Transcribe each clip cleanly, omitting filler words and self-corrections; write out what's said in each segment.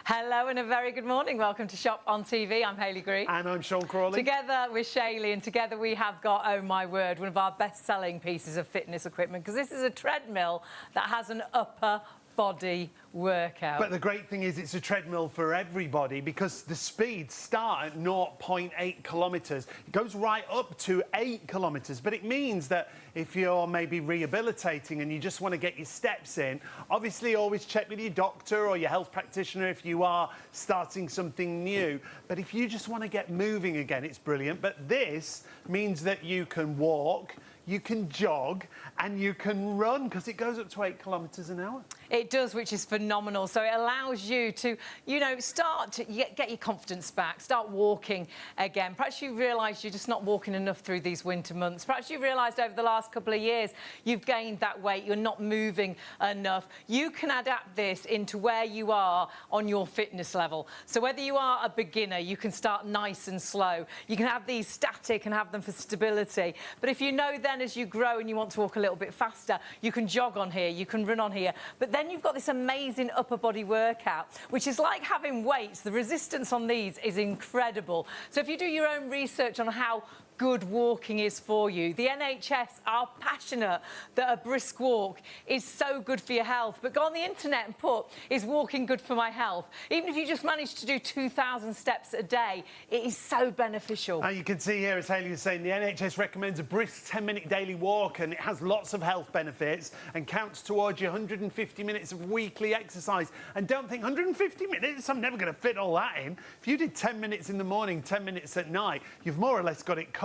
Hello and a very good morning. Welcome to Shop on TV. I'm Hayley Green. And I'm Sean Crawley. Together with Shaylee, and together we have got, oh my word, one of our best-selling pieces of fitness equipment, because this is a treadmill that has an upper body workout. But the great thing is it's a treadmill for everybody, because the speeds start at 0.8 kilometres. It goes right up to 8 kilometres, but it means that if you're maybe rehabilitating and you just want to get your steps in, obviously always check with your doctor or your health practitioner if you are starting something new. But if you just want to get moving again, it's brilliant. But this means that you can walk, you can jog, and you can run, because it goes up to 8 kilometres an hour. It does, which is phenomenal. So it allows you to, you know, start to get your confidence back, start walking again. Perhaps you realise you're just not walking enough through these winter months. Perhaps you realised over the last couple of years you've gained that weight, you're not moving enough. You can adapt this into where you are on your fitness level. So whether you are a beginner, you can start nice and slow. You can have these static and have them for stability. But if you know then as you grow and you want to walk a little bit faster, you can jog on here, you can run on here. But then you've got this amazing upper body workout, which is like having weights. The resistance on these is incredible. So if you do your own research on how good walking is for you, the NHS are passionate that a brisk walk is so good for your health. But go on the internet and put, is walking good for my health? Even if you just manage to do 2,000 steps a day, it is so beneficial. Now you can see here, as Hayley was saying, the NHS recommends a brisk 10-minute daily walk, and it has lots of health benefits and counts towards your 150 minutes of weekly exercise. And don't think 150 minutes, I'm never going to fit all that in. If you did 10 minutes in the morning, 10 minutes at night, you've more or less got it covered.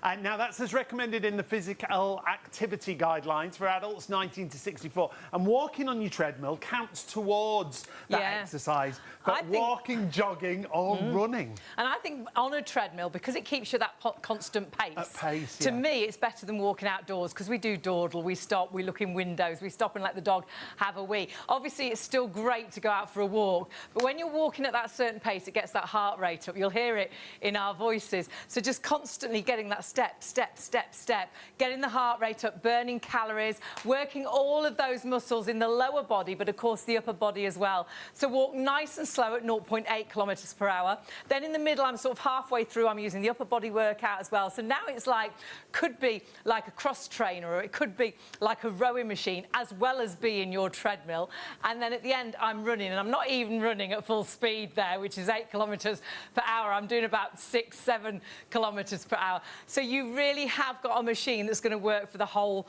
And now that's as recommended in the physical activity guidelines for adults 19 to 64. And walking on your treadmill counts towards that exercise. But walking, jogging or running. And I think on a treadmill, because it keeps you at that constant pace. At pace, to me, it's better than walking outdoors, because we do dawdle, we stop, we look in windows, we stop and let the dog have a wee. Obviously, it's still great to go out for a walk, but when you're walking at that certain pace, it gets that heart rate up. You'll hear it in our voices. So just constantly getting that step, step, step, step, getting the heart rate up, burning calories, working all of those muscles in the lower body, but of course the upper body as well. So walk nice and slow at 0.8 kilometres per hour. Then in the middle, I'm sort of halfway through, I'm using the upper body workout as well. So now it's like, could be like a cross trainer, or it could be like a rowing machine, as well as being your treadmill. And then at the end, I'm running, and I'm not even running at full speed there, which is 8 kilometres per hour. I'm doing about 6-7 kilometres per hour. So you really have got a machine that's going to work for the whole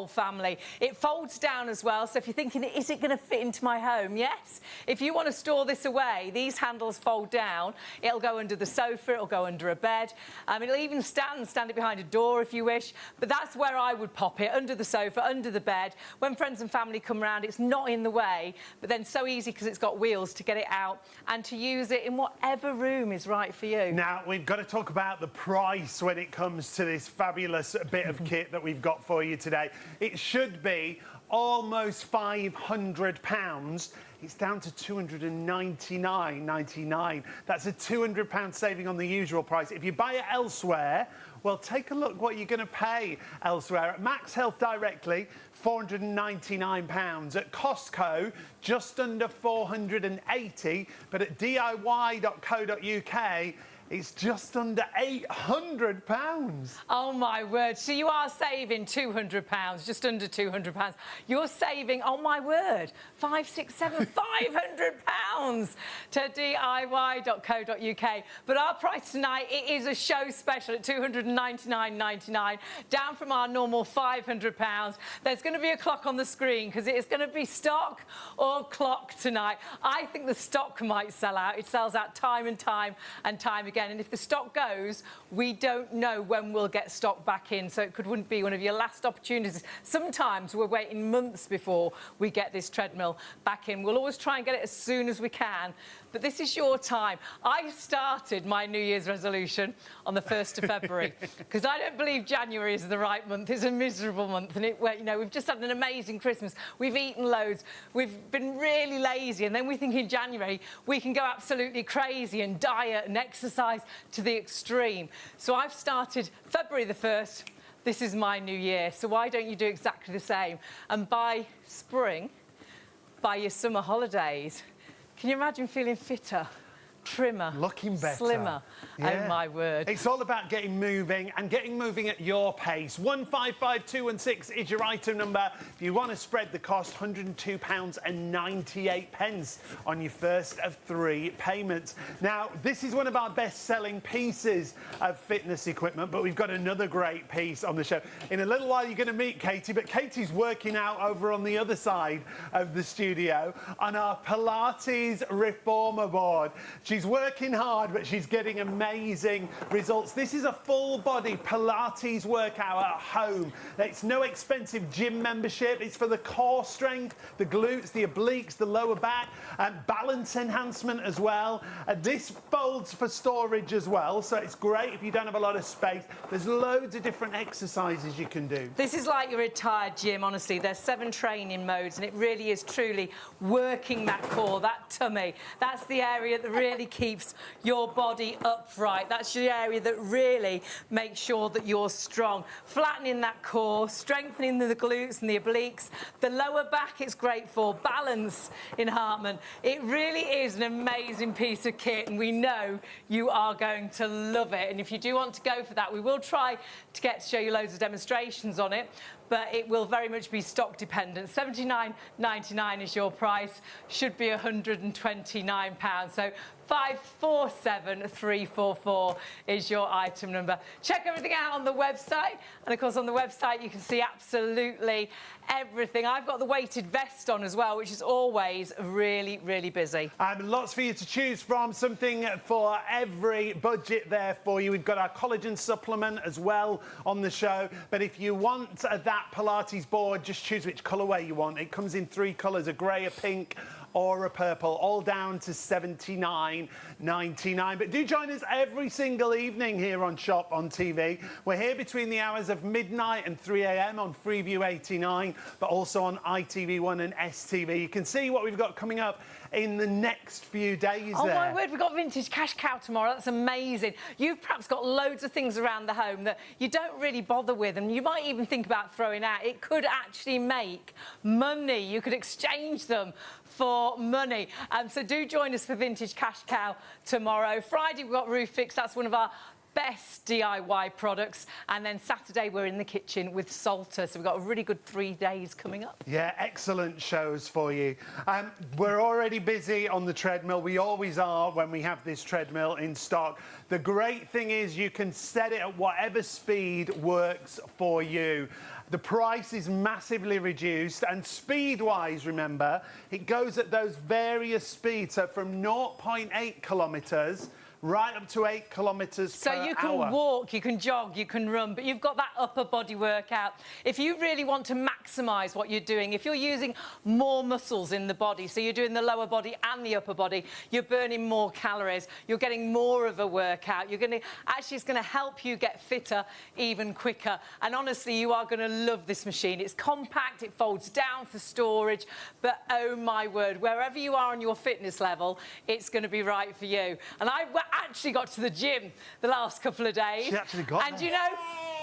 family. It folds down as well, so if you're thinking, is it going to fit into my home? Yes. If you want to store this away, these handles fold down. It'll go under the sofa, it'll go under a bed. It'll even stand it behind a door if you wish. But that's where I would pop it, under the sofa, under the bed. When friends and family come round, it's not in the way, but then so easy because it's got wheels to get it out and to use it in whatever room is right for you. Now, we've got to talk about the price when it comes to this fabulous bit of kit that we've got for you today. It should be almost £500. It's down to £299.99. That's a £200 saving on the usual price. If you buy it elsewhere, well, take a look what you're going to pay elsewhere. At MAX Health directly, £499. At Costco, just under £480. But at diy.co.uk, it's just under £800. Oh, my word. So you are saving £200, just under £200. You're saving, oh, my word, 5, 6, 7, £500 to diy.co.uk. But our price tonight, it is a show special at £299.99, down from our normal £500. There's going to be a clock on the screen, because it is going to be stock or clock tonight. I think the stock might sell out. It sells out time and time and time again. And if the stock goes, we don't know when we'll get stock back in, so it wouldn't be one of your last opportunities. Sometimes we're waiting months before we get this treadmill back in. We'll always try and get it as soon as we can, but this is your time. I started my New Year's resolution on the 1st of February, because I don't believe January is the right month. It's a miserable month, and you know, we've just had an amazing Christmas. We've eaten loads. We've been really lazy, and then we think in January we can go absolutely crazy and diet and exercise to the extreme. So I've started February the 1st. This is my new year. So why don't you do exactly the same? And by spring, by your summer holidays, Can you imagine feeling fitter? Trimmer, looking better, slimmer. Yeah. Oh my word. It's all about getting moving and getting moving at your pace. 155216 is your item number. If you want to spread the cost, £102.98 on your first of 3 payments. Now, this is one of our best-selling pieces of fitness equipment, but we've got another great piece on the show. In a little while, you're going to meet Katie, but Katie's working out over on the other side of the studio on our Pilates reformer board. She's working hard, but she's getting amazing results. This is a full-body Pilates workout at home. It's no expensive gym membership. It's for the core strength, the glutes, the obliques, the lower back, and balance enhancement as well. This folds for storage as well, so it's great if you don't have a lot of space. There's loads of different exercises you can do. This is like your retired gym, honestly. There's 7 training modes, and it really is truly working that core, that tummy. That's the area that really keeps your body upright. That's the area that really makes sure that you're strong. Flattening that core, strengthening the glutes and the obliques. The lower back it's great for. Balance enhancement. It really is an amazing piece of kit, and we know you are going to love it. And if you do want to go for that, we will try to get to show you loads of demonstrations on it, but it will very much be stock dependent. £79.99 is your price, should be £129. So 547344 is your item number. Check everything out on the website, and of course on the website you can see absolutely everything. I've got the weighted vest on as well, which is always really, really busy. Lots for you to choose from, something for every budget there for you. We've got our collagen supplement as well on the show, but if you want that Pilates board, just choose which colourway you want. It comes in 3 colours, a grey, a pink, or a purple, all down to $79.99. But do join us every single evening here on Shop on TV. We're here between the hours of midnight and 3 a.m. on Freeview 89, but also on ITV1 and STV. You can see what we've got coming up in the next few days. Oh my word, we've got vintage cash cow tomorrow. That's amazing. You've perhaps got loads of things around the home that you don't really bother with, and you might even think about throwing out. It could actually make money. You could exchange them for money. So do join us for vintage cash cow tomorrow. Friday we've got Roof Fix. That's one of our best DIY products, and then Saturday we're in the kitchen with Salter, so we've got a really good 3 days coming up. Yeah, excellent shows for you. We're already busy on the treadmill. We always are when we have this treadmill in stock. The great thing is you can set it at whatever speed works for you. The price is massively reduced, and speed-wise, remember, it goes at those various speeds, so from 0.8 kilometres right up to 8 kilometres per hour. So you can walk, you can jog, you can run, but you've got that upper body workout. If you really want to maximise what you're doing, if you're using more muscles in the body, so you're doing the lower body and the upper body, you're burning more calories, you're getting more of a workout, you're going to actually, it's going to help you get fitter even quicker. And honestly, you are going to love this machine. It's compact, it folds down for storage, but oh my word, wherever you are on your fitness level, it's going to be right for you. And I actually got to the gym the last couple of days. She actually got and there.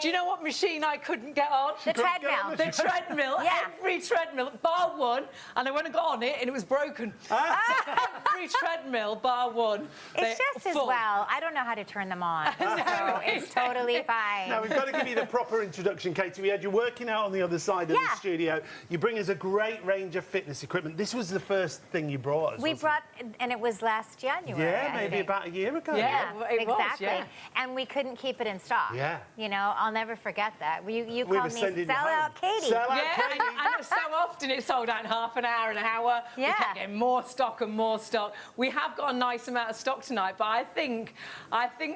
Do you know what machine I couldn't get on? The treadmill. The treadmill. Yeah. Every treadmill, bar one, and I went and got on it and it was broken. So every treadmill, bar one. It's just as full. well. I don't know how to turn them on. No, So it's totally fine. Now, we've got to give you the proper introduction, Katie. We had you working out on the other side of the studio. You bring us a great range of fitness equipment. This was the first thing you brought us, We brought, and it was last January. Yeah, I maybe think. about a year ago. Yeah. It was, exactly. yeah. And we couldn't keep it in stock. Yeah. You know, I'll never forget that. You We called were me sending you Sell home. Out Katie. Sell out Yeah, Katie. and so often it's sold out in half an hour, an hour. Yeah. We kept getting more stock and more stock. We have got a nice amount of stock tonight, but I think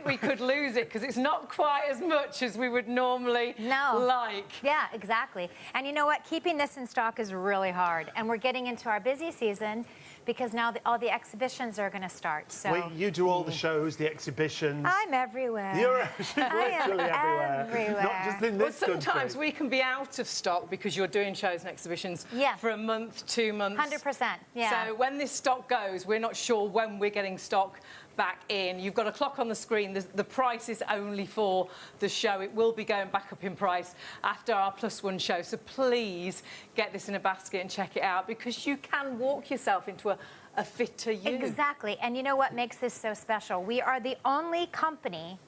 we could lose it because it's not quite as much as we would normally like. Yeah, exactly. And you know what? Keeping this in stock is really hard. And we're getting into our busy season because now all the exhibitions are going to start. So Wait, you do all the shows, the exhibitions. I'm everywhere. You're literally everywhere. Not just in Well, this sometimes country. we can be out of stock because you're doing shows and exhibitions for a month, 2 months. 100%, yeah. So when this stock goes, we're not sure when we're getting stock back in. You've got a clock on the screen. The price is only for the show. It will be going back up in price after our +1 show. So please get this in a basket and check it out because you can walk yourself into a fitter you. Exactly. And you know what makes this so special? We are the only company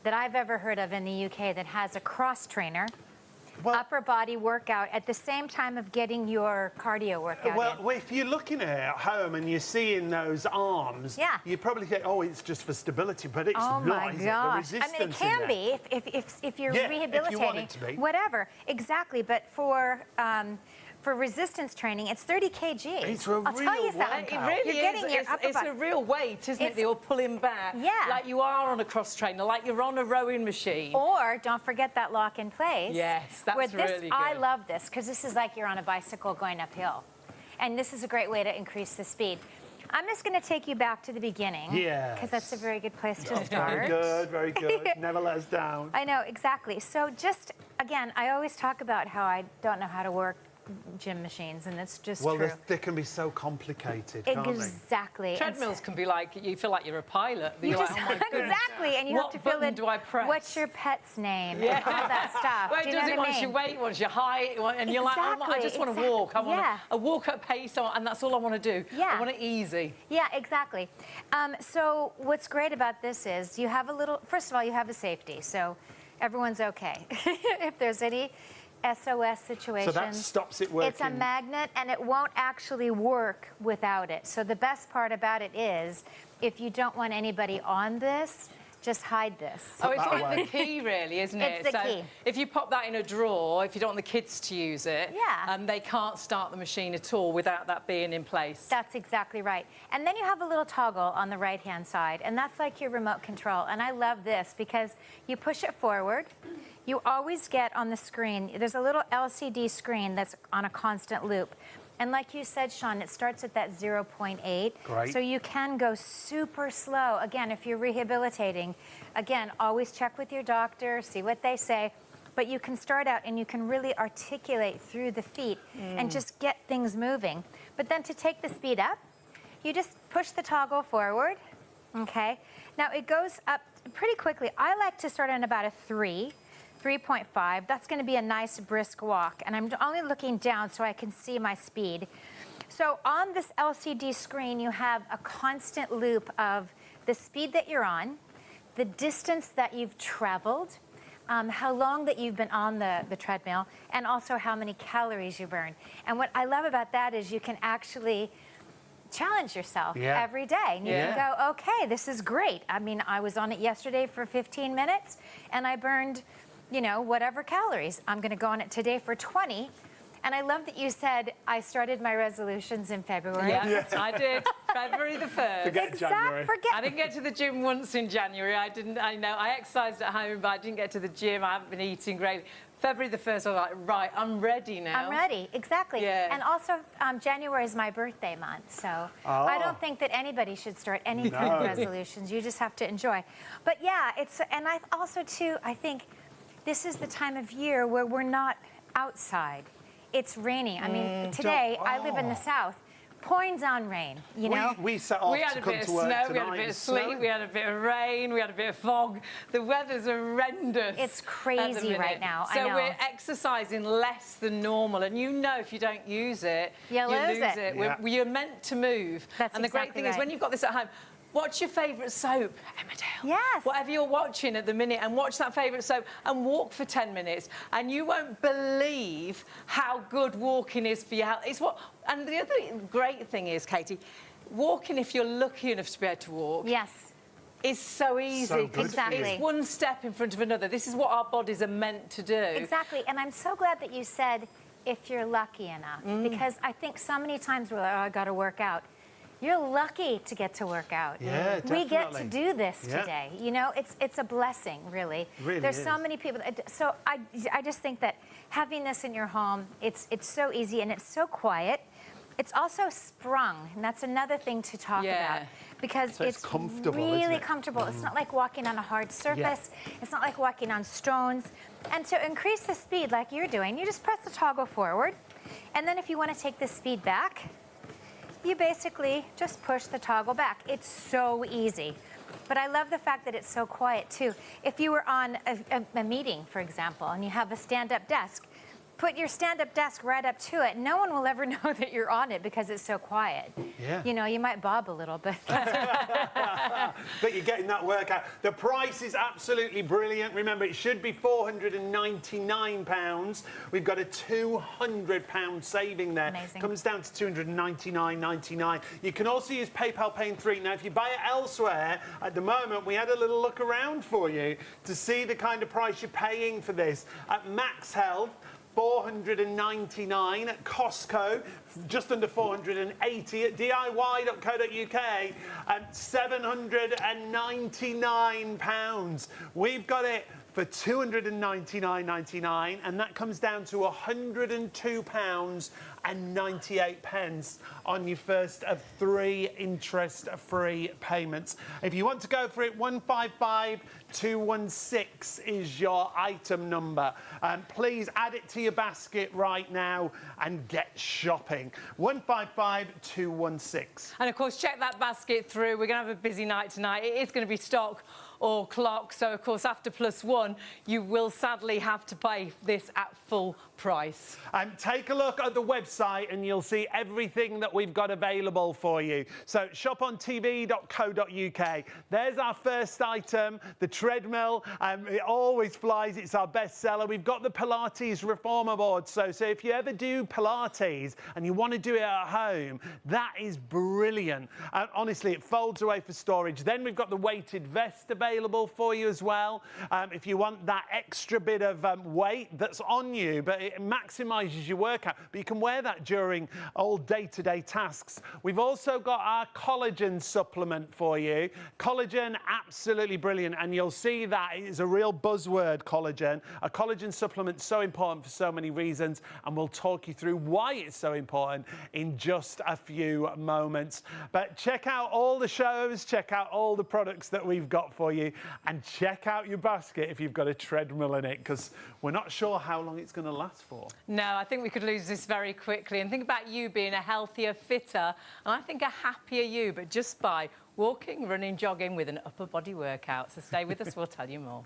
that I've ever heard of in the UK that has a cross trainer, upper body workout at the same time of getting your cardio workout in. Well, if you're looking at it at home and you're seeing those arms, you probably think, oh, it's just for stability, but it's not. My gosh. The resistance I mean, it can be if you're rehabilitating, if you want it to be. whatever. Exactly. But for resistance training, it's 30 kg. It's a I'll tell you real something. workout. It really You're getting is. your upper It's body. a real weight, isn't it, that you're pulling back? Yeah. Like you are on a cross trainer, like you're on a rowing machine. Or don't forget that lock in place. Yes, that's where this, really good. I love this because this is like you're on a bicycle going uphill. And this is a great way to increase the speed. I'm just going to take you back to the beginning. Yes. Because that's a very good place to start. Very good, very good. Never let us down. I know, exactly. So just, again, I always talk about how I don't know how to work gym machines, and it's just true. Well, they can be so complicated, can't they? Exactly. Treadmills can be like, you feel like you're a pilot. You You're just, like, oh my goodness. exactly, and you What have to fill button in do I press? what's your pet's name and all that stuff. Well, Do it you know does it what I once mean? your weight, once your height, and you're like, oh, I just want to walk. I want a walk at pace, and that's all I want to do. Yeah. I want it easy. Yeah, exactly. So what's great about this is you have a little, first of all, you have a safety, so everyone's okay. If there's any SOS situations. So that stops it working. It's a magnet, and it won't actually work without it. So the best part about it is, if you don't want anybody on this, just hide this. Oh, it's like the key, really, isn't it? It's the key. If you pop that in a drawer, if you don't want the kids to use it, they can't start the machine at all without that being in place. That's exactly right. And then you have a little toggle on the right-hand side, and that's like your remote control. And I love this because you push it forward. You always get on the screen, there's a little LCD screen that's on a constant loop. And like you said, Sean, it starts at that 0.8. Great. So you can go super slow. Again, if you're rehabilitating, again, always check with your doctor, see what they say. But you can start out and you can really articulate through the feet and just get things moving. But then to take the speed up, you just push the toggle forward, okay? Now it goes up pretty quickly. I like to start on about a 3.5. That's going to be a nice brisk walk, and I'm only looking down so I can see my speed. So on this LCD screen, you have a constant loop of the speed that you're on, the distance that you've traveled, how long that you've been on the treadmill, and also how many calories you burn. And what I love about that is you can actually challenge yourself every day. And you can go, okay, this is great. I mean, I was on it yesterday for 15 minutes, and I burned, you know, whatever calories. I'm going to go on it today for 20. And I love that you said I started my resolutions in February. Yes, I did. February the 1st. Forget January. I didn't get to the gym once in January. I exercised at home, but I didn't get to the gym. I haven't been eating great. February the 1st, I was like, right, I'm ready now. I'm ready, exactly. Yeah. And also, January is my birthday month, so I don't think that anybody should start any kind of resolutions. You just have to enjoy. But yeah, and I also, too, I think this is the time of year where we're not outside. It's raining. I mean, today, I live in the south. Pouring on rain, you know? We set off We had to a come bit of to work snow, tonight. we had a bit of sleet, we had a bit of rain, we had a bit of fog. The weather's horrendous. It's crazy right now, I know. So we're exercising less than normal, and you know if you don't use it, you lose it. You're meant to move. That's and the great exactly thing is when you've got this at home, watch your favourite soap, Emmerdale. Yes. Whatever you're watching at the minute, and watch that favourite soap and walk for 10 minutes, and you won't believe how good walking is for your health. And the other great thing is, Katie, walking, if you're lucky enough to be able to walk, is so easy. So good. Exactly. It's one step in front of another. This is what our bodies are meant to do. Exactly. And I'm so glad that you said, if you're lucky enough, because I think so many times we're like, oh, I got to work out. You're lucky to get to work out. Yeah, definitely. We get to do this today. You know, it's a blessing, really. Really so many people. So I just think that having this in your home, it's so easy and it's so quiet. It's also sprung, and that's another thing to talk about, because so it's comfortable, really isn't it? comfortable. It's not like walking on a hard surface. It's not like walking on stones. And to increase the speed like you're doing, you just press the toggle forward, and then if you want to take the speed back, you basically just push the toggle back. It's so easy. But I love the fact that it's so quiet, too. If you were on a meeting, for example, and you have a stand-up desk, put your stand-up desk right up to it. No one will ever know that you're on it because it's so quiet. Yeah. You know, you might bob a little bit. But you're getting that workout. The price is absolutely brilliant. Remember, it should be £499. We've got a £200 saving there. Amazing. Comes down to £299.99. You can also use PayPal Pay in 3. Now, if you buy it elsewhere, at the moment, we had a little look around for you to see the kind of price you're paying for this. At MAX Health, $499 at Costco, just under $480 at DIY.co.uk, and £799. We've got it for £299.99, and that comes down to £102.98 on your first of 3 interest-free payments. If you want to go for it, 155216 is your item number. Please add it to your basket right now and get shopping. 155216. And of course, check that basket through. We're going to have a busy night tonight. It is going to be stock or clock. So, of course, after +1, you will sadly have to pay this at full price. Take a look at the website and you'll see everything that we've got available for you. So shopontv.co.uk. There's our first item, the treadmill. It always flies. It's our best seller. We've got the Pilates reformer board. So if you ever do Pilates and you want to do it at home, that is brilliant. Honestly, it folds away for storage. Then we've got the weighted vest available for you as well. If you want that extra bit of weight that's on you, but it maximises your workout, but you can wear that during all day-to-day tasks. We've also got our collagen supplement for you. Collagen, absolutely brilliant, and you'll see that it is a real buzzword, collagen. A collagen supplement so important for so many reasons, and we'll talk you through why it's so important in just a few moments. But check out all the shows, check out all the products that we've got for you, and check out your basket if you've got a treadmill in it, because we're not sure how long it's going to last for. No, I think we could lose this very quickly. And think about you being a healthier, fitter, and I think a happier you, but just by walking, running, jogging with an upper body workout. So stay with us, we'll tell you more.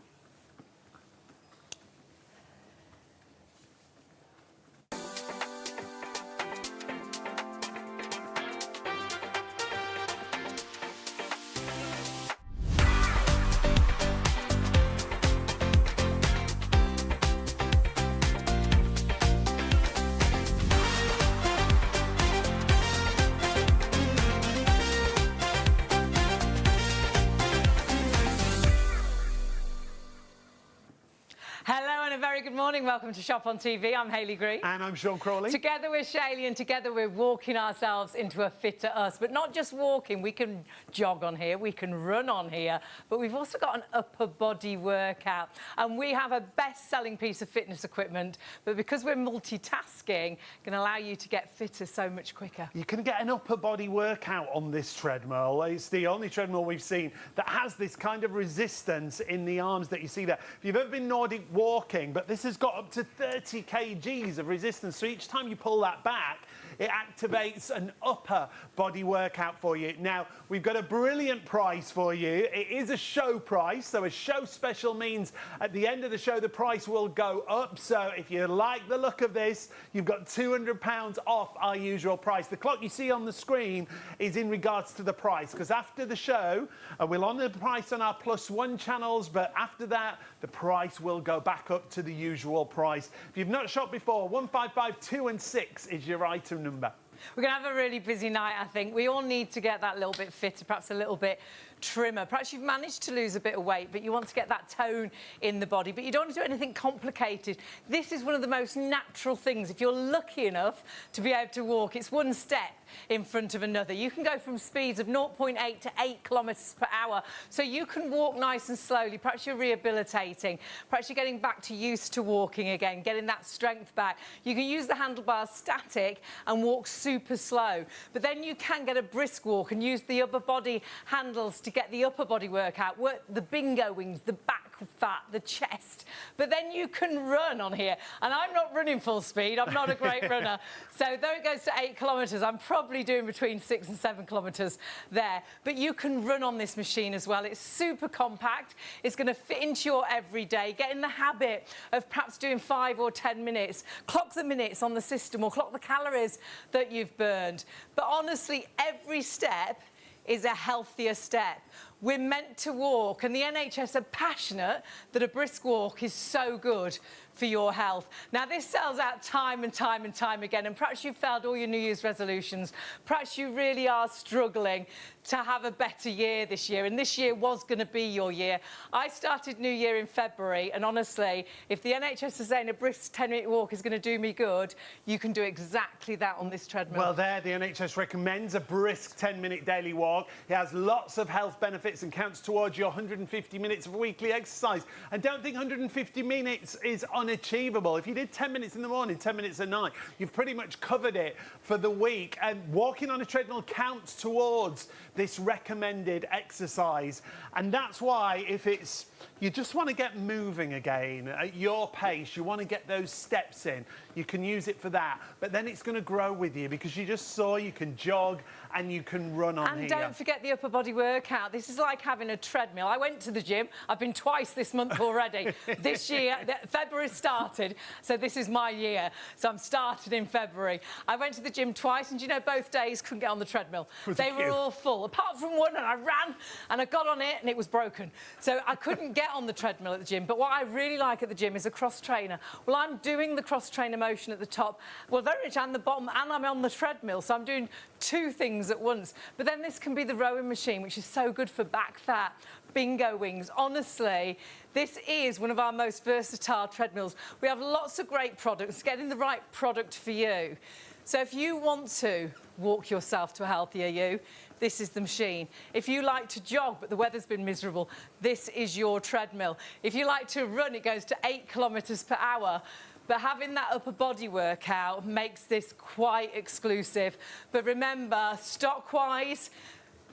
Good morning, welcome to Shop on TV. I'm Hayley Green. And I'm Sean Crawley. Together we're Shaylee, and together we're walking ourselves into a fitter us. But not just walking, we can jog on here, we can run on here, but we've also got an upper body workout. And we have a best-selling piece of fitness equipment, but because we're multitasking, can allow you to get fitter so much quicker. You can get an upper body workout on this treadmill. It's the only treadmill we've seen that has this kind of resistance in the arms that you see there. If you've ever been Nordic walking, but this has got up to 30 kgs of resistance, so each time you pull that back, it activates an upper body workout for you. Now, we've got a brilliant price for you. It is a show price, so a show special means at the end of the show, the price will go up. So if you like the look of this, you've got £200 off our usual price. The clock you see on the screen is in regards to the price, because after the show, we'll honour the price on our +1 channels, but after that, the price will go back up to the usual price. If you've not shopped before, 155216 is your item number. We're going to have a really busy night, I think. We all need to get that little bit fitter, perhaps a little bit trimmer. Perhaps you've managed to lose a bit of weight, but you want to get that tone in the body, but you don't want to do anything complicated. This is one of the most natural things. If you're lucky enough to be able to walk, it's one step in front of another. You can go from speeds of 0.8 to 8 kilometres per hour, so you can walk nice and slowly. Perhaps you're rehabilitating. Perhaps you're getting back to used to walking again, getting that strength back. You can use the handlebars static and walk super slow, but then you can get a brisk walk and use the upper body handles to get the upper body workout, work the bingo wings, the back fat, the chest. But then you can run on here. And I'm not running full speed. I'm not a great runner. So though it goes to 8 kilometres, I'm probably doing between 6 and 7 kilometres there. But you can run on this machine as well. It's super compact. It's going to fit into your everyday. Get in the habit of perhaps doing 5 or 10 minutes. Clock the minutes on the system or clock the calories that you've burned. But honestly, every step is a healthier step. We're meant to walk, and the NHS are passionate that a brisk walk is so good for your health. Now, this sells out time and time and time again, and perhaps you've failed all your New Year's resolutions. Perhaps you really are struggling to have a better year this year, and this year was going to be your year. I started New Year in February, and honestly, if the NHS is saying a brisk 10-minute walk is going to do me good, you can do exactly that on this treadmill. Well, there, the NHS recommends a brisk 10-minute daily walk. It has lots of health benefits and counts towards your 150 minutes of weekly exercise. And don't think 150 minutes is unachievable. If you did 10 minutes in the morning, 10 minutes at night, you've pretty much covered it for the week. And walking on a treadmill counts towards this recommended exercise. And that's why if it's you just want to get moving again at your pace, you want to get those steps in, you can use it for that. But then it's going to grow with you because you just saw you can jog and you can run on here. And don't forget the upper body workout. This is like having a treadmill. I went to the gym. I've been twice this month already. This year, February started, so this is my year. So I'm started in February. I went to the gym twice, and you know, both days couldn't get on the treadmill. They were all full, apart from one, and I ran, and I got on it, and it was broken. So I couldn't get on the treadmill at the gym. But what I really like at the gym is a cross trainer. Well, I'm doing the cross trainer motion at the top, well, very much, and the bottom, and I'm on the treadmill, so I'm doing 2 things at once. But then this can be the rowing machine, which is so good for back fat, bingo wings. Honestly, this is one of our most versatile treadmills. We have lots of great products, getting the right product for you. So if you want to walk yourself to a healthier you, this is the machine. If you like to jog, but the weather's been miserable, this is your treadmill. If you like to run, it goes to 8 kilometres per hour. But having that upper body workout makes this quite exclusive. But remember, stock-wise,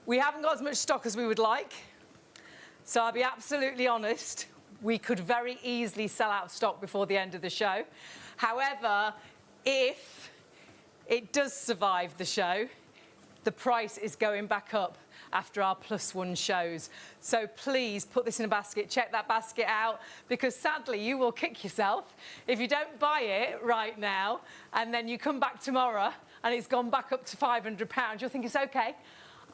we haven't got as much stock as we would like. So I'll be absolutely honest, we could very easily sell out of stock before the end of the show. However, if it does survive the show, the price is going back up after our +1 shows. So please put this in a basket, check that basket out, because sadly you will kick yourself if you don't buy it right now and then you come back tomorrow and it's gone back up to £500. You'll think it's okay,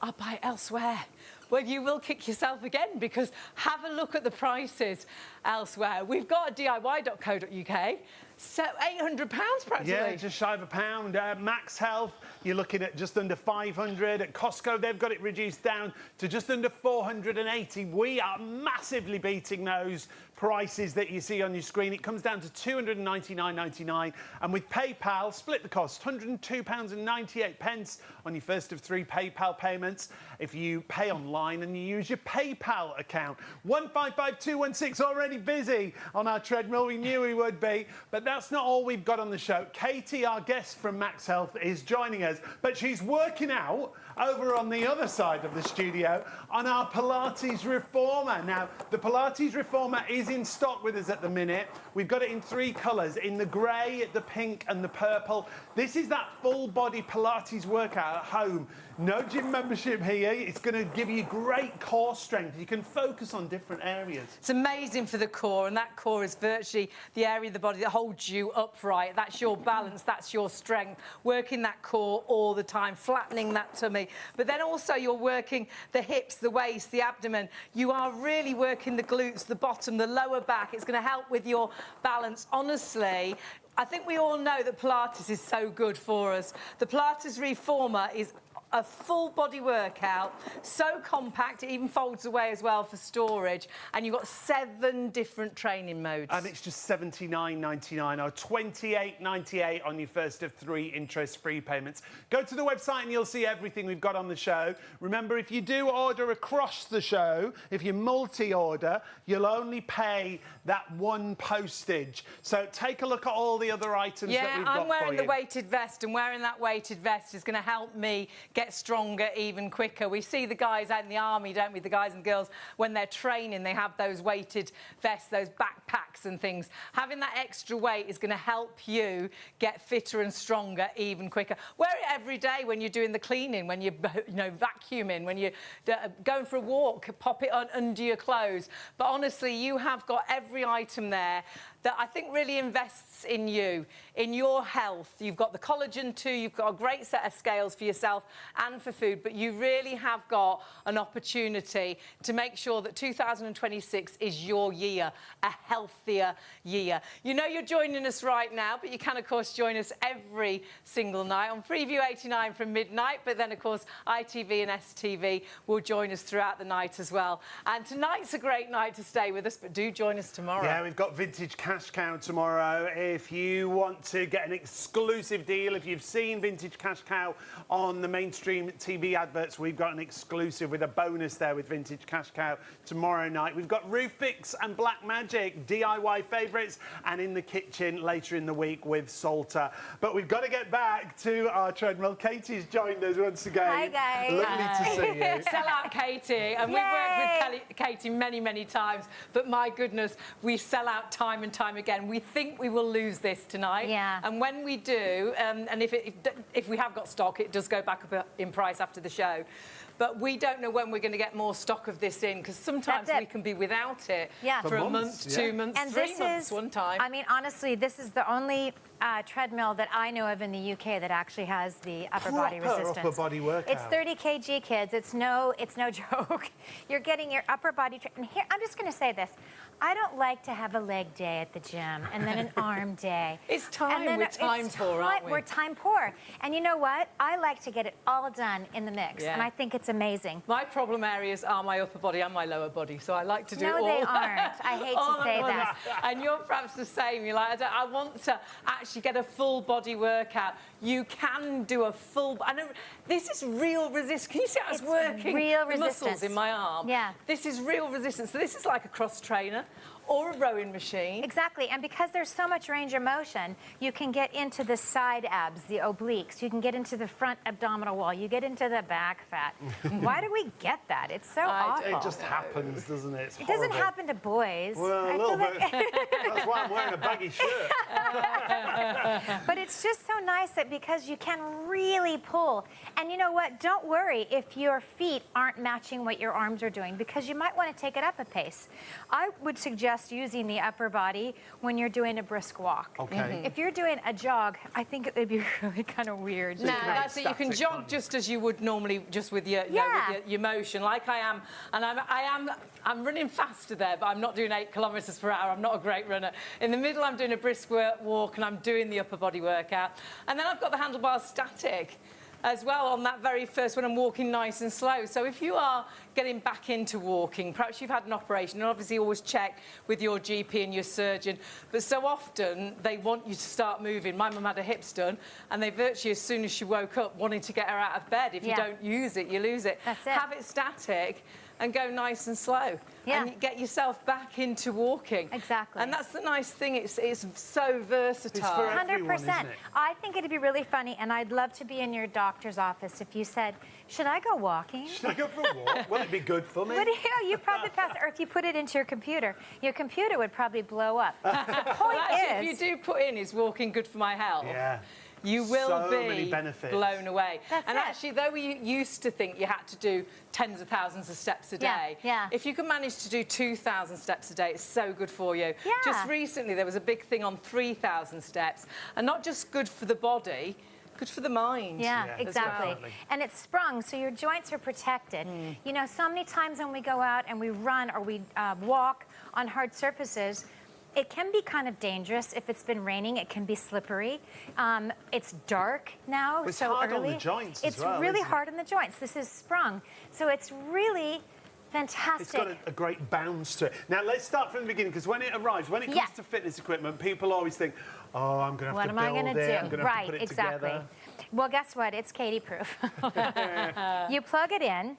I'll buy it elsewhere. Well, you will kick yourself again, because have a look at the prices elsewhere. We've got a DIY.co.uk, so £800 practically. Yeah, just shy of £1. Max Health, you're looking at just under 500. At Costco, they've got it reduced down to just under 480. We are massively beating those prices that you see on your screen. It comes down to £299.99. And with PayPal, split the cost, £102.98 on your first of 3 PayPal payments. If you pay online and you use your PayPal account. 155216 already busy on our treadmill. We knew we would be. But that's not all we've got on the show. Katie, our guest from Max Health, is joining us. But she's working out over on the other side of the studio on our Pilates Reformer. Now, the Pilates Reformer is in stock with us at the minute. We've got it in 3 colours, in the grey, the pink and the purple. This is that full body Pilates workout at home. No gym membership here. It's going to give you great core strength. You can focus on different areas. It's amazing for the core, and that core is virtually the area of the body that holds you upright. That's your balance, that's your strength. Working that core all the time, flattening that tummy. But then also you're working the hips, the waist, the abdomen. You are really working the glutes, the bottom, the lower back. It's going to help with your balance. Honestly, I think we all know that Pilates is so good for us. The Pilates Reformer is a full body workout, so compact, it even folds away as well for storage, and you've got 7 different training modes. And it's just £79.99 or £28.98 on your first of 3 interest-free payments. Go to the website and you'll see everything we've got on the show. Remember, if you do order across the show, if you multi-order, you'll only pay that 1 postage. So take a look at all the other items that we've got for you. Yeah, I'm wearing the weighted vest, and wearing that weighted vest is going to help me get stronger even quicker. We see the guys out in the army, don't we? The guys and girls, when they're training, they have those weighted vests, those backpacks and things. Having that extra weight is going to help you get fitter and stronger even quicker. Wear it every day when you're doing the cleaning, when you're vacuuming, when you're going for a walk, pop it on under your clothes. But honestly, you have got every item there that I think really invests in you, in your health. You've got the collagen too, you've got a great set of scales for yourself and for food, but you really have got an opportunity to make sure that 2026 is your year, a healthier year. You know you're joining us right now, but you can, of course, join us every single night on Freeview 89 from midnight, but then, of course, ITV and STV will join us throughout the night as well. And tonight's a great night to stay with us, but do join us tomorrow. Yeah, we've got Vintage Cash Cow tomorrow. If you want to get an exclusive deal, if you've seen Vintage Cash Cow on the mainstream TV adverts, we've got an exclusive with a bonus there with Vintage Cash Cow tomorrow night. We've got Roof Fix and Black Magic, DIY favourites, and In the Kitchen later in the week with Salter. But we've got to get back to our treadmill. Katie's joined us once again. Hi, guys. Lovely to see you. Sell out Katie. And we've worked with Katie many, many times, but my goodness, we sell out time and time again. We think we will lose this tonight. Yeah. And when we do, and if we have got stock, it does go back up in price after the show. But we don't know when we're going to get more stock of this in, because sometimes we can be without it for a month, 2 months, and 3 months one time. I mean, honestly, this is the only treadmill that I know of in the UK that actually has the upper body resistance. Upper body workout. It's 30 kg, kids. It's no joke. You're getting your upper body. And here, I'm just going to say this. I don't like to have a leg day at the gym and then an arm day. It's time. We're time poor, aren't we? We're time poor. And you know what? I like to get it all done in the mix, and I think it's amazing. My problem areas are my upper body and my lower body, so I like to do all. No, they aren't. I hate to say that. And you're perhaps the same. You're like, I want to actually get a full body workout. You can do a full. I know this is real resistance. Can you see how it's working? Real the resistance. muscles in my arm. Yeah. This is real resistance. So this is like a cross trainer or a rowing machine. Exactly, and because there's so much range of motion, you can get into the side abs, the obliques, you can get into the front abdominal wall, you get into the back fat. Why do we get that? It's so awful. It just happens, doesn't it? It's It doesn't horrible. happen to boys. Well, a little bit. That's why I'm wearing a baggy shirt. But it's just so nice that because you can really pull. And you know what? Don't worry if your feet aren't matching what your arms are doing, because you might want to take it up a pace. I would suggest using the upper body when you're doing a brisk walk. Okay. If you're doing a jog, I think it would be really kind of weird. No, that's it. You can jog just as you would normally, just with your, your motion, like I am. And I'm running faster there, but I'm not doing 8 kilometres per hour. I'm not a great runner. In the middle, I'm doing a brisk walk, and I'm doing the upper body workout. And then I've got the handlebars static as well on that very first when I'm walking nice and slow. So if you are getting back into walking, perhaps you've had an operation, and obviously always check with your GP and your surgeon, but so often they want you to start moving. My mum had her hips done, and they virtually, as soon as she woke up, wanted to get her out of bed. If you don't use it, you lose it. That's it. Have it static and go nice and slow. Yeah. And get yourself back into walking. Exactly. And that's the nice thing, it's so versatile. It's for everyone, 100%. isn't it? I think it'd be really funny, and I'd love to be in your doctor's office if you said, should I go walking? Should I go for a walk? Will it be good for me? But you probably pass it, or if you put it into your computer would probably blow up. The point Actually, is, if you do put in, is walking good for my health? Yeah. You will So be many benefits. blown away. That's and it. actually, though we used to think you had to do tens of thousands of steps a day, if you can manage to do 2,000 steps a day, it's so good for you. Yeah. Just recently, there was a big thing on 3,000 steps, and not just good for the body, good for the mind. Yeah, as exactly. well. And it's sprung, so your joints are protected. You know, so many times when we go out and we run or we walk on hard surfaces, it can be kind of dangerous. If it's been raining, it can be slippery. It's dark now, It's so hard early. on the joints as It's well, really isn't it? hard on the joints. This is sprung. So it's really fantastic. It's got a great bounce to it. Now, let's start from the beginning, because when it arrives, when it comes to fitness equipment, people always think, oh, I'm going to have to build it. What am I going to do? I'm going to have to put it exactly. together. Well, guess what? It's Katie-proof. You plug it in.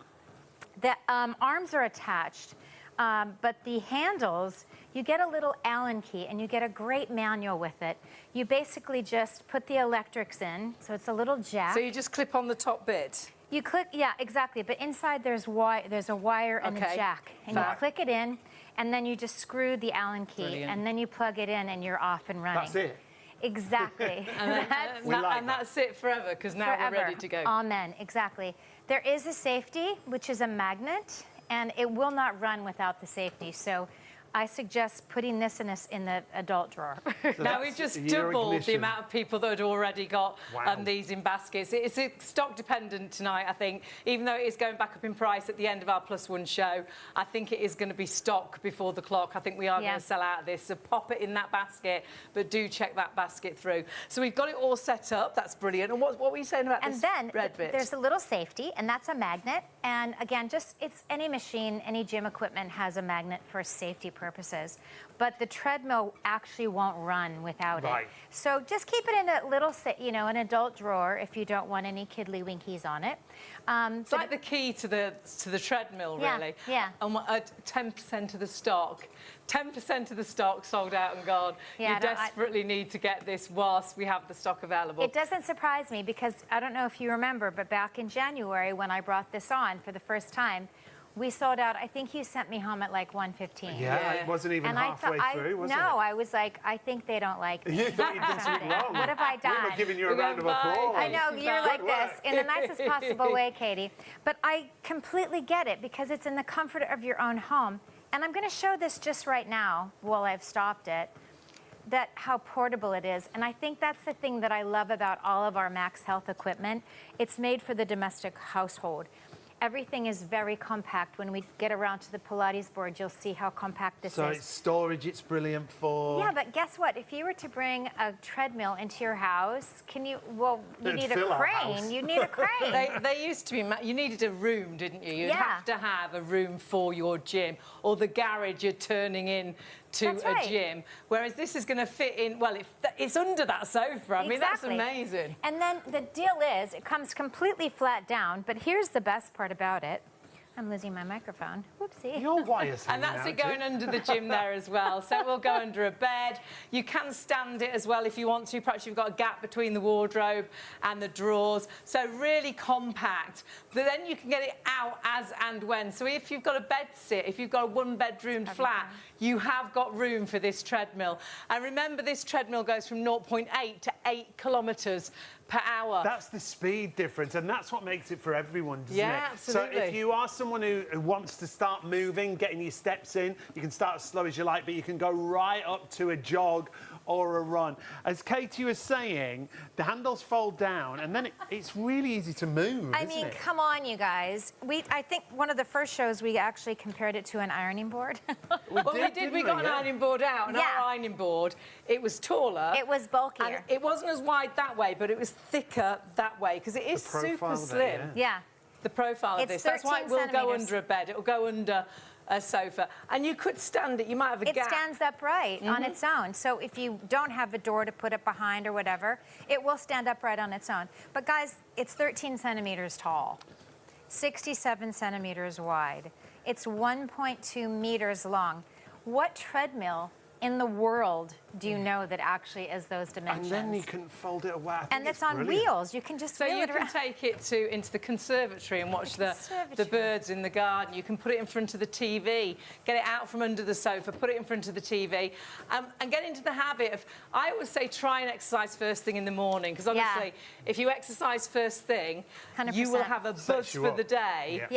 The arms are attached, but the handles, you get a little Allen key, and you get a great manual with it. You basically just put the electrics in, so it's a little jack. So you just clip on the top bit? You click, yeah, exactly. But inside there's a wire and a jack. And you click it in, and then you just screw the Allen key. Brilliant. And then you plug it in, and you're off and running. That's it. Exactly. And that's it forever, because now Forever. we're ready to go. Amen. Exactly. There is a safety, which is a magnet, and it will not run without the safety. So I suggest putting this in the adult drawer. So now we've just doubled the amount of people that had already got these in baskets. It's stock dependent tonight, I think. Even though it is going back up in price at the end of our +1 show, I think it is going to be stock before the clock. I think we are going to sell out of this. So pop it in that basket, but do check that basket through. So we've got it all set up. That's brilliant. And what were you saying about this red bit? There's a little safety, and that's a magnet. And again, it's any machine, any gym equipment has a magnet for safety purposes, but the treadmill actually won't run without it. So just keep it in a little, an adult drawer if you don't want any kiddly winkies on it. It's like the key to the treadmill, really. Yeah. And 10% of the stock. 10% of the stock sold out and gone. Yeah, you desperately need to get this whilst we have the stock available. It doesn't surprise me because I don't know if you remember, but back in January when I brought this on for the first time, we sold out. I think you sent me home at like 1:15. Yeah, it wasn't even halfway through, was it? No, I was like, I think they don't like me. You thought you'd done something wrong. What have I done? We were giving you a round of applause. I know, you're like this, in the nicest possible way, Katie. But I completely get it because it's in the comfort of your own home. And I'm going to show this just right now while I've stopped it, that how portable it is. And I think that's the thing that I love about all of our Max Health equipment. It's made for the domestic household. Everything is very compact. When we get around to the Pilates board, you'll see how compact this is. So it's storage, it's brilliant for... Yeah, but guess what? If you were to bring a treadmill into your house, you need a crane. You need a crane. They used to be, you needed a room, didn't you? You'd have to have a room for your gym or the garage you're turning in to a gym, whereas this is going to fit in, well, it's under that sofa. I mean, that's amazing. And then the deal is, it comes completely flat down, but here's the best part about it. I'm losing my microphone. Whoopsie. Your wires And that's it going under the gym there as well. So it will go under a bed. You can stand it as well if you want to. Perhaps you've got a gap between the wardrobe and the drawers. So really compact. But then you can get it out as and when. So if you've got a bed sit, if you've got a one-bedroom flat, you have got room for this treadmill. And remember, this treadmill goes from 0.8 to 8 kilometres per hour. That's the speed difference, and that's what makes it for everyone, doesn't it? Yeah, absolutely. So if you are someone who wants to start moving, getting your steps in, you can start as slow as you like, but you can go right up to a jog or a run. As Katie was saying, the handles fold down, and then it's really easy to move, I mean, come on, you guys. I think one of the first shows we actually compared it to an ironing board. We got an ironing board out, and our ironing board, it was taller. It was bulkier. And it wasn't as wide that way, but it was thicker that way, because it is super slim. The profile of this. That's why it will go under a bed. It will go under a sofa. And you could stand it. You might have a gap. It stands upright on its own. So if you don't have a door to put it behind or whatever, it will stand upright on its own. But guys, it's 13 centimeters tall, 67 centimeters wide. It's 1.2 meters long. What treadmill in the world do you know that actually is those dimensions? And then you can fold it away. And it's on wheels. You can just wheel it around. So you can take it into the conservatory and watch the birds in the garden. You can put it in front of the TV, get it out from under the sofa, put it in front of the TV, and get into the habit of, I always say, try and exercise first thing in the morning, because honestly, if you exercise first thing, 100%. you will have a buzz for the day.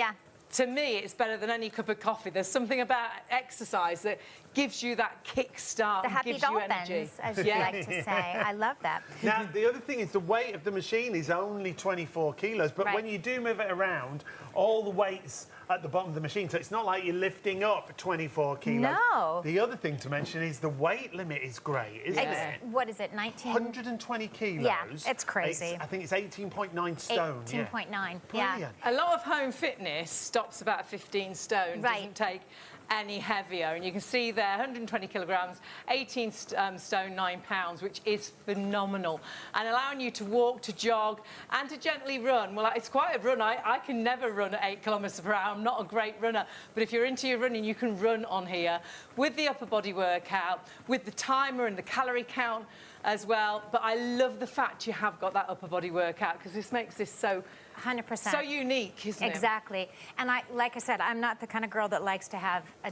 To me, it's better than any cup of coffee. There's something about exercise that gives you that kickstart, the happy gives you energy. dolphins, as you like to say. I love that. Now, the other thing is the weight of the machine is only 24 kilos, but when you do move it around, all the weight's at the bottom of the machine, so it's not like you're lifting up 24 kilos. No. The other thing to mention is the weight limit is great, isn't it? What is it, 19? 120 kilos. Yeah, it's crazy. I think it's 18.9 stone. 18.9, Brilliant. A lot of home fitness stops about 15 stone, doesn't take any heavier. And you can see there, 120 kilograms, 18 stone, 9 pounds, which is phenomenal. And allowing you to walk, to jog, and to gently run. Well, it's quite a run. I can never run at 8 kilometres per hour. I'm not a great runner. But if you're into your running, you can run on here with the upper body workout, with the timer and the calorie count. as well. But I love the fact you have got that upper body workout, because this makes this so 100%. so unique, isn't it? Exactly. And like I said, I'm not the kind of girl that likes to have a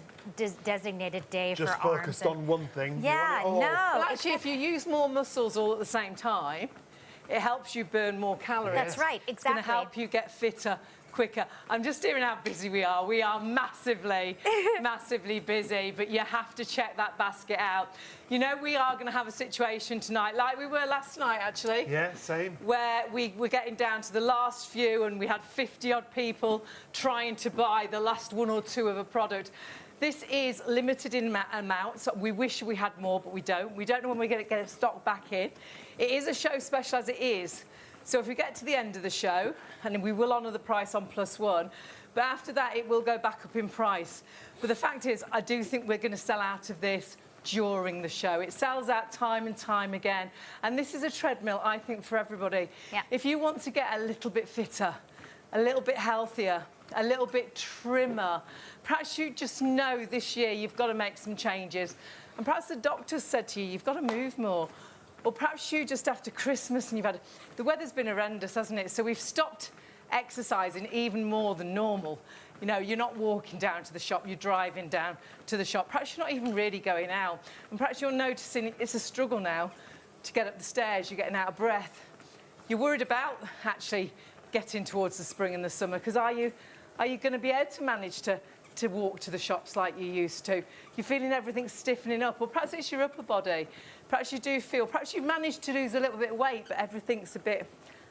designated day Just for arms. focused on one thing. Yeah, You want it all. no. Well, actually, if you use more muscles all at the same time, it helps you burn more calories. That's right, It's going exactly. to help you get fitter quicker. I'm just hearing how busy we are. We are massively, massively busy, but you have to check that basket out. You know, we are going to have a situation tonight, like we were last night, actually. Yeah, same. Where we were getting down to the last few, and we had 50-odd people trying to buy the last one or two of a product. This is limited in amounts. We wish we had more, but we don't. We don't know when we're going to get stock back in. It is a show special as it is. So if we get to the end of the show, and we will honour the price on +1, but after that it will go back up in price. But the fact is, I do think we're going to sell out of this during the show. It sells out time and time again. And this is a treadmill, I think, for everybody. Yeah. If you want to get a little bit fitter, a little bit healthier, a little bit trimmer, perhaps you just know this year you've got to make some changes. And perhaps the doctor said to you, you've got to move more. Or perhaps you just after Christmas and you've had... The weather's been horrendous, hasn't it? So we've stopped exercising even more than normal. You know, you're not walking down to the shop, you're driving down to the shop. Perhaps you're not even really going out. And perhaps you're noticing it's a struggle now to get up the stairs, you're getting out of breath. You're worried about actually getting towards the spring and the summer, because are you going to be able to manage to walk to the shops like you used to? You're feeling everything stiffening up, or perhaps it's your upper body. Perhaps you do feel, perhaps you've managed to lose a little bit of weight, but everything's a bit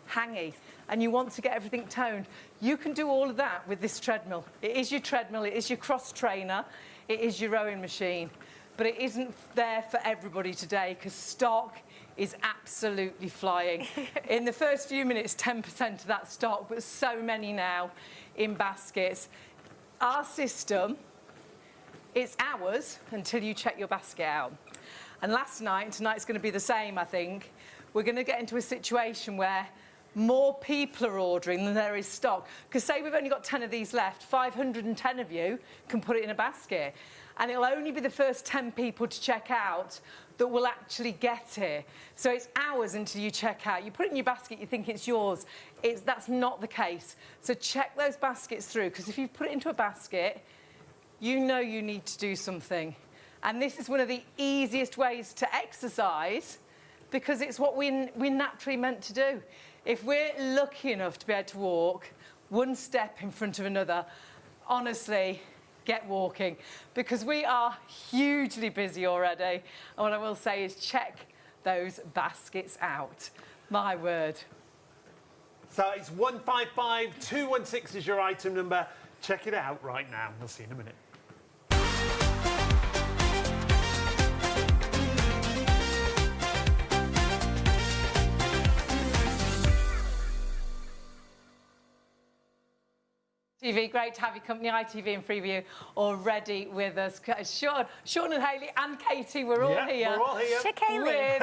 hangy, and you want to get everything toned. You can do all of that with this treadmill. It is your treadmill, it is your cross trainer, it is your rowing machine, but it isn't there for everybody today, because stock is absolutely flying. In the first few minutes, 10% of that stock, but so many now in baskets. Our system, it's ours until you check your basket out. And last night, and tonight's going to be the same, I think, we're going to get into a situation where more people are ordering than there is stock. Because say we've only got 10 of these left, 510 of you can put it in a basket. And it'll only be the first 10 people to check out that will actually get it. So it's hours until you check out. You put it in your basket, you think it's yours. That's not the case. So check those baskets through, because if you put it into a basket, you know you need to do something. And this is one of the easiest ways to exercise, because it's what we're naturally meant to do. If we're lucky enough to be able to walk one step in front of another, honestly, get walking, because we are hugely busy already. And what I will say is check those baskets out. My word. So it's 155216 is your item number. Check it out right now. We'll see you in a minute. TV, great to have your company, ITV and Freeview, already with us. Sean and Hayley and Katie, we're all here. We're all here. Shakaylee.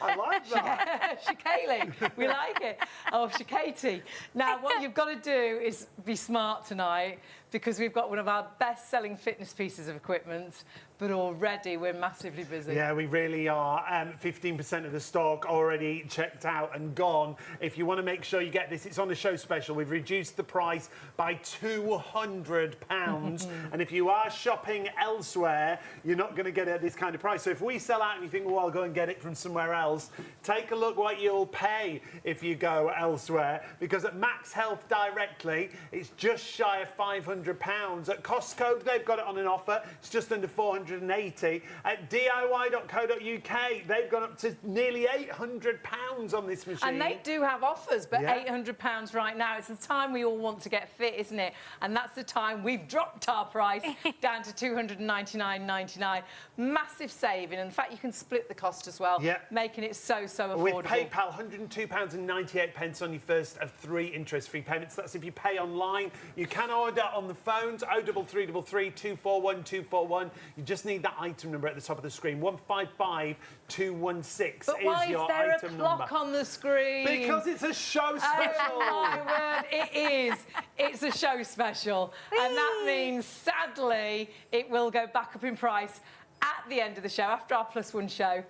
I like that. Shakaylee, we like it. Oh, Shakatie. Now, what you've got to do is be smart tonight, because we've got one of our best-selling fitness pieces of equipment, but already we're massively busy. Yeah, we really are. 15% of the stock already checked out and gone. If you want to make sure you get this, it's on a show special. We've reduced the price by £200. And if you are shopping elsewhere, you're not going to get it at this kind of price. So if we sell out and you think, well, I'll go and get it from somewhere else, take a look what you'll pay if you go elsewhere. Because at MAX Health directly, it's just shy of £500. At Costco, they've got it on an offer. It's just under £480. At DIY.co.uk, they've gone up to nearly £800 on this machine. And they do have offers, but Yeah. £800 right now. It's the time we all want to get fit, isn't it? And that's the time we've dropped our price down to £299.99. Massive saving. In fact, you can split the cost as well, Yeah. making it so affordable. With PayPal, £102.98 on your first of 3 interest-free payments. That's if you pay online. You can order on the phones, 03333 241 241. You just need that item number at the top of the screen, 155216 But is why your is there item a clock number. on the screen? Because it's a show special. Oh, my word, it is. It's a show special. And that means, sadly, it will go back up in price at the end of the show, after our +1 show.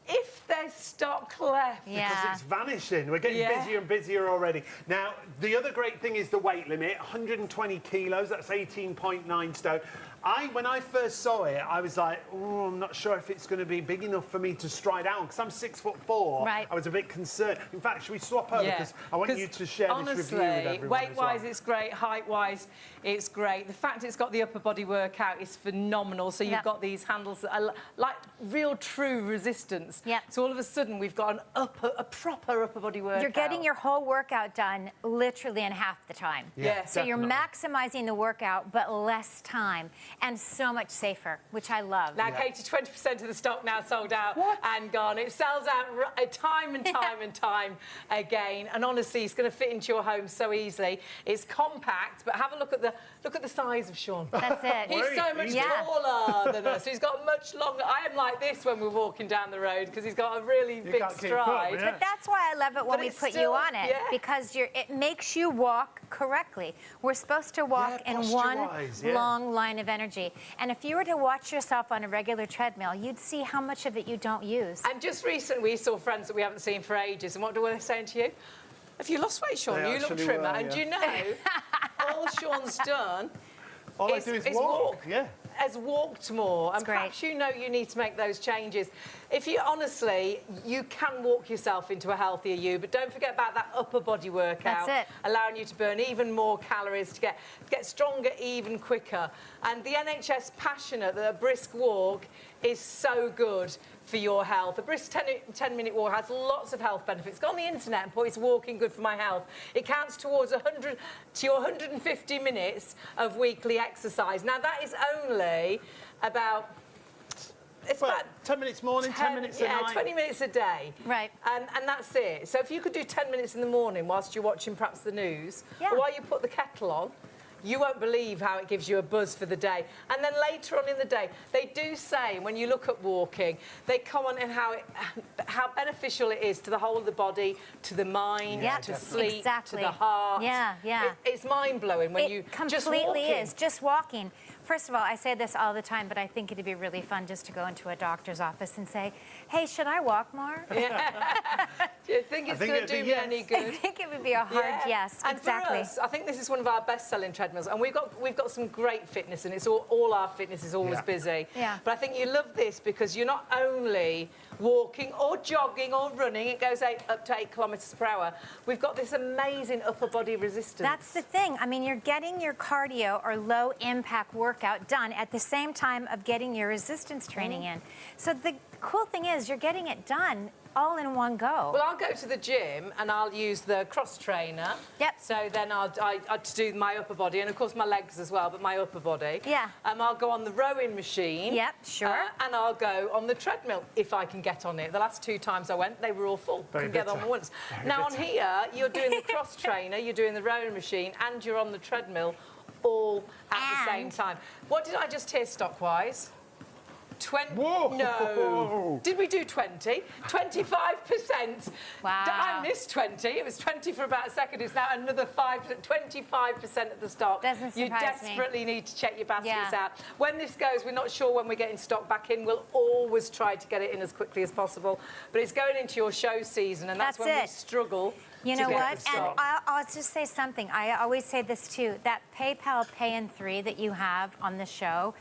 if there's stock left. Yeah. Because it's vanishing. We're getting busier and busier already. Now, the other great thing is the weight limit, 120 kilos, that's 18.9 stone. When I first saw it, I was like, oh, I'm not sure if it's going to be big enough for me to stride out, because I'm 6'4". Right. I was a bit concerned. In fact, should we swap over? Because I want you to share this review with everyone. Weight-wise, it's great. Height-wise, it's great. The fact it's got the upper body workout is phenomenal. So you've got these handles that are like real, true resistance. Yep. So all of a sudden, we've got a proper upper body workout. You're getting your whole workout done literally in half the time. Yeah, so you're maximizing the workout, but less time, and so much safer, which I love. Now, Katie, 20% of the stock now sold out and gone. It sells out time and time and time again. And honestly, it's going to fit into your home so easily. It's compact, but have a look at the size of Sean. That's it. He's so much taller than us. He's got much longer. I am like this when we're walking down the road because he's got a really big stride. But that's why I love it when we put you on it, yeah. because it makes you walk correctly. We're supposed to walk in one long line of energy. And if you were to watch yourself on a regular treadmill, you'd see how much of it you don't use. And just recently, we saw friends that we haven't seen for ages. And what were they saying to you? Have you lost weight, Sean? You look trimmer. And do you know, all Sean's done all I do is walk. Yeah. Has walked more, and perhaps you know you need to make those changes. If you honestly, you can walk yourself into a healthier you, but don't forget about that upper body workout. That's it. Allowing you to burn even more calories to get stronger even quicker. And the NHS passionate that a brisk walk is so good for your health. A brisk 10-minute walk has lots of health benefits. Go on the internet and put "is walking good for my health." It counts towards 150 minutes of weekly exercise. Now that is only about about 10 minutes morning, 10 minutes at night. 20 minutes a day. Right. And that's it. So if you could do 10 minutes in the morning whilst you're watching perhaps the news, or while you put the kettle on, you won't believe how it gives you a buzz for the day. And then later on in the day, they do say, when you look at walking, they comment on how beneficial it is to the whole of the body, to the mind, to sleep, to the heart. It's mind-blowing when you just walking. It completely is. Just walking. First of all, I say this all the time, but I think it'd be really fun just to go into a doctor's office and say, hey, should I walk more? Do you think it's going to do me any good? I think it would be a hard yes. And exactly. for us, I think this is one of our best-selling treadmills, and we've got some great fitness, and it's all our fitness is always busy. But I think you love this because you're not only walking or jogging or running, it goes up to 8 kilometres per hour. We've got this amazing upper body resistance. That's the thing. I mean, you're getting your cardio or low impact workout done at the same time of getting your resistance training in. So the cool thing is you're getting it done all in one go. Well, I'll go to the gym and I'll use the cross trainer. So then I'll do my upper body and of course my legs as well, but my upper body. I'll go on the rowing machine. And I'll go on the treadmill if I can get on it. The last 2 times I went, they were all full. Couldn't get on once. Now on here, you're doing the cross trainer, you're doing the rowing machine, and you're on the treadmill all at the same time. What did I just hear stock-wise? 20. Whoa. No. Did we do 20? 25%. Wow. I missed 20. It was 20 for about a second. It's now another 5%. 25% of the stock. Doesn't surprise me. You desperately need to check your baskets out. When this goes, we're not sure when we're getting stock back in. We'll always try to get it in as quickly as possible. But it's going into your show season, and that's when we struggle. You know what? And I'll just say something. I always say this too. That PayPal Pay in 3 that you have on the show,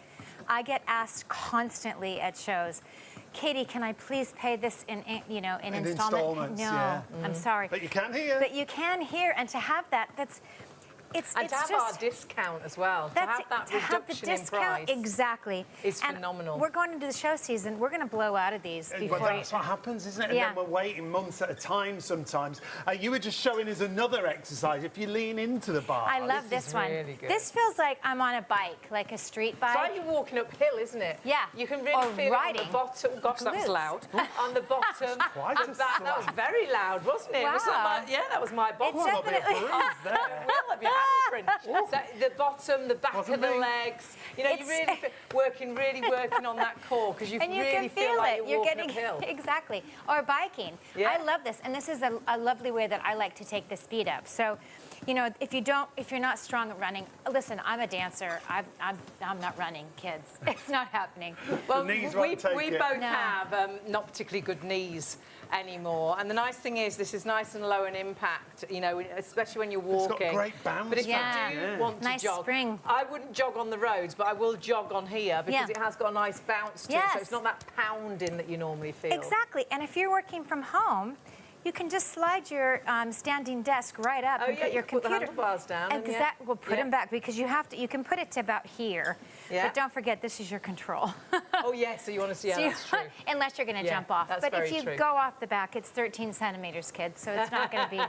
I get asked constantly at shows, Katie, can I please pay this in installments? No, I'm sorry. But you can hear. But you can hear, and to have that, and to have our discount as well. To have that reduction in price. Exactly. It's phenomenal. We're going into the show season. We're going to blow out of these before. But that's what happens, isn't it? And then we're waiting months at a time sometimes. You were just showing us another exercise. If you lean into the bar. I love this one. Really good. This feels like I'm on a bike, like a street bike. It's like you're walking uphill, isn't it? Yeah. You can really feel it on the bottom. Gosh, that was loud. On the bottom. That was very loud, wasn't it? Wow. It was like that was my bottom. It's definitely. Well, have you hamstring. So the bottom, the back Wasn't of the me. legs. You know, you're really working on that core because you and you really can feel like it. you're walking getting uphill. exactly. Or biking. Yeah. I love this, and this is a lovely way that I like to take the speed up. So, you know, if you're not strong at running, listen, I'm a dancer. I'm not running, kids. It's not happening. Well, knees we won't take it. both No. have not particularly good knees anymore. And the nice thing is this is nice and low in impact, you know, especially when you're walking. It's got great bounce. But if Yeah. you do want to Nice jog, spring. I wouldn't jog on the roads, but I will jog on here because Yeah. it has got a nice bounce to it. Yes. So it's not that pounding that you normally feel. Exactly. And if you're working from home, you can just slide your standing desk right up Oh, and yeah, put your you can put the computer. handlebars down and, yeah. Exactly. Well, put Yeah. them back because you have to. You can put it to about here, Yeah. but don't forget this is your control. Oh, yeah, so you want to see how So you- that's true. Unless you're going to Yeah, jump off. that's But very if you true. go off the back, it's 13 centimeters, kids. So it's not going to be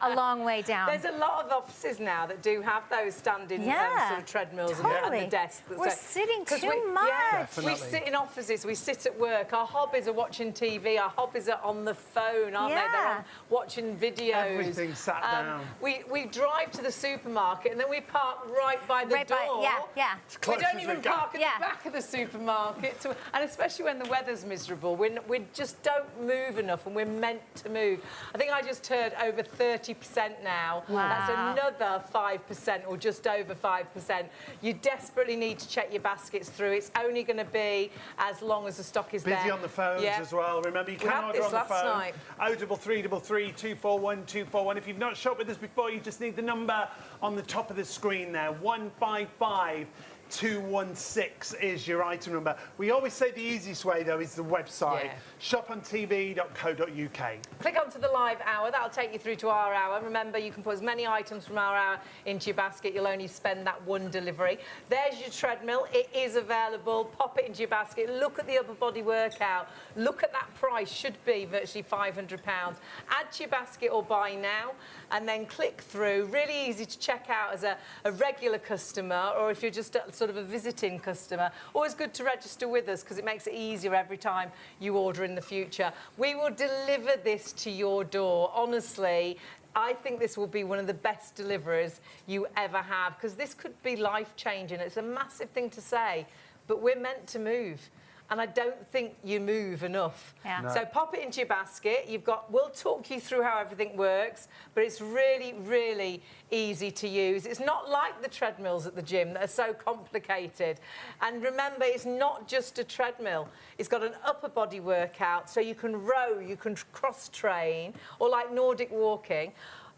a long way down. There's a lot of offices now that do have those standing Yeah, sort of treadmills totally. and the desks. We're sitting 'cause too much. Yeah, Definitely. we sit in offices, we sit at work. Our hobbies are watching TV, our hobbies are on the phone, aren't they? They're Yeah. on watching videos. Everything's sat down. We drive to the supermarket and then we park right by the Right by- door. yeah. As We close don't as even we go. park at Yeah. the back of the supermarket. And especially when the weather's miserable, we just don't move enough and we're meant to move. I think I just heard over 30% now. Wow. That's another 5% or just over 5%. You desperately need to check your baskets through. It's only going to be as long as the stock is there. Busy on the phones Yeah. as well. Remember, you We can had order this on the last phone. night. 0333 241 241. If you've not shopped with us before, you just need the number on the top of the screen there. 155 216 is your item number. We always say the easiest way, though, is the website, Yeah. shopontv.co.uk. Click onto the live hour. That'll take you through to our hour. Remember, you can put as many items from our hour into your basket. You'll only spend that one delivery. There's your treadmill. It is available. Pop it into your basket. Look at the upper body workout. Look at that price. Should be virtually £500. Add to your basket or buy now, and then click through. Really easy to check out as a regular customer, or if you're just sort of a visiting customer. Always good to register with us because it makes it easier every time you order in the future. We will deliver this to your door. Honestly, I think this will be one of the best deliverers you ever have because this could be life-changing. It's a massive thing to say, but we're meant to move. And I don't think you move enough. Yeah. No. So pop it into your basket. We'll talk you through how everything works, but it's really, really easy to use. It's not like the treadmills at the gym that are so complicated. And remember, it's not just a treadmill. It's got an upper body workout, so you can row, you can cross-train, or like Nordic walking.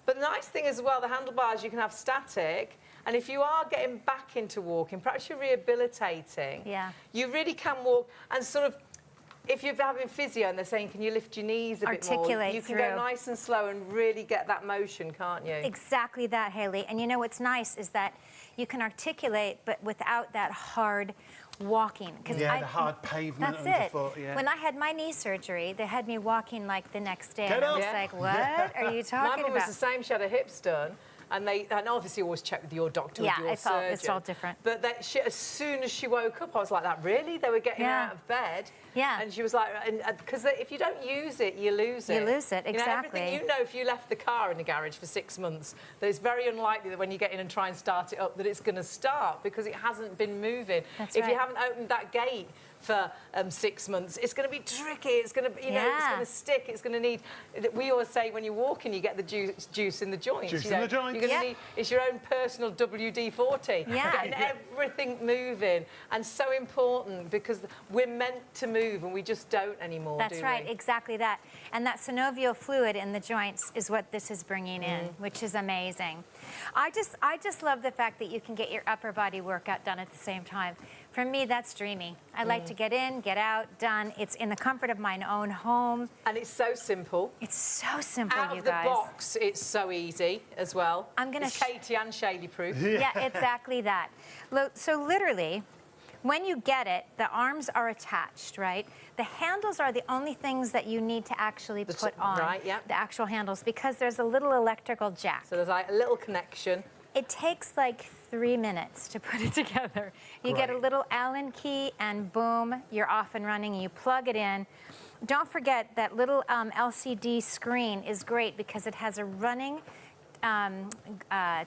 But the nice thing as well, the handlebars, you can have static. And if you are getting back into walking, perhaps you're rehabilitating, Yeah. you really can walk and sort of, if you're having physio and they're saying, can you lift your knees a bit more? Articulate You can through. go nice and slow and really get that motion, can't you? Exactly that, Haley. And you know what's nice is that you can articulate, but without that hard walking. Yeah, the hard pavement That's underfoot. it. Yeah. When I had my knee surgery, they had me walking like the next day. Get and I up. was Yeah. like, what are you My talking mum was about? the same. She had her hips done. And obviously always check with your doctor, Yeah, with your it's all- surgeon. it's all different. But as soon as she woke up, I was like, that really? They were getting her Yeah. out of bed? Yeah. And she was like, because if you don't use it, you lose it. You lose it, You know, exactly. everything you know, if you left the car in the garage for 6 months, that it's very unlikely that when you get in and try and start it up, that it's going to start because it hasn't been moving. That's if you right. haven't opened that gate for 6 months, it's going to be tricky. It's going to, it's Yeah. going to stick. It's going to need. We always say when you're walking, you get the juice in the joints. Juice you in know. the joints. You're going Yeah. to need. It's your own personal WD-40. Yeah. Getting everything moving, and so important because we're meant to move and we just don't anymore. That's do right, we? exactly that. And that synovial fluid in the joints is what this is bringing in, which is amazing. I just love the fact that you can get your upper body workout done at the same time. For me, that's dreamy. I like to get in, get out, done. It's in the comfort of my own home. And it's so simple. It's so simple, Out you of the guys. box, it's so easy as well. I'm gonna It's Katie and Shaylee proof. Yeah, exactly that. So literally, when you get it, the arms are attached, right? The handles are the only things that you need to actually put on. right, yeah. The actual handles, because there's a little electrical jack. So there's like a little connection. It takes like 3 minutes to put it together. You get a Great. little Allen key and boom, you're off and running and you plug it in. Don't forget that little LCD screen is great because it has a running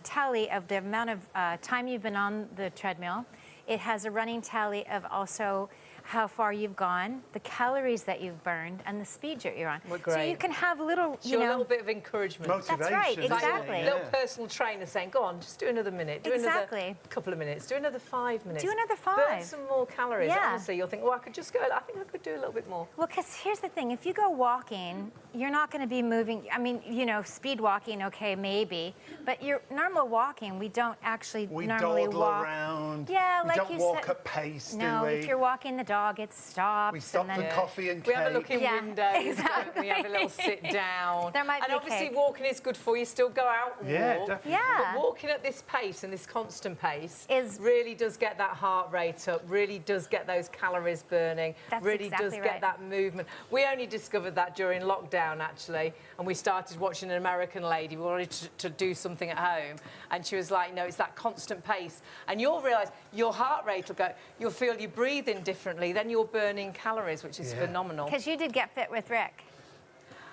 tally of the amount of time you've been on the treadmill. It has a running tally of also how far you've gone, the calories that you've burned, and the speed that you're on. Well, So great. you can have little, Show a little bit of encouragement. Motivation. That's right, isn't it? exactly. Little personal trainer saying, go on, just do another minute, do Exactly. another couple of minutes, do another 5 minutes. Do another 5. Burn some more calories. Yeah. Honestly, you'll think, well, I could just go, I think I could do a little bit more. Well, because here's the thing. If you go walking, you're not going to be moving. I mean, you know, speed walking, okay, maybe. But your normal walking, we don't actually We normally dawdle walk. around. Yeah, we like don't you walk said. at pace, No, do we? if you're walking the dog, it stops. We stop and for then, coffee and We cake. have a look in Yeah, windows, exactly. don't we have a little sit down. There might and be obviously cake. walking is good for you, still go out and Yeah, walk. definitely. Yeah. But walking at this pace and this constant pace Is- really does get that heart rate up, really does get those calories burning, That's really exactly does right. get that movement. We only discovered that during lockdown, actually, and we started watching an American lady. We wanted to do something at home, and she was like, no, it's that constant pace. And you'll realise your heart rate will go, you'll feel you breathing differently, then you're burning calories, which is Yeah. phenomenal. Because you did Get Fit with Rick.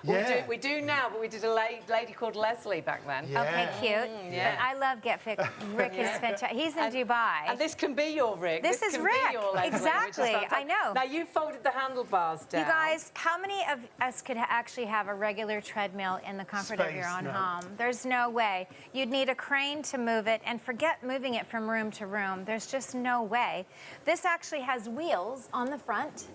Yeah. We do now, but we did a lady called Leslie back then. Yeah. Okay, cute. yeah. But I love Get Fit. Rick is fantastic. He's in Dubai. And this can be your Rick. This is can Rick. Be your Leslie, which is Exactly. fantastic. I know. Now, you folded the handlebars down. You guys, how many of us could actually have a regular treadmill in the comfort of your Space, own no. home? There's no way. You'd need a crane to move it, and forget moving it from room to room. There's just no way. This actually has wheels on the front,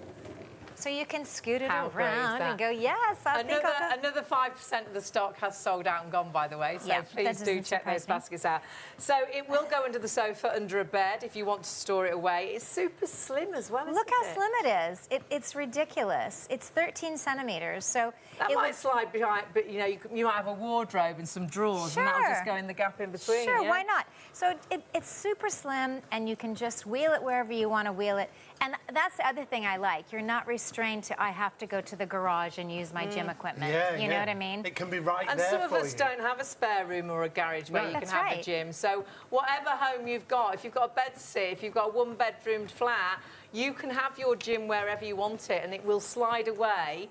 so you can scoot it How great is around that? and go, yes, I think I'll go. Another 5% of the stock has sold out and gone, by the way, so Yeah, that please do doesn't check those surprise me. baskets out. So it will go under the sofa, under a bed, if you want to store it away. It's super slim as well, Look isn't how it? slim it is. It's ridiculous. It's 13 centimeters, so That it might would- slide behind, but you know, you might have a wardrobe and some drawers, and that'll just Sure. go in the gap in between. Sure, yeah? why not? So it's super slim, and you can just wheel it wherever you want to wheel it. And that's the other thing I like. You're not restrained to, I have to go to the garage and use my gym equipment. Yeah, You know what I mean? It can be right And there some of for us you. don't have a spare room or a garage where No. you can That's have a right. gym. So whatever home you've got, if you've got a bed sit, if you've got a one-bedroomed flat, you can have your gym wherever you want it, and it will slide away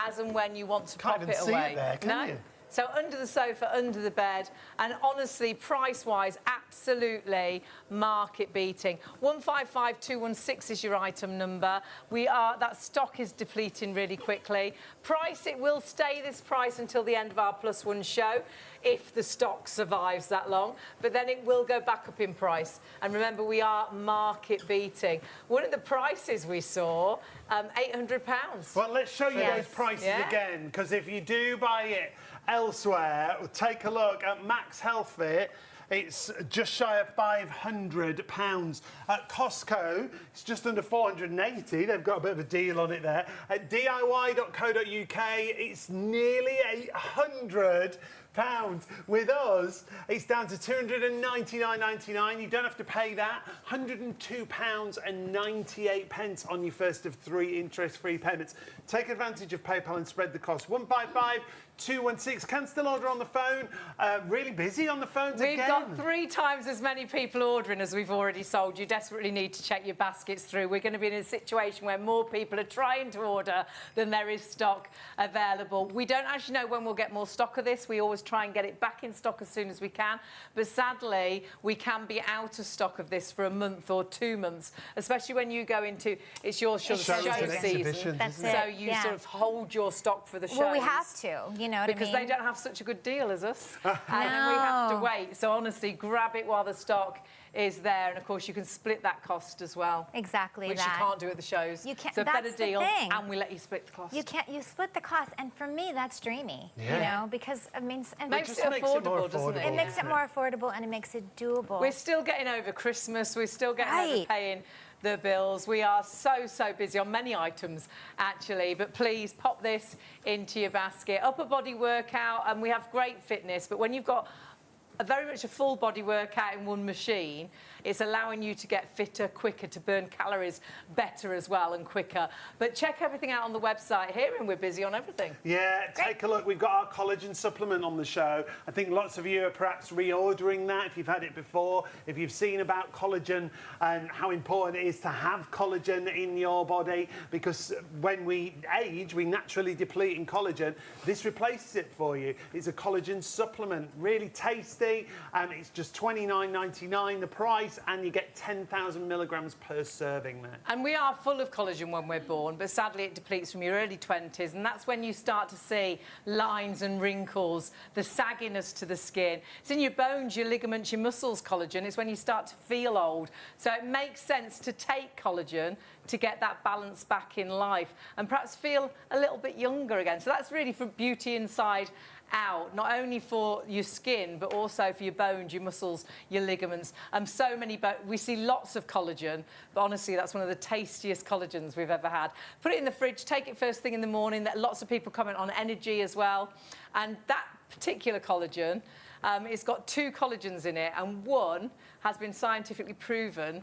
as and when you want to Can't pop even it see away. it there, can no? you? So under the sofa, under the bed, and honestly, price-wise, absolutely market-beating. 155216 is your item number. That stock is depleting really quickly. Price, it will stay this price until the end of our +1 show, if the stock survives that long, but then it will go back up in price. And remember, we are market-beating. One of the prices we saw, £800. Well, let's show you Yes. those prices Yeah. again, because if you do buy it elsewhere, take a look at Max Health Fit. It's just shy of £500. At Costco, it's just under 480. They've got a bit of a deal on it there. At DIY.co.uk, it's nearly £800. With us, it's down to £299.99. You don't have to pay that. £102.98 on your first of 3 interest-free payments. Take advantage of PayPal and spread the cost. 155216. Can still order on the phone. Really busy on the phones We've again. got 3 times as many people ordering as we've already sold. You desperately need to check your baskets through. We're going to be in a situation where more people are trying to order than there is stock available. We don't actually know when we'll get more stock of this. We always try and get it back in stock as soon as we can. But sadly, we can be out of stock of this for a month or 2 months, especially when you go into, it's your show Shows and season. exhibitions, That's isn't it? So it, you yeah. sort of hold your stock for the shows. Well, we have to, you know what Because I mean? they don't have such a good deal as us. And then we have to No. wait. So honestly, grab it while the stock is there. And of course, you can split that cost as well. Exactly Which that. you can't do at the shows. You can't- So better that's the deal, thing. and we let you split the cost. You can't. You split the cost, and for me, that's dreamy. You Yeah. know, because I mean, and Makes just it makes it more affordable, doesn't affordable. it it? makes it more affordable, and it makes it doable. We're still getting over Christmas. We're still getting over Right. paying the bills. We are so busy on many items, actually. But please pop this into your basket. Upper body workout, and we have great fitness. But when you've got very much a full body workout in one machine. It's allowing you to get fitter quicker, to burn calories better as well and quicker. But check everything out on the website here, and we're busy on everything. Yeah, take a look. We've got our collagen supplement on the show. I think lots of you are perhaps reordering that if you've had it before, if you've seen about collagen and how important it is to have collagen in your body, because when we age, we naturally deplete in collagen. This replaces it for you. It's a collagen supplement, really tasty. It's just $29.99 the price, and you get 10,000 milligrams per serving there. And we are full of collagen when we're born, but sadly it depletes from your early 20s, and that's when you start to see lines and wrinkles, the sagginess to the skin. It's in your bones, your ligaments, your muscles, collagen. It's when you start to feel old. So it makes sense to take collagen to get that balance back in life and perhaps feel a little bit younger again. So that's really for beauty inside out, not only for your skin, but also for your bones, your muscles, your ligaments. We see lots of collagen, but honestly, that's one of the tastiest collagens we've ever had. Put it in the fridge, take it first thing in the morning. Lots of people comment on energy as well. And that particular collagen, it's got 2 collagens in it, and one has been scientifically proven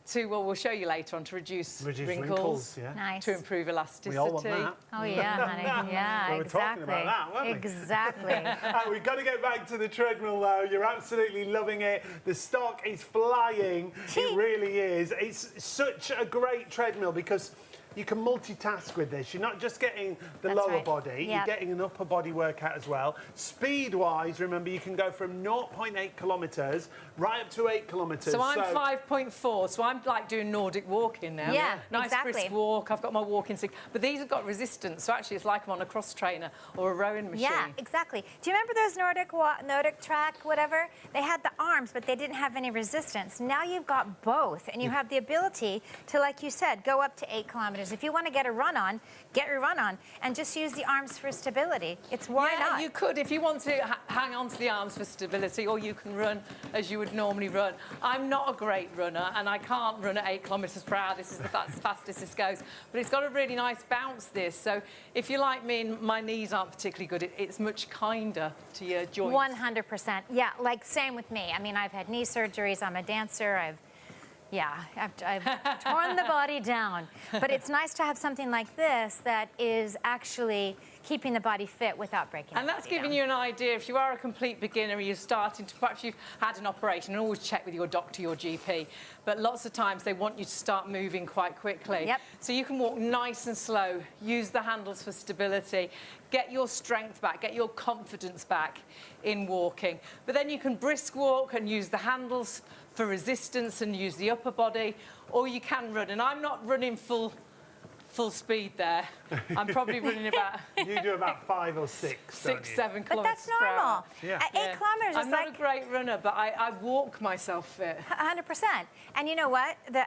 to, well, we'll show you later on, to reduce wrinkles, yeah. Nice. to improve elasticity. We all want that. Oh, yeah, honey. Yeah, We were exactly. talking about that, weren't we? Exactly. We've got to get back to the treadmill, though. You're absolutely loving it. The stock is flying. It really is. It's such a great treadmill because you can multitask with this. You're not just getting the lower body, you're getting an upper body workout as well. Speed-wise, remember, you can go from 0.8 kilometres right up to 8 kilometres. So I'm 5.4, so I'm like doing Nordic walking now. Yeah, nice exactly. brisk walk. I've got my walking stick. But these have got resistance, so actually it's like I'm on a cross trainer or a rowing machine. Yeah, exactly. Do you remember those Nordic track, whatever? They had the arms, but they didn't have any resistance. Now you've got both, and you have the ability to, like you said, go up to 8 kilometers. If you want to get a run on, get your run on, and just use the arms for stability. Why not? You could, if you want to hang on to the arms for stability, or you can run as you would normally run. I'm not a great runner, and I can't run at 8 kilometres per hour. This is the fastest this goes. But it's got a really nice bounce, this. So if you're like me and my knees aren't particularly good, it's much kinder to your joints. 100%. Yeah, like same with me. I mean, I've had knee surgeries. I'm a dancer. I've torn the body down. But it's nice to have something like this that is actually keeping the body fit without breaking And that's giving you an idea. If you are a complete beginner, you're starting to, perhaps you've had an operation, and always check with your doctor, your GP. But lots of times they want you to start moving quite quickly. Yep. So you can walk nice and slow, use the handles for stability, get your strength back, get your confidence back in walking. But then you can brisk walk and use the handles for resistance and use the upper body, or you can run. And I'm not running full speed there. I'm probably running about... You do about 5 or 6, 7 kilometres But that's per hour. normal. Yeah. At 8 kilometers, I'm it's not like a great runner, but I walk myself fit. 100%. And you know what? The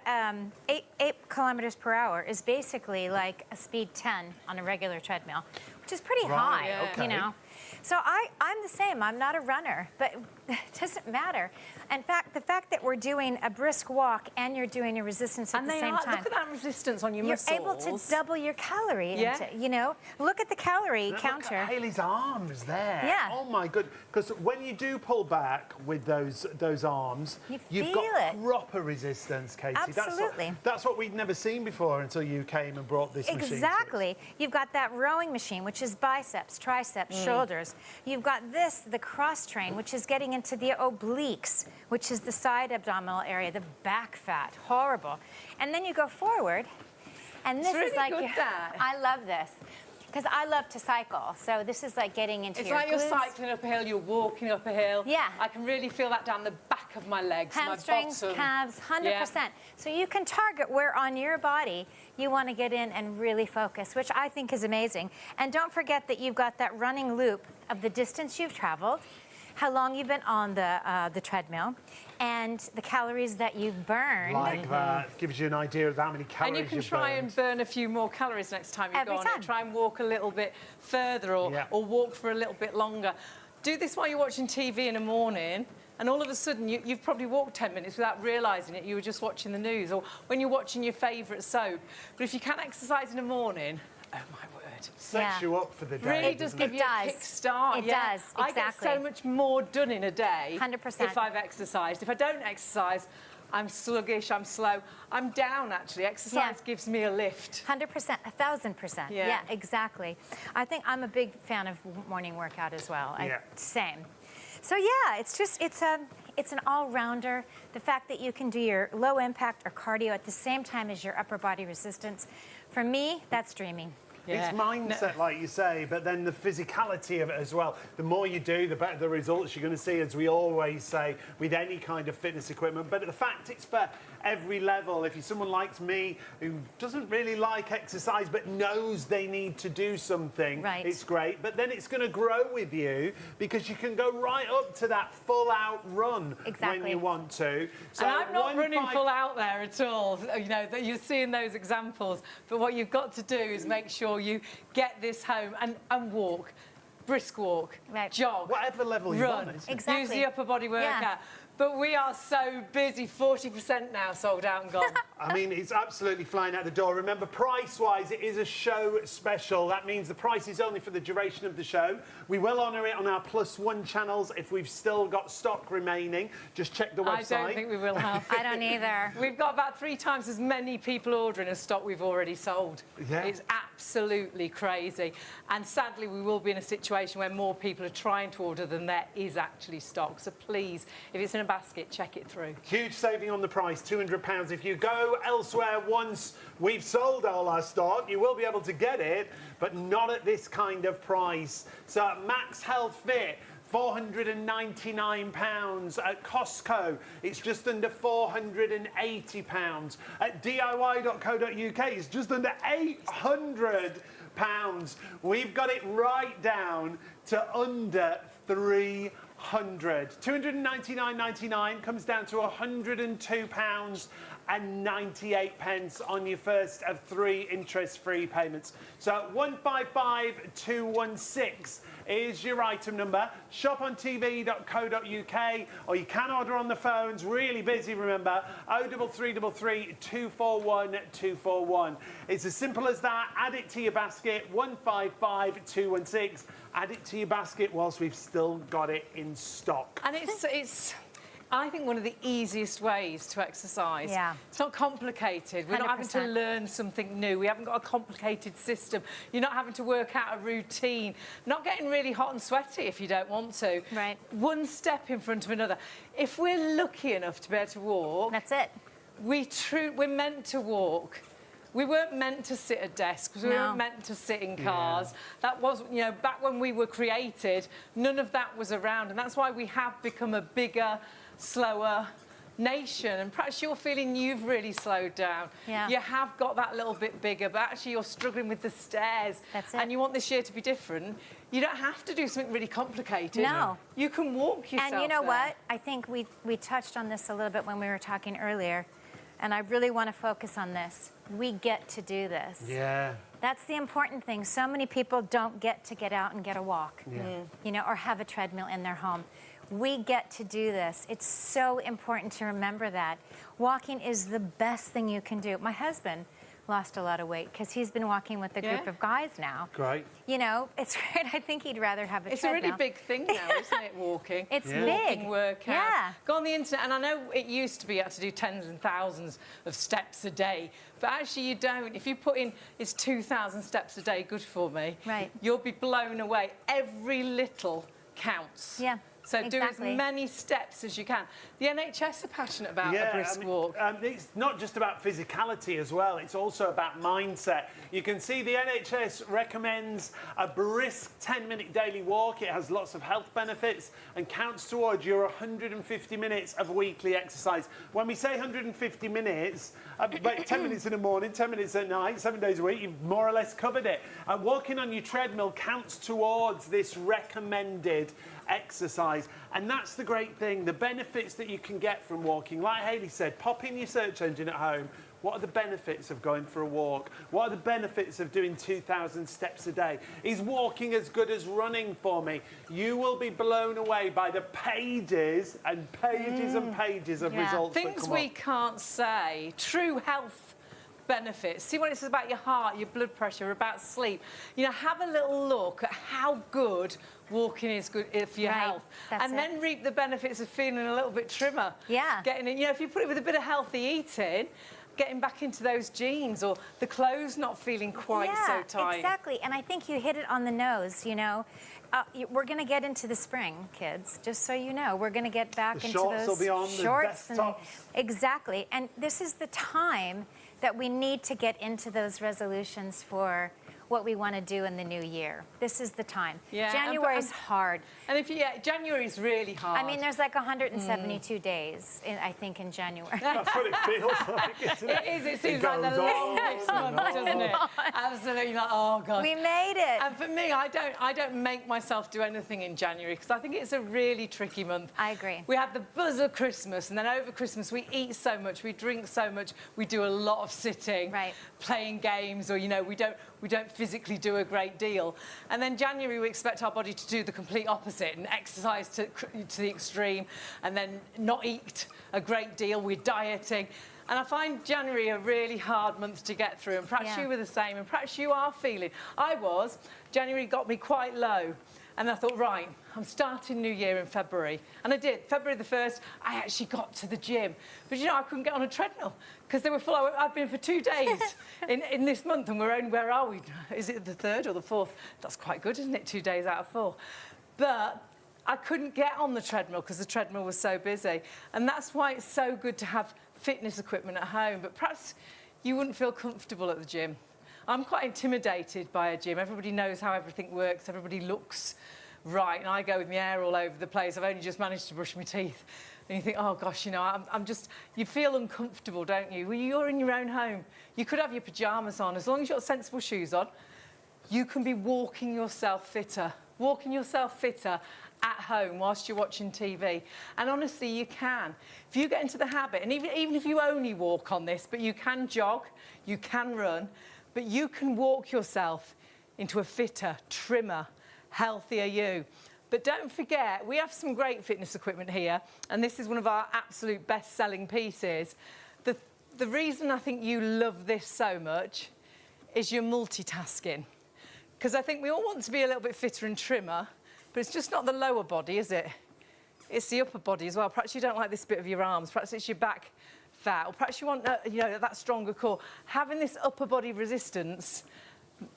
8 kilometers per hour is basically like a speed 10 on a regular treadmill, which is pretty high, okay. you know. So I'm the same. I'm not a runner, but it doesn't matter. In fact, the fact that we're doing a brisk walk and you're doing a resistance at the same time. Look at that resistance on your You're muscles. able to double your calorie intake, you know? Look at the calorie counter. Look at Hayley's arms there. Yeah. Oh my good. Because when you do pull back with those arms, you've feel got it. proper resistance, Katie. Absolutely. That's what we'd never seen before until you came and brought this machine to us. Exactly. You've got that rowing machine, which is biceps, triceps, shoulders. You've got this, the cross train, which is getting into the obliques, which is the side abdominal area, the back fat. Horrible. And then you go forward, and this really is like good, that. I love this. Because I love to cycle, so this is like getting into your It's like glutes. you're cycling up a hill, you're walking up a hill. Yeah. I can really feel that down the back of my legs, Hamstrings, my bottom. calves, 100%. Yeah. So you can target where on your body you want to get in and really focus, which I think is amazing. And don't forget that you've got that running loop of the distance you've traveled, how long you've been on the treadmill, and the calories that you've burned. Like that. Gives you an idea of how many calories And you can you've try burned. and burn a few more calories next time you Every go on time. it. Try and walk a little bit further or walk for a little bit longer. Do this while you're watching TV in the morning, and all of a sudden you've probably walked 10 minutes without realising it. You were just watching the news, or when you're watching your favourite soap. But if you can exercise in the morning, oh my word. it. Sets you up for the day. Really does give you a kick start. It does, exactly. I get so much more done in a day 100%. if I've exercised. If I don't exercise, I'm sluggish, I'm slow. I'm down, actually. Exercise gives me a lift. 100%, 1,000%. Yeah, exactly. I think I'm a big fan of morning workout as well. Same. So yeah, it's an all-rounder. The fact that you can do your low impact or cardio at the same time as your upper body resistance, for me, that's dreaming. Yeah. It's mindset, like you say, but then the physicality of it as well. The more you do, the better the results you're going to see, as we always say, with any kind of fitness equipment. But the fact it's for every level. If you're someone like me who doesn't really like exercise but knows they need to do something, it's great. But then it's going to grow with you because you can go right up to that full-out run when you want to. So and I'm not running full out there at all. You know, that you're seeing those examples. But what you've got to do is make sure you get this home and walk, brisk walk, jog, whatever level you run, want. use the upper body workout. But we are so busy, 40% now sold out and gone. I mean, it's absolutely flying out the door. Remember, price-wise, it is a show special. That means the price is only for the duration of the show. We will honour it on our +1 channels if we've still got stock remaining. Just check the website. I don't think we will have. I don't either. We've got about 3 times as many people ordering as stock we've already sold. Yeah. It's absolutely crazy. And sadly, we will be in a situation where more people are trying to order than there is actually stock. So please, if it's in a basket, check it through. Huge saving on the price, £200. If you go elsewhere once we've sold all our stock, you will be able to get it, but not at this kind of price. So at Max Health Fit, £499. At Costco, it's just under £480. At DIY.co.uk, it's just under £800. We've got it right down to under £300. £299.99 comes down to £102.98 on your first of 3 interest-free payments. So 155216 is your item number. shopontv.co.uk, or you can order on the phones. Really busy, remember. 03333 241 241. It's as simple as that. Add it to your basket. 155216. Add it to your basket whilst we've still got it in stock. And it's I think, one of the easiest ways to exercise. Yeah. It's not complicated. We're not having to learn something new. We haven't got a complicated system. You're not having to work out a routine. Not getting really hot and sweaty if you don't want to. Right. One step in front of another. If we're lucky enough to be able to walk... That's it. We're meant to walk. We weren't meant to sit at desks. We weren't meant to sit in cars. That was, you know, back when we were created, none of that was around. And that's why we have become a bigger, slower nation. And perhaps you're feeling you've really slowed down. Yeah. You have got that little bit bigger, but actually you're struggling with the stairs. That's it. And you want this year to be different. You don't have to do something really complicated. No. You can walk yourself And you know there. what? I think we touched on this a little bit when we were talking earlier. And I really want to focus on this. We get to do this. Yeah. That's the important thing. So many people don't get to get out and get a walk, you know, or have a treadmill in their home. We get to do this. It's so important to remember that. Walking is the best thing you can do. My husband lost a lot of weight because he's been walking with a group of guys now. Great. You know, it's great. I think he'd rather have a treadmill. It's a really big thing now, isn't it, walking? It's Walking big. workout. Yeah. Go on the internet, and I know it used to be you had to do tens and thousands of steps a day, but actually you don't. If you put in, it's 2,000 steps a day, good for me. Right. You'll be blown away. Every little counts. Yeah. So do as exactly. many steps as you can. The NHS are passionate about a brisk walk. It's not just about physicality as well, it's also about mindset. You can see the NHS recommends a brisk 10-minute daily walk. It has lots of health benefits and counts towards your 150 minutes of weekly exercise. When we say 150 minutes, about 10 minutes in the morning, 10 minutes at night, 7 days a week, you've more or less covered it. Walking on your treadmill counts towards this recommended exercise, and that's the great thing, the benefits that you can get from walking. Like Hayley said, pop in your search engine at home. What are the benefits of going for a walk? What are the benefits of doing 2,000 steps a day? Is walking as good as running for me? You will be blown away by the pages and pages and pages of results that Things come we up. can't say. True health benefits. See when it's about your heart, your blood pressure, about sleep. You know, have a little look at how good walking is good for your health. And then reap the benefits of feeling a little bit trimmer. Yeah. Getting in, you know, if you put it with a bit of healthy eating, getting back into those jeans, or the clothes not feeling quite so tight. Exactly. And I think you hit it on the nose, you know. We're going to get into the spring, kids, just so you know. We're going to get back into those shorts will be on, shorts. the tops. Exactly. And this is the time that we need to get into those resolutions for what we want to do in the new year. This is the time. Yeah, January is hard. And if January is really hard. I mean, there's like 172 days, I think, in January. That's what it feels like, isn't it? It is. It seems like the longest month, doesn't it? Absolutely. Like, oh God. We made it. And for me, I don't make myself do anything in January because I think it's a really tricky month. I agree. We have the buzz of Christmas, and then over Christmas we eat so much, we drink so much, we do a lot of sitting, playing games, or you know, we don't physically do a great deal. And then January we expect our body to do the complete opposite and exercise to the extreme, and then not eat a great deal. We're dieting. And I find January a really hard month to get through, and perhaps you were the same, and perhaps you are feeling. January got me quite low, and I thought, right, I'm starting New Year in February. And I did. February the 1st, I actually got to the gym. But you know, I couldn't get on a treadmill because they were full. I've been for 2 days in this month, and we're only, where are we? Is it the 3rd or the 4th? That's quite good, isn't it? 2 days out of 4. But I couldn't get on the treadmill because the treadmill was so busy. And that's why it's so good to have fitness equipment at home. But perhaps you wouldn't feel comfortable at the gym. I'm quite intimidated by a gym. Everybody knows how everything works. Everybody looks right. And I go with my hair all over the place. I've only just managed to brush my teeth. And you think, oh, gosh, you know, I'm just... You feel uncomfortable, don't you? Well, you're in your own home. You could have your pyjamas on. As long as you've got sensible shoes on, you can be walking yourself fitter. Walking yourself fitter at home whilst you're watching TV. And honestly, you can. If you get into the habit, and even if you only walk on this, but you can jog, you can run, but you can walk yourself into a fitter, trimmer, healthier you. But don't forget, we have some great fitness equipment here, and this is one of our absolute best-selling pieces. The reason I think you love this so much is you're multitasking. Because I think we all want to be a little bit fitter and trimmer, but it's just not the lower body, is it? It's the upper body as well. Perhaps you don't like this bit of your arms. Perhaps it's your back fat, or perhaps you want you know, that stronger core. Having this upper body resistance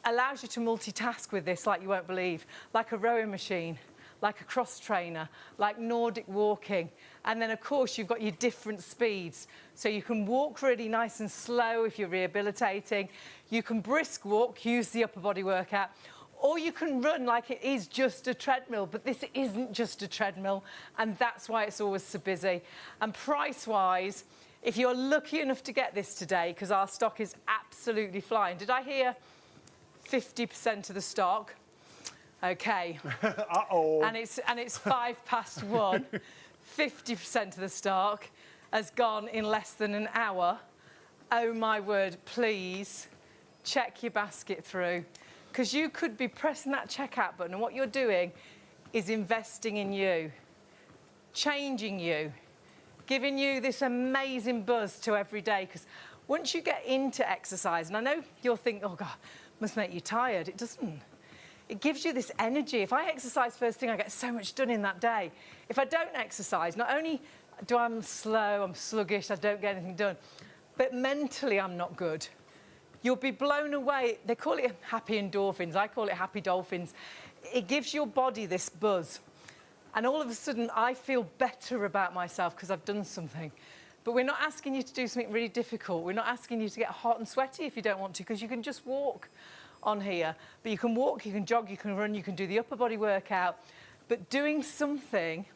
allows you to multitask with this like you won't believe, like a rowing machine, like a cross trainer, like Nordic walking. And then, of course, you've got your different speeds. So you can walk really nice and slow if you're rehabilitating. You can brisk walk, use the upper body workout. Or you can run like it is just a treadmill, but this isn't just a treadmill, and that's why it's always so busy. And price-wise, if you're lucky enough to get this today, because our stock is absolutely flying. Did I hear 50% of the stock? Okay. Uh-oh. Oh. And it's 1:05. 50% of the stock has gone in less than an hour. Oh, my word, please check your basket through. Because you could be pressing that checkout button, and what you're doing is investing in you, changing you, giving you this amazing buzz to every day. Because once you get into exercise, and I know you'll think, oh, God, must make you tired. It doesn't. It gives you this energy. If I exercise first thing, I get so much done in that day. If I don't exercise, not only do I'm slow, I'm sluggish, I don't get anything done, but mentally I'm not good. You'll be blown away. They call it happy endorphins. I call it happy dolphins. It gives your body this buzz. And all of a sudden, I feel better about myself because I've done something. But we're not asking you to do something really difficult. We're not asking you to get hot and sweaty if you don't want to, because you can just walk on here. But you can walk, you can jog, you can run, you can do the upper body workout. But doing something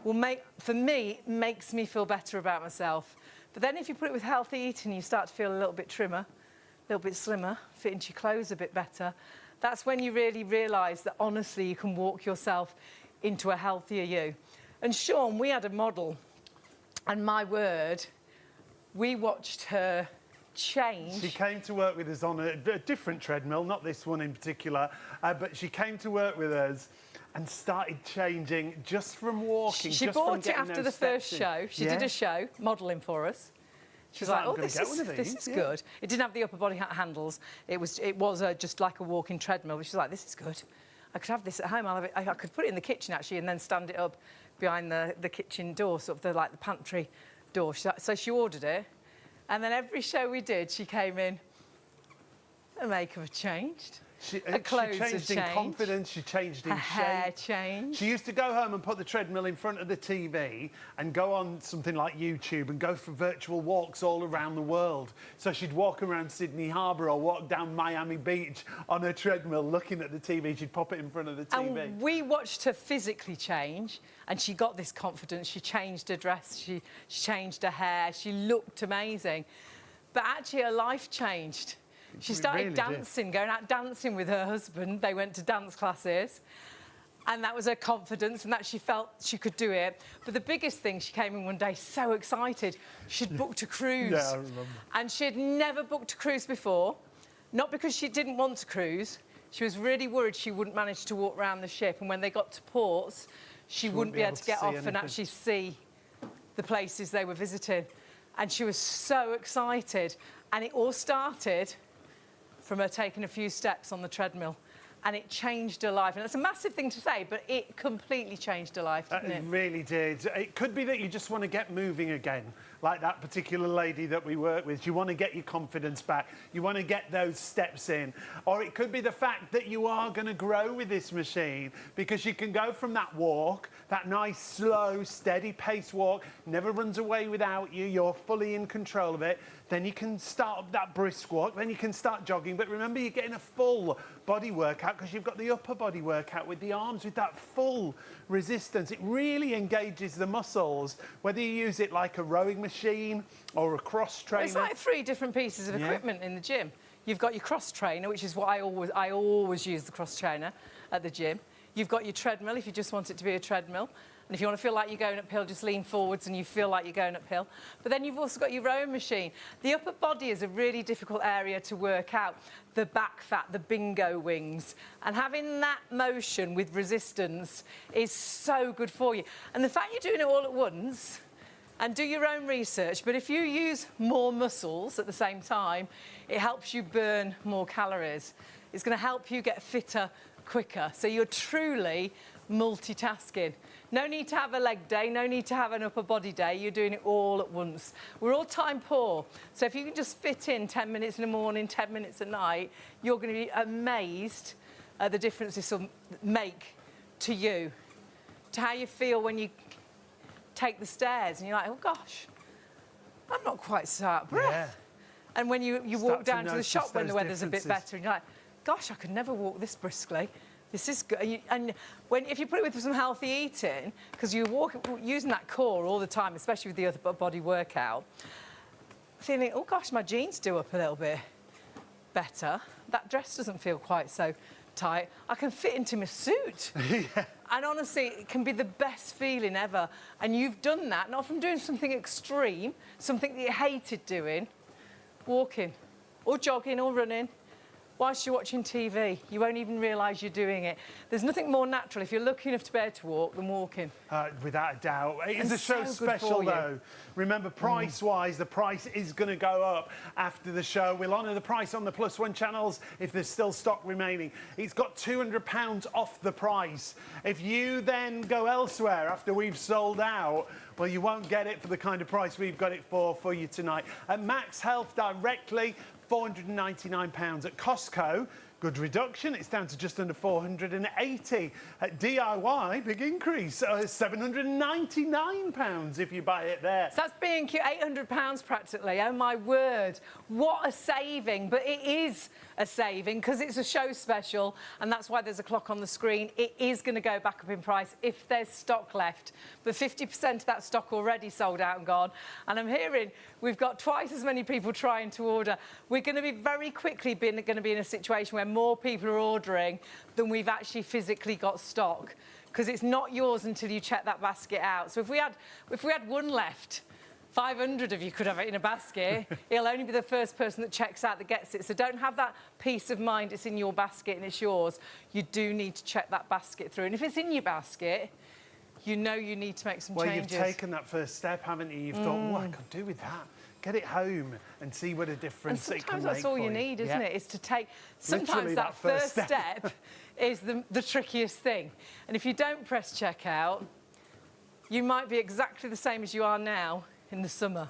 will for me, makes me feel better about myself. But then if you put it with healthy eating, you start to feel a little bit trimmer, a little bit slimmer, fit into your clothes a bit better. That's when you really realise that, honestly, you can walk yourself into a healthier you. And Sean, we had a model, and my word, we watched her change. She came to work with us on a different treadmill, not this one in particular, but she came to work with us and started changing just from walking. She just bought from it getting after those the first steps in. show. She did a show modelling for us. She was like, I'm oh, gonna get one of this these, is good. It didn't have the upper body handles. It was just like a walking treadmill. But she was like, this is good. I could have this at home. I could put it in the kitchen, actually, and then stand it up behind the kitchen door, sort of like the pantry door. So she ordered it. And then every show we did, she came in, her makeup had changed. Her clothes she changed had in changed. confidence, she changed in Her hair shape. changed. She used to go home and put the treadmill in front of the TV and go on something like YouTube and go for virtual walks all around the world. So she'd walk around Sydney Harbour or walk down Miami Beach on her treadmill looking at the TV. She'd pop it in front of the TV. And we watched her physically change, and she got this confidence. She changed her dress, she changed her hair, she looked amazing. But actually her life changed. She started really dancing, going out dancing with her husband. They went to dance classes. And that was her confidence, and that she felt she could do it. But the biggest thing, she came in one day so excited. She'd booked a cruise. Yeah, I remember. And she'd never booked a cruise before. Not because she didn't want to cruise. She was really worried she wouldn't manage to walk around the ship. And when they got to ports, she wouldn't be able to get off and actually see the places they were visiting. And she was so excited. And it all started from her taking a few steps on the treadmill. And it changed her life. And it's a massive thing to say, but it completely changed her life, didn't It really did. It could be that you just want to get moving again, like that particular lady that we work with. You want to get your confidence back. You want to get those steps in. Or it could be the fact that you are going to grow with this machine, because you can go from that walk, that nice, slow, steady pace walk, never runs away without you. You're fully in control of it. Then you can start up that brisk walk. Then you can start jogging. But remember, you're getting a full body workout because you've got the upper body workout with the arms, with that full resistance. It really engages the muscles, whether you use it like a rowing machine or a cross trainer. It's like 3 different pieces of equipment in the gym. You've got your cross trainer, which is what I always use the cross trainer at the gym. You've got your treadmill if you just want it to be a treadmill. And if you want to feel like you're going uphill, just lean forwards and you feel like you're going uphill. But then you've also got your rowing machine. The upper body is a really difficult area to work out. The back fat, the bingo wings. And having that motion with resistance is so good for you. And the fact you're doing it all at once, and do your own research, but if you use more muscles at the same time, it helps you burn more calories. It's going to help you get fitter quicker. So you're truly multitasking. No need to have a leg day, no need to have an upper body day. You're doing it all at once. We're all time poor. So if you can just fit in 10 minutes in the morning, 10 minutes at night, you're going to be amazed at the difference this will make to you, to how you feel when you take the stairs and you're like, oh gosh, I'm not quite so out of breath. Yeah. And when you walk down to the shop when the weather's a bit better and you're like, gosh, I could never walk this briskly. This is good. And if you put it with some healthy eating, because you're using that core all the time, especially with the upper body workout, feeling, oh gosh, my jeans do up a little bit better. That dress doesn't feel quite so tight. I can fit into my suit. Yeah. And honestly, it can be the best feeling ever. And you've done that, not from doing something extreme, something that you hated doing, walking or jogging or running. Whilst you're watching TV, you won't even realise you're doing it. There's nothing more natural if you're lucky enough to be able to walk than walking. Without a doubt. It is a show special, though. Remember, price-wise, the price is going to go up after the show. We'll honour the price on the +1 channels if there's still stock remaining. It's got £200 off the price. If you then go elsewhere after we've sold out, well, you won't get it for the kind of price we've got it for you tonight. At Max Health directly, £499. At Costco, good reduction. It's down to just under £480. At DIY, big increase. £799 if you buy it there. So that's B&Q, £800 practically. Oh, my word. What a saving. But it is a saving because it's a show special, and that's why there's a clock on the screen. It is going to go back up in price if there's stock left. But 50% of that stock already sold out and gone. And I'm hearing we've got twice as many people trying to order. We're going to be very quickly going to be in a situation where more people are ordering than we've actually physically got stock, because it's not yours until you check that basket out. So if we had one left, 500 of you could have it in a basket. It'll only be the first person that checks out that gets it. So don't have that peace of mind it's in your basket and it's yours. You do need to check that basket through. And if it's in your basket, you know you need to make some changes. Well, you've taken that first step, haven't you? You've thought, what I could do with that. get it home and see what a difference it can And sometimes make that's all for you need, isn't it? Is to take... Sometimes Literally that first step is the trickiest thing. And if you don't press checkout, you might be exactly the same as you are now in the summer.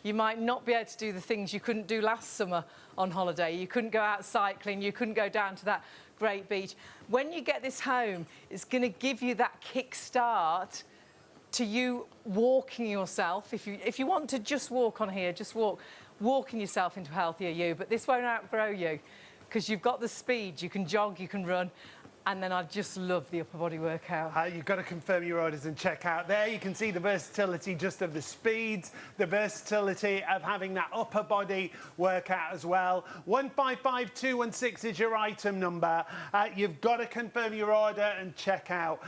You might not be able to do the things you couldn't do last summer on holiday. You couldn't go out cycling. You couldn't go down to that great beach. When you get this home, it's going to give you that kick start to you walking yourself. If you want to just walk on here, just walking yourself into a healthier you. But this won't outgrow you because you've got the speed. You can jog, you can run. And then I just love the upper body workout. You've got to confirm your orders and check out. There you can see the versatility just of the speeds, the versatility of having that upper body workout as well. 155216 is your item number. You've got to confirm your order and check out.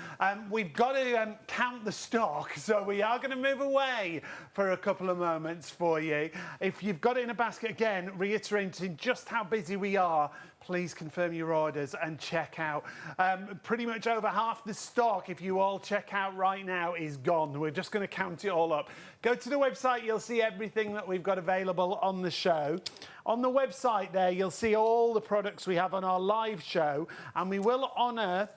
We've got to count the stock, so we are going to move away for a couple of moments for you. If you've got it in a basket, again, reiterating just how busy we are, please confirm your orders and check out. Pretty much over half the stock, if you all check out right now, is gone. We're just going to count it all up. Go to the website, you'll see everything that we've got available on the show. On the website there, you'll see all the products we have on our live show, and we will honour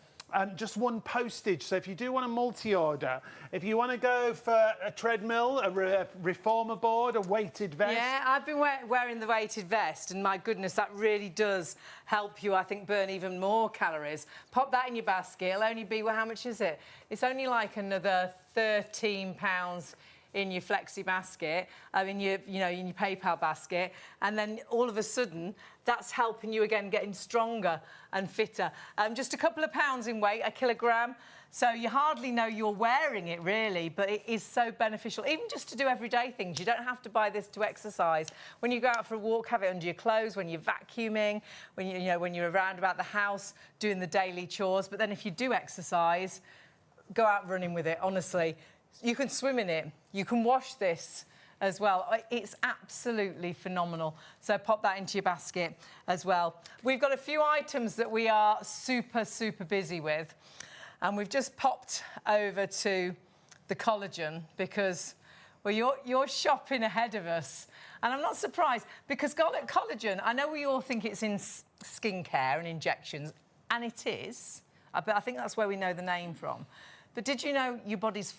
just one postage. So if you do want a multi-order, if you want to go for a treadmill, a reformer board, a weighted vest. Yeah, I've been wearing the weighted vest, and my goodness, that really does help you, I think, burn even more calories. Pop that in your basket. It'll only be, well, how much is it? It's only like another £13 in your flexi basket, in your PayPal basket, and then all of a sudden that's helping you again getting stronger and fitter. Just a couple of pounds in weight, a kilogram, so you hardly know you're wearing it really, but it is so beneficial, even just to do everyday things. You don't have to buy this to exercise. When you go out for a walk, have it under your clothes, when you're vacuuming, when you're around about the house doing the daily chores. But then if you do exercise, go out running with it, honestly. You can swim in it. You can wash this as well. It's absolutely phenomenal. So pop that into your basket as well. We've got a few items that we are super, super busy with. And we've just popped over to the collagen because, well, you're shopping ahead of us. And I'm not surprised because collagen, I know we all think it's in skincare and injections, and it is. But I think that's where we know the name from. But did you know your body's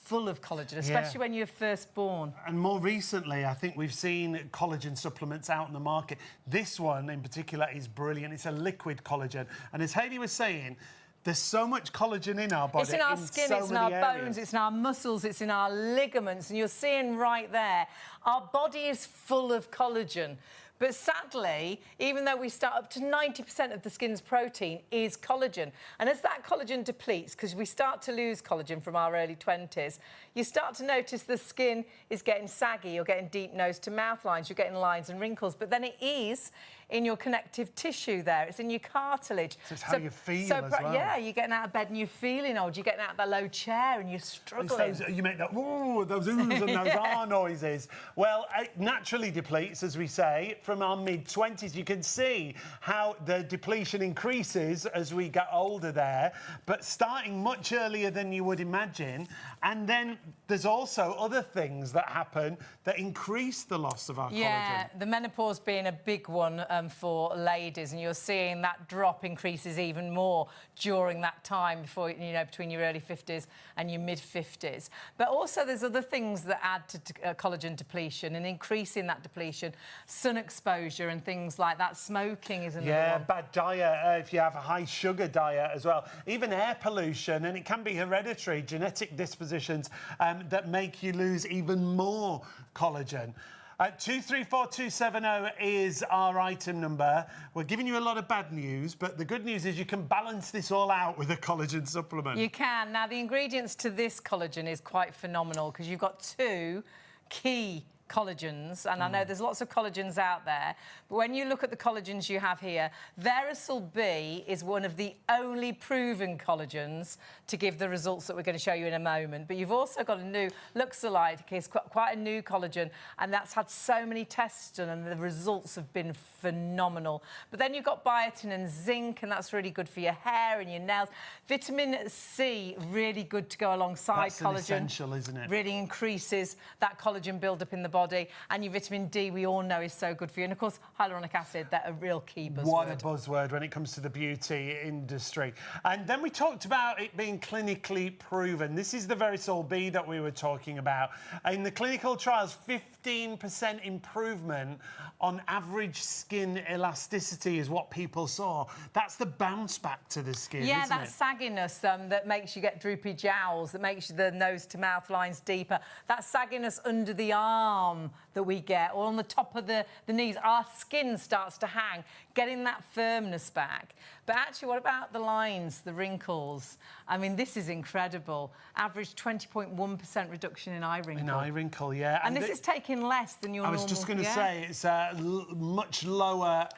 full of collagen, especially when you're first born? And more recently, I think we've seen collagen supplements out in the market. This one in particular is brilliant. It's a liquid collagen. And as Hayley was saying, there's so much collagen in our body. It's in our skin, it's in our bones, it's in our muscles, it's in our ligaments. And you're seeing right there, our body is full of collagen. But sadly, even though we start up to 90% of the skin's protein is collagen. And as that collagen depletes, because we start to lose collagen from our early 20s, you start to notice the skin is getting saggy, you're getting deep nose to mouth lines, you're getting lines and wrinkles. But then it is in your connective tissue there, it's in your cartilage. So it's how you feel as well. Yeah, you're getting out of bed and you're feeling old, you're getting out of the low chair and you're struggling. You make that, ooh, those oohs and those ah noises. Well, it naturally depletes, as we say, from our mid-20s. You can see how the depletion increases as we get older there, but starting much earlier than you would imagine. And then there's also other things that happen that increase the loss of our collagen. Yeah, the menopause being a big one for ladies, and you're seeing that drop increases even more during that time before, between your early 50s and your mid-50s. But also there's other things that add to collagen depletion and increasing that depletion. Sun exposure and things like that. Smoking is another one. Yeah, bad diet, if you have a high sugar diet as well. Even air pollution, and it can be hereditary, genetic dispositions that make you lose even more collagen. 234270 is our item number. We're giving you a lot of bad news, but the good news is you can balance this all out with a collagen supplement. You can. Now, the ingredients to this collagen is quite phenomenal because you've got two key collagens, and I know there's lots of collagens out there, but when you look at the collagens you have here, Verisol B is one of the only proven collagens to give the results that we're going to show you in a moment. But you've also got a new Luxolite, it's quite a new collagen, and that's had so many tests done, and the results have been phenomenal. But then you've got biotin and zinc, and that's really good for your hair and your nails. Vitamin C, really good to go alongside that's collagen. That's essential, isn't it? Really increases that collagen build-up in the body. body, and your vitamin D, we all know, is so good for you. And of course, hyaluronic acid, they're a real key buzzword. What a buzzword when it comes to the beauty industry. And then we talked about it being clinically proven. This is the Verisol B that we were talking about. In the clinical trials, 15% improvement on average skin elasticity is what people saw. That's the bounce back to the skin, yeah, isn't that it? sagginess that makes you get droopy jowls, that makes the nose to mouth lines deeper, that sagginess under the arm that we get, or on the top of the knees, our skin starts to hang, getting that firmness back. But actually, what about the lines, the wrinkles? I mean, this is incredible. Average 20.1% reduction in eye wrinkle. In eye wrinkle, yeah. And this is taking less than your normal... I was just going to say, it's a much lower...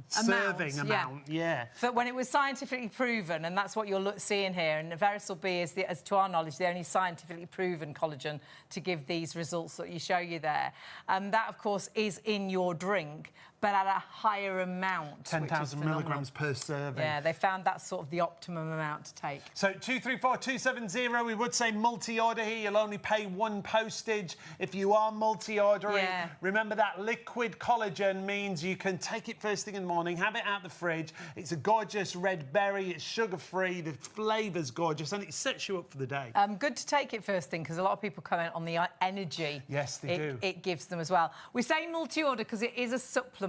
serving amount, yeah. So when it was scientifically proven, and that's what you're seeing here, and Verisol B is, as to our knowledge, the only scientifically proven collagen to give these results that you show you there. That, of course, is in your drink, but at a higher amount. 10,000 milligrams per serving. Yeah, they found that's sort of the optimum amount to take. So 234270, we would say multi-order here. You'll only pay one postage if you are multi-ordering. Yeah. Remember that liquid collagen means you can take it first thing in the morning, have it out the fridge. It's a gorgeous red berry. It's sugar-free. The flavour's gorgeous, and it sets you up for the day. Good to take it first thing, because a lot of people comment on the energy. Yes, they do. It gives them as well. We say multi-order because it is a supplement.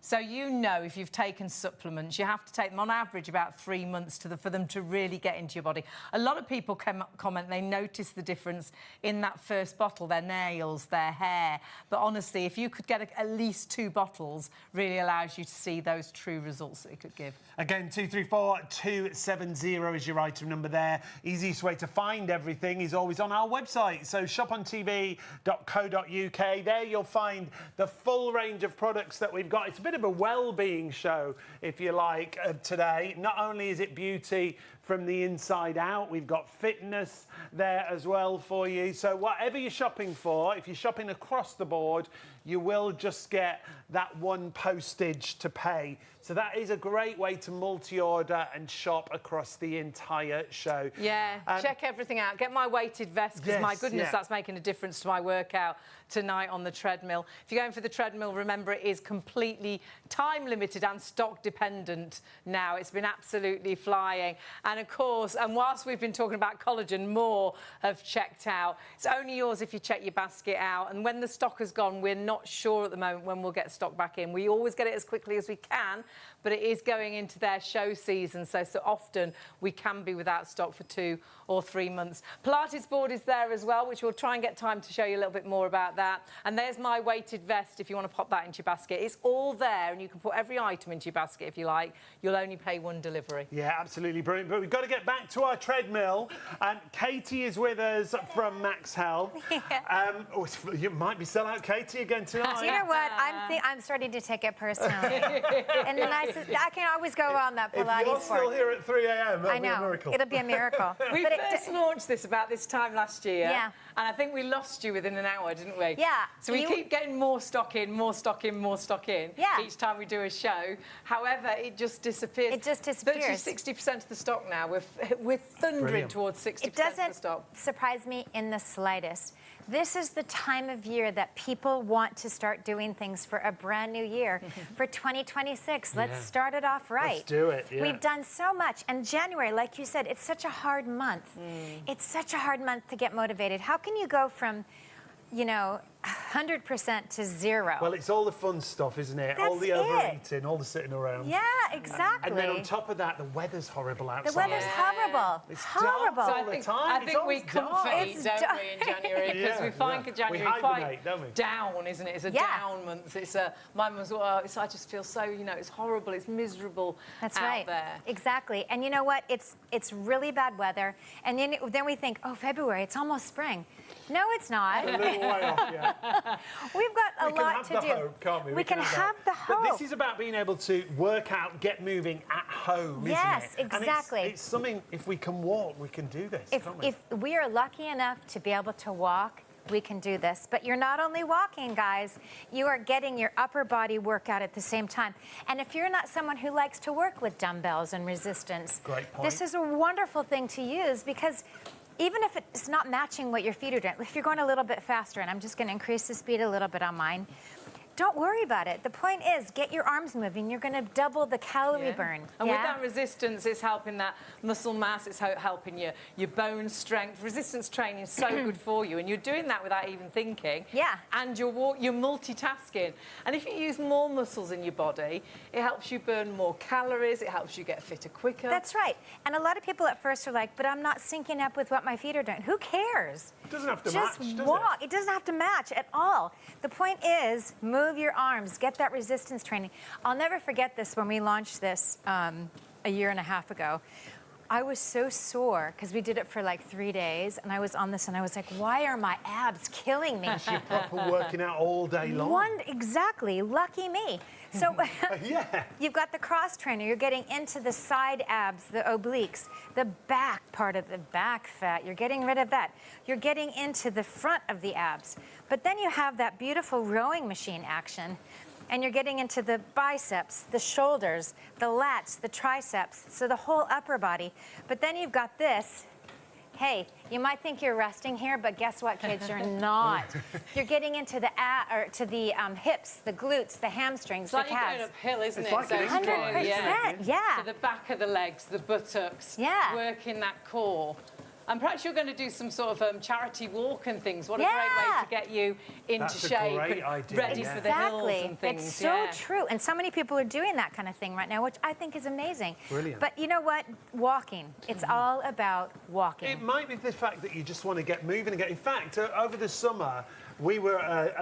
So you know, if you've taken supplements, you have to take them on average about 3 months for them to really get into your body. A lot of people comment they notice the difference in that first bottle, their nails, their hair. But honestly, if you could get at least 2 bottles, really allows you to see those true results that it could give. Again, 234270 is your item number there. Easiest way to find everything is always on our website. So shopontv.co.uk. There you'll find the full range of products that we've got. It's a bit of a well-being show, if you like, today. Not only is it beauty from the inside out, we've got fitness there as well for you. So whatever you're shopping for, if you're shopping across the board, you will just get that one postage to pay. So that is a great way to multi-order and shop across the entire show. Yeah, check everything out. Get my weighted vest, because my goodness, that's making a difference to my workout tonight on the treadmill. If you're going for the treadmill, remember it is completely time limited and stock dependent now. It's been absolutely flying. And of course, and whilst we've been talking about collagen, more have checked out. It's only yours if you check your basket out. And when the stock has gone, we're not sure at the moment when we'll get stock back in. We always get it as quickly as we can, but it is going into their show season, so often we can be without stock for 2 or 3 months. Pilates board is there as well, which we'll try and get time to show you a little bit more about that. And there's my weighted vest if you want to pop that into your basket. It's all there, and you can put every item into your basket if you like. You'll only pay 1 delivery. Yeah, absolutely brilliant. But we've got to get back to our treadmill. And Katie is with us from MAX Health. You might be sell out Katie again tonight. You know what? I'm starting to take it personally. And then I can always go on that Pilates If you're still here at 3 a.m, that'll be a miracle. It'll be a miracle. We first launched this about this time last year. Yeah. And I think we lost you within an hour, didn't we? Yeah. So we keep getting more stock in, more stock in, more stock in. Yeah. Each time we do a show. However, it just disappears. It just disappears. Virtually 60% of the stock now. We're thundering towards 60% of the stock. It doesn't surprise me in the slightest. This is the time of year that people want to start doing things for a brand new year. For 2026, let's start it off right. Let's do it, We've done so much. And January, like you said, it's such a hard month. It's such a hard month to get motivated. How can you go from, 100% to 0? Well, it's all the fun stuff, isn't it? All the overeating, all the sitting around. Yeah, exactly. And then on top of that, the weather's horrible outside. The weather's horrible. It's horrible. dark all the time. I think we comfort eat, don't we, in January? Because we find January quite down, isn't it? It's a down month. It's my mum's. I just feel so. It's horrible. It's miserable. That's out there. Exactly. And you know what? It's really bad weather. And then we think, oh, February. It's almost spring. No, it's not. A little way off, yeah. We've got a lot to do. We can have the hope, can't we? We can have the hope. But this is about being able to work out, get moving at home, isn't it? Yes, exactly. And it's something, if we can walk, we can do this, can't we? If we are lucky enough to be able to walk, we can do this. But you're not only walking, guys, you are getting your upper body workout at the same time. And if you're not someone who likes to work with dumbbells and resistance, Great point. this is a wonderful thing to use because even if it's not matching what your feet are doing, if you're going a little bit faster, and I'm just going to increase the speed a little bit on mine, don't worry about it. The point is, get your arms moving. You're going to double the calorie burn. And with that resistance, it's helping that muscle mass. It's helping your bone strength. Resistance training is so good for you, and you're doing that without even thinking. Yeah. And you're multitasking. And if you use more muscles in your body, it helps you burn more calories. It helps you get fitter quicker. That's right. And a lot of people at first are like, but I'm not syncing up with what my feet are doing. Who cares? It doesn't have to Just match, does walk. it? It doesn't have to match at all. The point is, move your arms, get that resistance training. I'll never forget this when we launched this a year and a half ago. I was so sore because we did it for like 3 days, and I was on this and I was like, why are my abs killing me? You're proper working out all day long. Exactly, lucky me. So Yeah. you've got the cross trainer, you're getting into the side abs, the obliques, the back part of the back fat, you're getting rid of that. You're getting into the front of the abs. But then you have that beautiful rowing machine action, and you're getting into the biceps, the shoulders, the lats, the triceps, so the whole upper body. But then you've got this. Hey, you might think you're resting here, but guess what, kids? You're not. You're getting into the hips, the glutes, the hamstrings, the It's like calves. you're going uphill, isn't It's it? like an it's incline. good, 100%, yeah. So the back of the legs, the buttocks, Yeah. working that core. And perhaps you're going to do some sort of charity walk and things. What a Yeah. great way to get you into That's a shape great and idea, ready yeah. for the hills Exactly. and things. It's so true. And so many people are doing that kind of thing right now, which I think is amazing. Brilliant. But you know what? Walking. It's all about walking. It might be the fact that you just want to get moving again. In fact, over the summer, we were at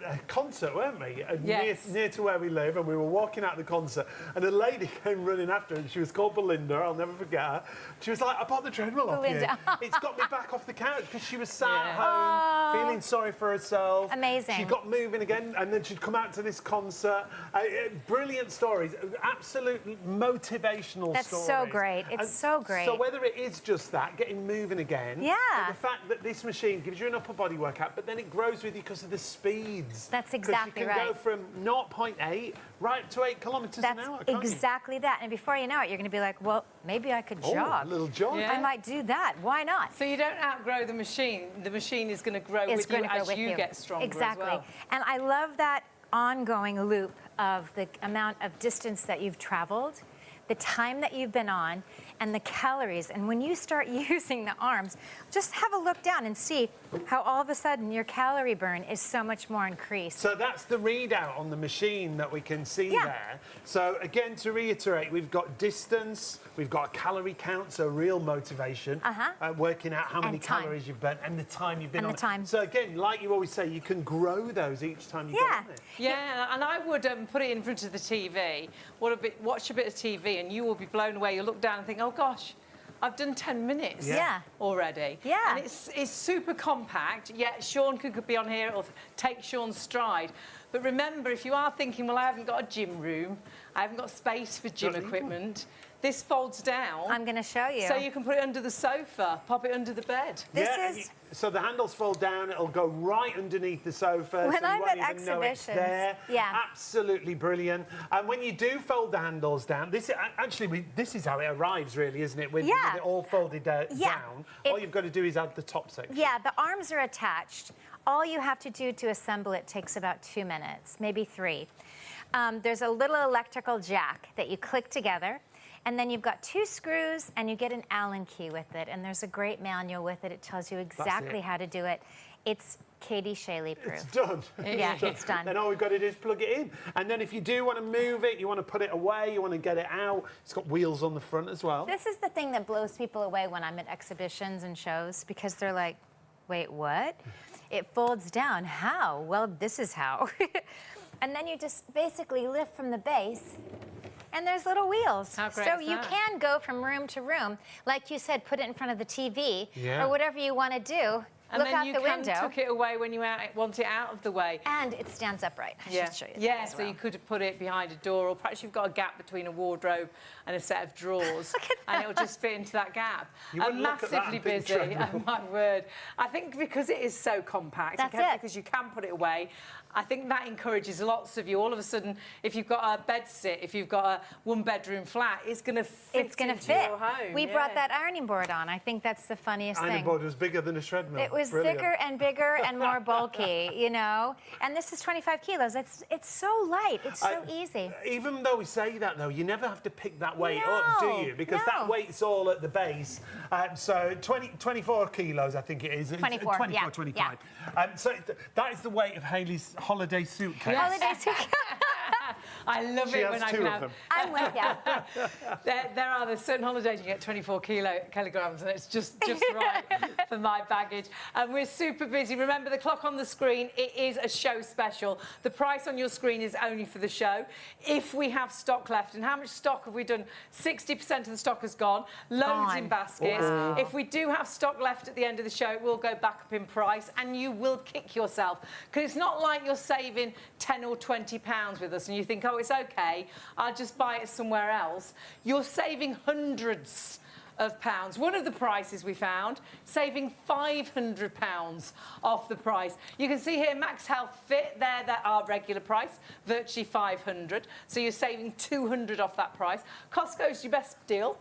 a concert, weren't we? Yes. Near to where we live, and we were walking out the concert, and a lady came running after us. She was called Belinda. I'll never forget her. She was like, "I bought the treadmill off you. Belinda. It's got me back off the couch," because she was sat at home feeling sorry for herself. Amazing. She got moving again, and then she'd come out to this concert. Brilliant stories, absolute motivational That's stories. so great. It's And so great. So whether it is just that, getting moving again, Yeah. but the fact that this machine gives you an upper body workout, but then it grows with you because of the speeds. That's 'Cause exactly you can go right. from 0.8 right up to 8 kilometres an That's hour, can't you? exactly that. And before you know it, you're going to be like, well, maybe I could Oh, jog. a little jog. Yeah. I might do that. Why not? So you don't outgrow the machine. The machine is going to grow It's with you going to grow as with you get stronger Exactly. as well. And I love that ongoing loop of the amount of distance that you've traveled, the time that you've been on, and the calories. And when you start using the arms, just have a look down and see how all of a sudden your calorie burn is so much more increased. So that's the readout on the machine that we can see Yeah. there. So again, to reiterate, we've got distance, we've got a calorie count, so real motivation, working out how many time. calories you've burnt and the time you've been And on the time. it. So again, like you always say, you can grow those each time you go Yeah. on it. Yeah, and I would put it in front of the TV, watch a bit of TV, and you will be blown away. You'll look down and think, oh gosh, I've done 10 minutes Yeah. already. Yeah. And it's super compact, yet Sean could be on here or take Sean's stride. But remember, if you are thinking, well, I haven't got a gym room, I haven't got space for gym Don't need equipment, this folds down. I'm going to show you. So you can put it under the sofa, pop it under the bed. This Yeah, is- so the handles fold down, it'll go right underneath the sofa. When so you I'm won't at even know it's exhibitions, there. yeah. Absolutely brilliant. And when you do fold the handles down, this is how it arrives, really, isn't it? With Yeah. it all folded Yeah. down. All It- you've got to do is add the top section. Yeah, the arms are attached. All you have to do to assemble it takes about 2 minutes, maybe 3. There's a little electrical jack that you click together, and then you've got 2 screws, and you get an Allen key with it, and there's a great manual with it. It tells you exactly it. how to do it. It's Katie Shaley proof. It's done. Yeah, it's done. Then all we've got to do is plug it in. And then if you do want to move it, you want to put it away, you want to get it out, it's got wheels on the front as well. This is the thing that blows people away when I'm at exhibitions and shows, because they're like, wait, what? It folds down. How? Well, this is how. And then you just basically lift from the base, and there's little wheels. How great so is you that? can go from room to room. Like you said, put it in front of the TV Yeah. or whatever you want to do. And look then out you the can window. tuck it away when you want it out of the way. And it stands upright. I should show you that Yeah, as so well. you could put it behind a door, or perhaps you've got a gap between a wardrobe and a set of drawers, and it'll just fit into that gap. You wouldn't look at that Massively and think busy, treadmill. oh my word. I think because it is so compact, That's okay, it. because you can put it away, I think that encourages lots of you. All of a sudden, if you've got a bed sit, if you've got a one-bedroom flat, it's going to fit It's going to into fit. your home. We brought that ironing board on. I think that's the funniest Ironing thing. board was bigger than a treadmill. It was Brilliant. thicker and bigger and more bulky, you know. And this is 25 kilos. It's so light. It's so easy. Even though we say that, though, you never have to pick that weight up, do you? Because that no. weight's all at the base. So 24 kilos, I think it is. 24, 24, yeah, 25. So that is the weight of Hayley's holiday suitcase. Holiday suitcase. I love She it has when I two can of have... them. I'm with you. There's certain holidays you get 24 kilograms, and it's just right for my baggage. And we're super busy. Remember, the clock on the screen, it is a show special. The price on your screen is only for the show. If we have stock left, and how much stock have we done? 60% of the stock has gone. Loads in baskets. Wow. If we do have stock left at the end of the show, it will go back up in price, and you will kick yourself. Because it's not like you're saving 10 or 20 pounds with us, and you think, oh, it's okay, I'll just buy it somewhere else. You're saving hundreds of pounds. One of the prices we found, saving £500 off the price. You can see here Max Health Fit, there, that our regular price, virtually 500. So you're saving 200 off that price. Costco's your best deal,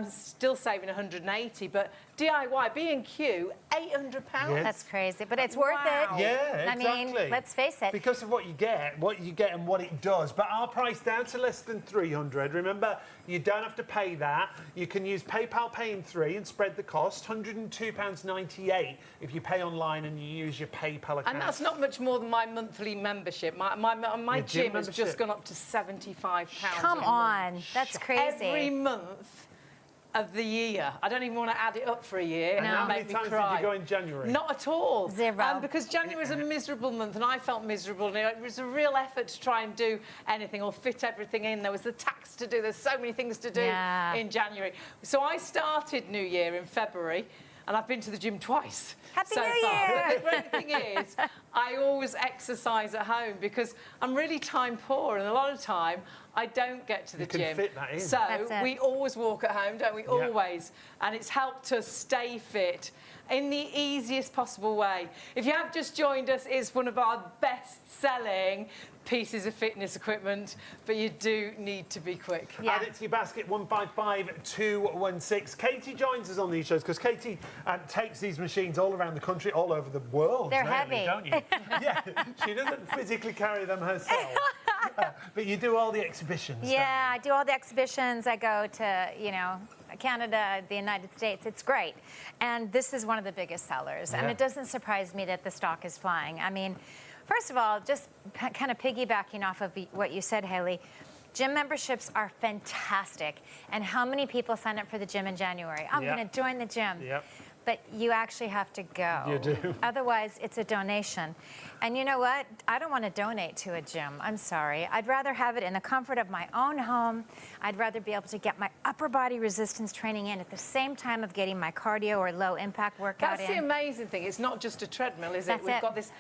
still saving 180, but DIY, B&Q, £800. Yes. That's crazy, but it's worth it. Yeah, exactly. I mean, let's face it. Because of what you get and what it does. But our price down to less than 300. Remember, you don't have to pay that. You can use PayPal Pay in 3 and spread the cost. £102.98 if you pay online and you use your PayPal account. And that's not much more than my monthly membership. My Your gym has membership. just gone up to £75 Come a month. on, that's crazy. Every month of the year. I don't even want to add it up for a year. And how many make me times cry. did you go in January? Not at all. Zero. Because January was a miserable month, and I felt miserable. And it was a real effort to try and do anything or fit everything in. There was the tax to do. There's so many things to do in January. So I started New Year in February, and I've been to the gym twice. Happy so New far. Year! But the great thing is, I always exercise at home because I'm really time poor, and a lot of time I don't get to the can gym. fit that in. So That's it. we always walk at home, don't we? Yeah. Always. And it's helped us stay fit in the easiest possible way. If you have just joined us, it's one of our best-selling pieces of fitness equipment, but you do need to be quick. Yeah. Add it to your basket, 155216. Katie joins us on these shows because Katie takes these machines all around the country, all over the world. They're really, heavy. don't you? Yeah, she doesn't physically carry them herself. But you do all the exhibitions. Yeah, I do all the exhibitions. I go to, Canada, the United States. It's great. And this is one of the biggest sellers. And Yeah. it doesn't surprise me that the stock is flying. I mean, first of all, just kind of piggybacking off of what you said, Hayley, gym memberships are fantastic. And how many people sign up for the gym in January? I'm Yep. going to join the gym. Yep. But you actually have to go. You do. Otherwise, it's a donation. And you know what? I don't want to donate to a gym. I'm sorry. I'd rather have it in the comfort of my own home. I'd rather be able to get my upper body resistance training in at the same time of getting my cardio or low impact workout That's the in. amazing thing. It's not just a treadmill, is it? That's We've it. got this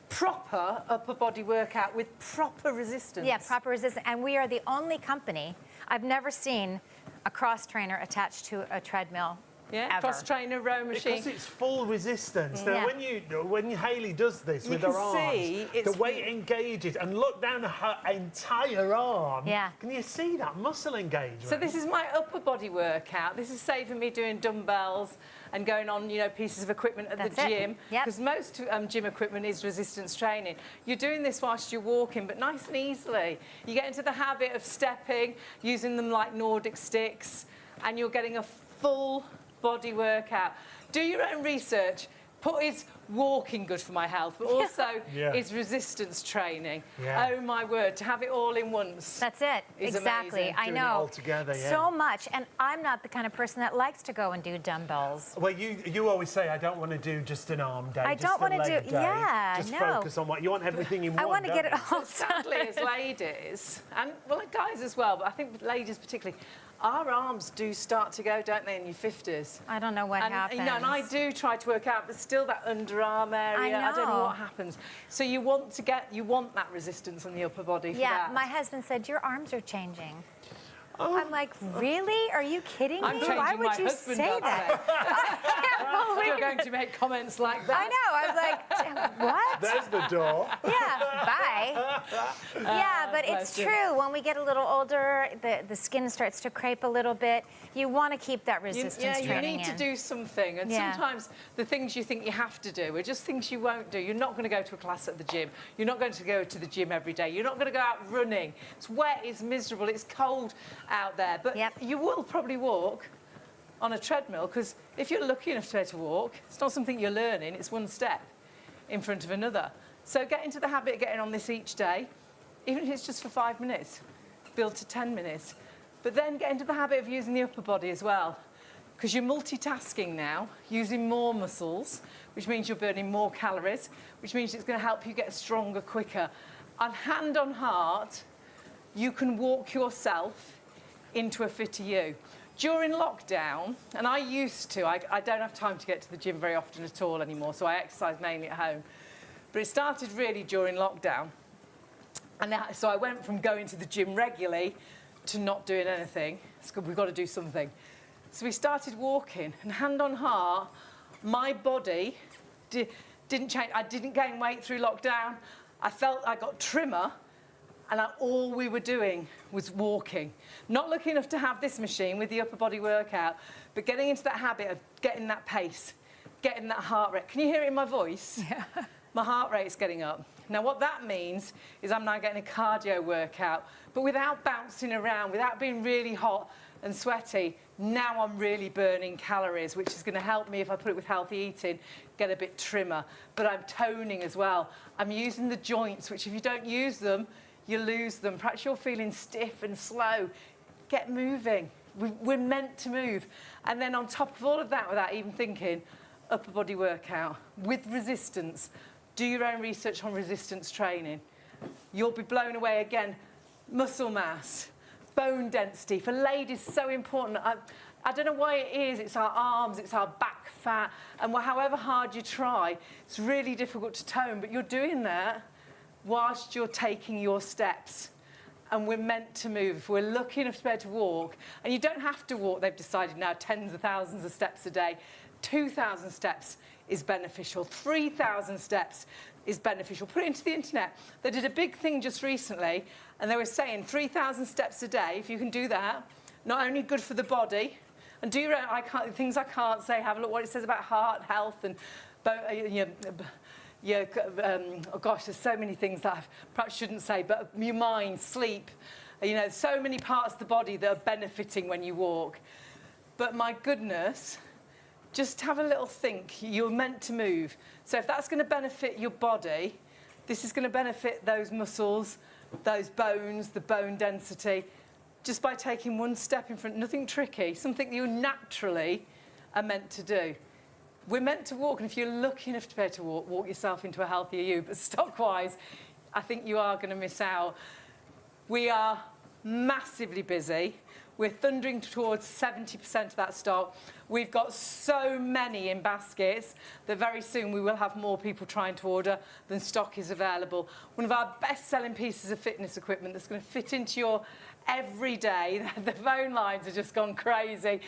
proper upper body workout with proper resistance. Yeah, proper resistance. And we are the only company, I've never seen a cross trainer attached to a treadmill. Yeah, ever. cross trainer, row machine. Because it's full resistance. Now, Yeah. when Hayley does this You with can her arms, see it's- the way it engages, and look down her entire arm. Yeah. Can you see that muscle engagement? So this is my upper body workout. This is saving me doing dumbbells and going on, pieces of equipment at That's the it. gym. Yep. Because most gym equipment is resistance training. You're doing this whilst you're walking, but nice and easily. You get into the habit of stepping, using them like Nordic sticks, and you're getting a full body workout. Do your own research. Is walking good for my health, but also Yeah. is resistance training. Yeah. Oh my word, to have it all in once. That's it. Is Exactly. amazing. I Doing it know. all together, yeah. So much. And I'm not the kind of person that likes to go and do dumbbells. Well, you always say, I don't want to do just an arm day. I just don't a wanna leg do- day. yeah, Just no. focus on what you want everything in one. I want to don't get it you? all done. Sadly, as ladies, and well, guys as well, but I think with ladies particularly, our arms do start to go, don't they, in your 50s? I don't know what happens. You know, and I do try to work out, but still that underarm area, I don't know what happens. So you want that resistance on the upper body for that. Yeah, my husband said, your arms are changing. I'm like, really? Are you kidding me? Why would you say that? You're going to make comments like that. I know. I was like, what? There's the door. Yeah, bye. Yeah, but it's true. When we get a little older, the skin starts to crepe a little bit. You want to keep that resistance training in. You need to do something. And sometimes the things you think you have to do are just things you won't do. You're not going to go to a class at the gym. You're not going to go to the gym every day. You're not going to go out running. It's wet, it's miserable, it's cold out there. But you will probably walk on a treadmill, because if you're lucky enough to be able to walk, it's not something you're learning, it's one step in front of another. So get into the habit of getting on this each day, even if it's just for 5 minutes, build to 10 minutes. But then get into the habit of using the upper body as well, because you're multitasking now, using more muscles, which means you're burning more calories, which means it's going to help you get stronger quicker. And hand on heart, you can walk yourself into a fitter you. During lockdown, and I used to, I don't have time to get to the gym very often at all anymore, so I exercise mainly at home. But it started really during lockdown. And so I went from going to the gym regularly to not doing anything. We've got to do something. So we started walking, and hand on heart, my body didn't change. I didn't gain weight through lockdown. I felt I got trimmer. And all we were doing was walking. Not lucky enough to have this machine with the upper body workout, but getting into that habit of getting that pace, getting that heart rate. Can you hear it in my voice? Yeah. My heart rate's getting up. Now, what that means is I'm now getting a cardio workout, but without bouncing around, without being really hot and sweaty. Now I'm really burning calories, which is going to help me, if I put it with healthy eating, get a bit trimmer. But I'm toning as well. I'm using the joints, which if you don't use them, you lose them. Perhaps you're feeling stiff and slow. Get moving. We're meant to move. And then on top of all of that, without even thinking, upper body workout with resistance. Do your own research on resistance training. You'll be blown away again. Muscle mass, bone density. For ladies, so important. I don't know why it is. It's our arms, it's our back fat. And however hard you try, it's really difficult to tone. But you're doing that whilst you're taking your steps. And we're meant to move. If we're lucky enough to be able to walk, and you don't have to walk, they've decided now, tens of thousands of steps a day. 2,000 steps is beneficial. 3,000 steps is beneficial. Put it into the internet. They did a big thing just recently, and they were saying 3,000 steps a day, if you can do that, not only good for the body, and do your own, things I can't say, have a look what it says about heart health and oh gosh, there's so many things that I perhaps shouldn't say, but your mind, sleep, so many parts of the body that are benefiting when you walk. But my goodness, just have a little think. You're meant to move. So if that's going to benefit your body, this is going to benefit those muscles, those bones, the bone density, just by taking one step in front, nothing tricky, something that you naturally are meant to do. We're meant to walk, and if you're lucky enough to be able to walk yourself into a healthier you. But stock-wise, I think you are going to miss out. We are massively busy. We're thundering towards 70% of that stock. We've got so many in baskets that very soon we will have more people trying to order than stock is available. One of our best-selling pieces of fitness equipment that's going to fit into your every day. The phone lines have just gone crazy.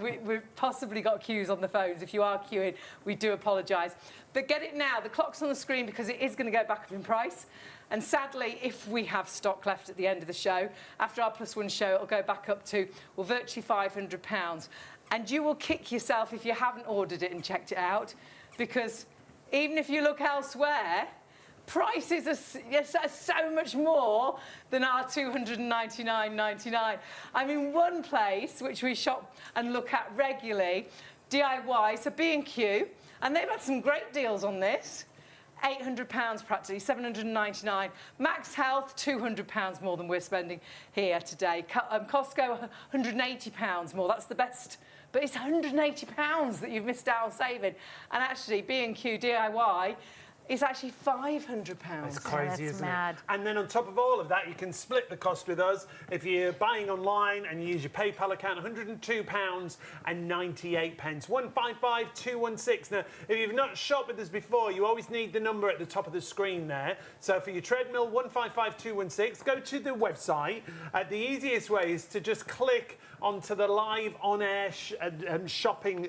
We've possibly got queues on the phones. If you are queuing, we do apologise. But get it now. The clock's on the screen because it is going to go back up in price. And sadly, if we have stock left at the end of the show, after our +1 show, it'll go back up to, well, virtually £500. And you will kick yourself if you haven't ordered it and checked it out, because even if you look elsewhere, prices are so much more than our $299.99. I'm in one place which we shop and look at regularly, DIY, so B&Q, and they've had some great deals on this. £800 practically, £799. MAX Health, £200 more than we're spending here today. Costco, £180 more. That's the best. But it's £180 that you've missed out on saving. And actually, B&Q DIY, It's actually £500. It's crazy, that's isn't mad. it? And then on top of all of that, you can split the cost with us. If you're buying online and you use your PayPal account, £102.98. 155216. Now, if you've not shopped with us before, you always need the number at the top of the screen there. So for your treadmill, 155216, go to the website. The easiest way is to just click onto the live on-air shopping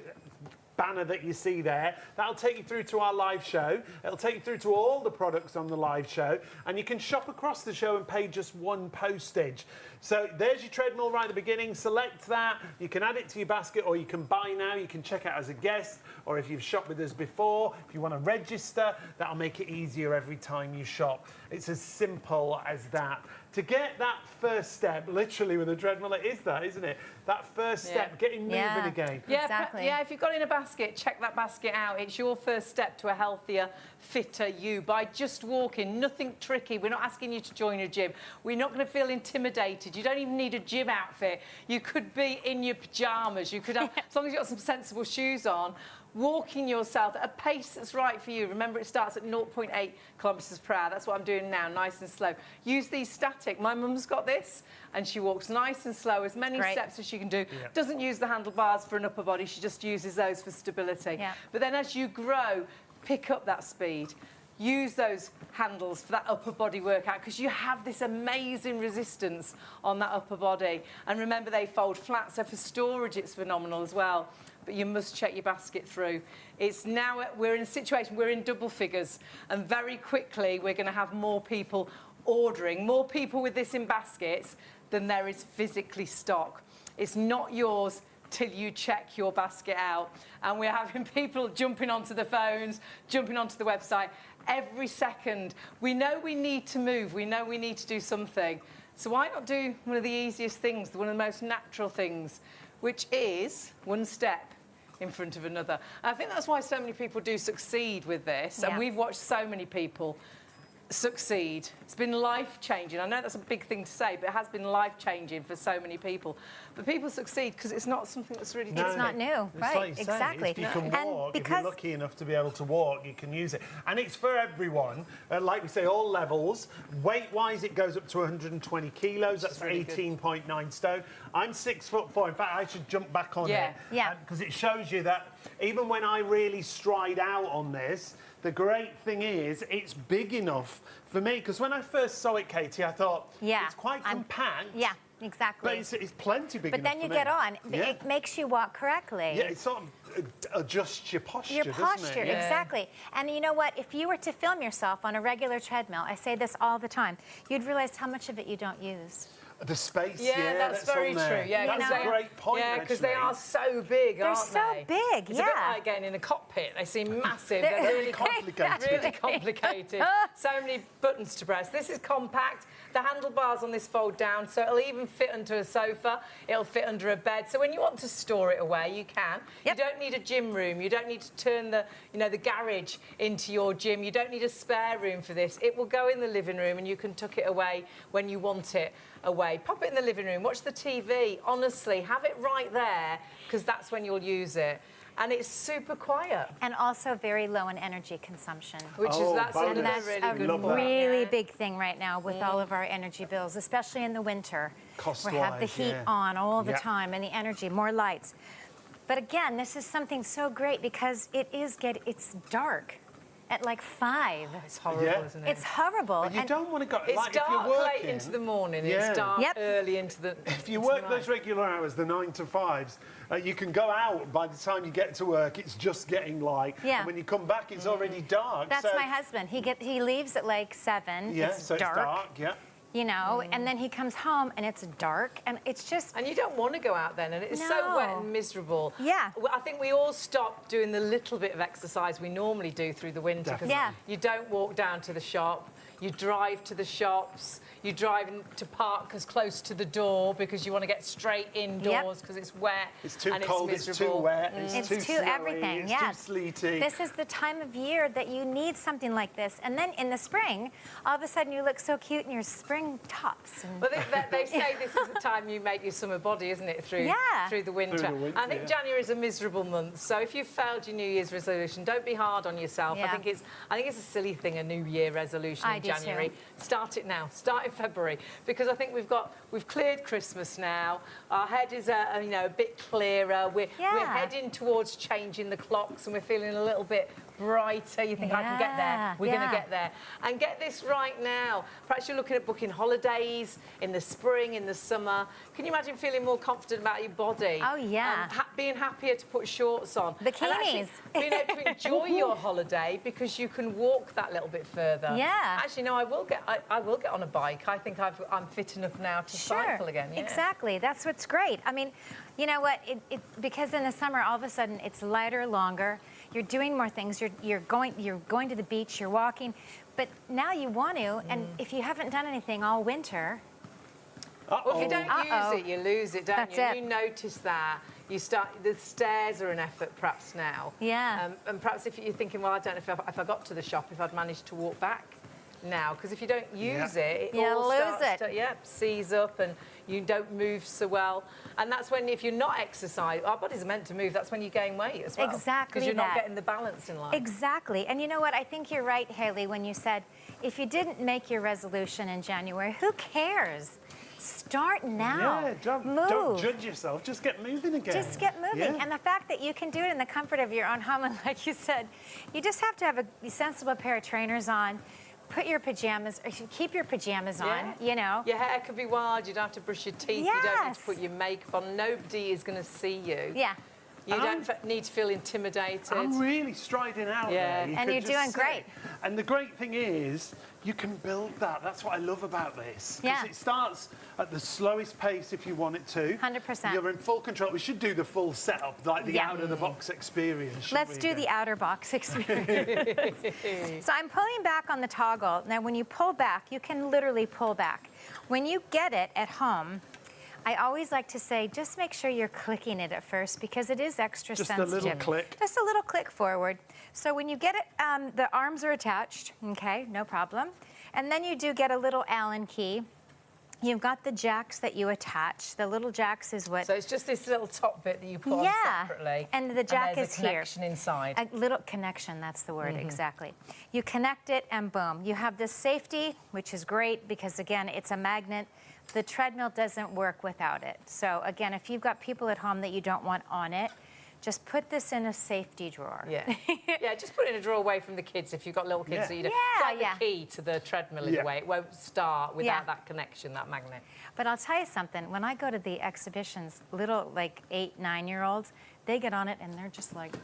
banner that you see there. That'll take you through to our live show. It'll take you through to all the products on the live show, and you can shop across the show and pay just one postage. So there's your treadmill right at the beginning. Select that. You can add it to your basket, or you can buy now. You can check out as a guest, or if you've shopped with us before, if you want to register, that'll make it easier every time you shop. It's as simple as that. To get that first step, literally with a treadmill, it is that, isn't it? That first step, getting moving again. Yeah, exactly. Yeah, if you've got it in a basket, check that basket out. It's your first step to a healthier, fitter you by just walking. Nothing tricky. We're not asking you to join a gym. We're not going to feel intimidated. You don't even need a gym outfit. You could be in your pyjamas. You could have, as long as you've got some sensible shoes on, walking yourself at a pace that's right for you. Remember, it starts at 0.8 kilometres per hour. That's what I'm doing now, nice and slow. Use these static. My mum's got this, and she walks nice and slow, as many steps as she can do. Yeah. Doesn't use the handlebars for an upper body. She just uses those for stability. Yeah. But then as you grow, pick up that speed. Use those handles for that upper body workout, because you have this amazing resistance on that upper body. And remember, they fold flat, so for storage it's phenomenal as well. But you must check your basket through. It's now, we're in a situation, we're in double figures, and very quickly we're going to have more people ordering, more people with this in baskets than there is physically stock. It's not yours till you check your basket out. And we're having people jumping onto the phones, jumping onto the website every second. We know we need to move, we know we need to do something. So why not do one of the easiest things, one of the most natural things, which is one step in front of another. And I think that's why so many people do succeed with this. Yeah. And we've watched so many people succeed. It's been life-changing. I know that's a big thing to say, but it has been life-changing for so many people. But people succeed because it's not something that's really It's not new, It's right? like you say, Exactly. if you can And walk, if because you're lucky enough to be able to walk, you can use it. And it's for everyone. Like we say, all levels. Weight-wise, it goes up to 120 kilos. That's really good. 18.9 stone. I'm 6'4". In fact, I should jump back on it. Yeah. Because it shows you that even when I really stride out on this, the great thing is it's big enough for me. Because when I first saw it, Katie, I thought it's quite compact. Yeah, exactly. But it's plenty big But enough then you for me. get on. It makes you walk correctly. Yeah, it sort of adjusts your posture, Your doesn't posture, it? exactly. And you know what? If you were to film yourself on a regular treadmill, I say this all the time, you'd realize how much of it you don't use. The space, Yeah, that's very on there. true. Yeah, that's because a great point. Yeah, because they actually. are so big, They're aren't so they? big, It's a bit like getting in a cockpit. They seem massive. They're really complicated. Really complicated. So many buttons to press. This is compact. The handlebars on this fold down, so it'll even fit under a sofa. It'll fit under a bed. So when you want to store it away, you can. Yep. You don't need a gym room. You don't need to turn the, the garage into your gym. You don't need a spare room for this. It will go in the living room, and you can tuck it away when you want it away. Pop it in the living room. Watch the TV. Honestly, have it right there, because that's when you'll use it. And it's super quiet. And also very low in energy consumption. That's bonus. another And that's really a good Love point. that. really big thing right now with all of our energy bills, especially in the winter. Cost-wise, we have the heat yeah. on all the Yeah. time and the energy, more lights. But again, this is something so great because it's dark at like 5. It's horrible, Yeah. isn't it? It's horrible. But you And don't want to go. It's like, dark if you're working, late into the morning. Yeah. It's dark Yep. early into the. If you into work the those night. regular hours, the 9 to 5s, you can go out. By the time you get to work, it's just getting light. Yeah. And when you come back, it's already dark. that's so, my husband. He leaves at like 7. Yeah, it's so dark, it's dark. Yeah. you know, and then he comes home and it's dark and it's just... And you don't want to go out then, and it's so wet No. and miserable. Yeah. Well, I think we all stopped doing the little bit of exercise we normally do through the winter. 'Cause Yeah. You don't walk down to the shop. You drive to the shops. You drive to park as close to the door because you want to get straight indoors because it's wet. It's too and cold, it's it's too miserable. wet, It's too too snowy, everything, it's yeah. too sleety. This is the time of year that you need something like this. And then in the spring, all of a sudden you look so cute in your spring wearing tops. And But they say this is the time you make your summer body, isn't it? Through the winter. Through the winter, I think January is a miserable month. So if you've failed your New Year's resolution, don't be hard on yourself. Yeah. I think it's a silly thing, a New Year resolution in do January. too. Start it now. Start in February, because I think we've cleared Christmas now. Our head is a bit clearer. We're heading towards changing the clocks, and we're feeling a little bit brighter. You think, I can get there. We're going to get there. And get this right now. Perhaps you're looking at booking holidays in the spring, in the summer. Can you imagine feeling more confident about your body? Oh, yeah. Being happier to put shorts on. Bikinis. And actually being able to enjoy your holiday because you can walk that little bit further. Yeah. Actually, no, I will get on a bike. I think I'm fit enough now to cycle again. Yeah. Exactly. That's what's great. I mean, you know what? Because in the summer, all of a sudden, it's lighter, longer. You're doing more things. You're going to the beach. You're walking, but now you want to. And if you haven't done anything all winter, well, if you don't use it, you lose it, don't That's you? it. You notice that. The stairs are an effort perhaps now. Yeah. And perhaps if you're thinking, well, I don't know if I got to the shop, if I'd managed to walk back now. Because if you don't use it, it all starts to seize up and you don't move so well. And that's when, if you're not exercising, our bodies are meant to move, that's when you gain weight as well. Exactly. Because you're not getting the balance in life. Exactly. And you know what? I think you're right, Haley, when you said, if you didn't make your resolution in January, who cares? Start now. Yeah, Move. don't judge yourself. Just get moving again. Just get moving. Yeah. And the fact that you can do it in the comfort of your own home, and like you said, you just have to have a sensible pair of trainers on. Put your pajamas, or keep your pajamas on, you know. Your hair could be wild, you don't have to brush your teeth, you don't need to put your makeup on, nobody is going to see you. Yeah. You don't need to feel intimidated. I'm really striding out there. And you're doing great. And the great thing is, you can build that. That's what I love about this. Because it starts at the slowest pace if you want it to. 100%. You're in full control. We should do the full setup, like the out-of-the-box experience. Let's do the outer box experience. So I'm pulling back on the toggle. Now, when you pull back, you can literally pull back. When you get it at home, I always like to say, just make sure you're clicking it at first because it is extra sensitive. Just a little click. Just a little click forward. So when you get it, the arms are attached, okay, no problem. And then you do get a little Allen key. You've got the jacks that you attach. The little jacks is what... So it's just this little top bit that you put on separately. And the jack there's is a connection inside. A little connection, that's the word, exactly. You connect it and boom. You have this safety, which is great because, again, it's a magnet. The treadmill doesn't work without it. So, again, if you've got people at home that you don't want on it, just put this in a safety drawer. Yeah, just put it in a drawer away from the kids if you've got little kids. So you don't. It's like the key to the treadmill in a way. It won't start without that connection, that magnet. But I'll tell you something. When I go to the exhibitions, little, like, 8, 9-year-olds, they get on it and they're just like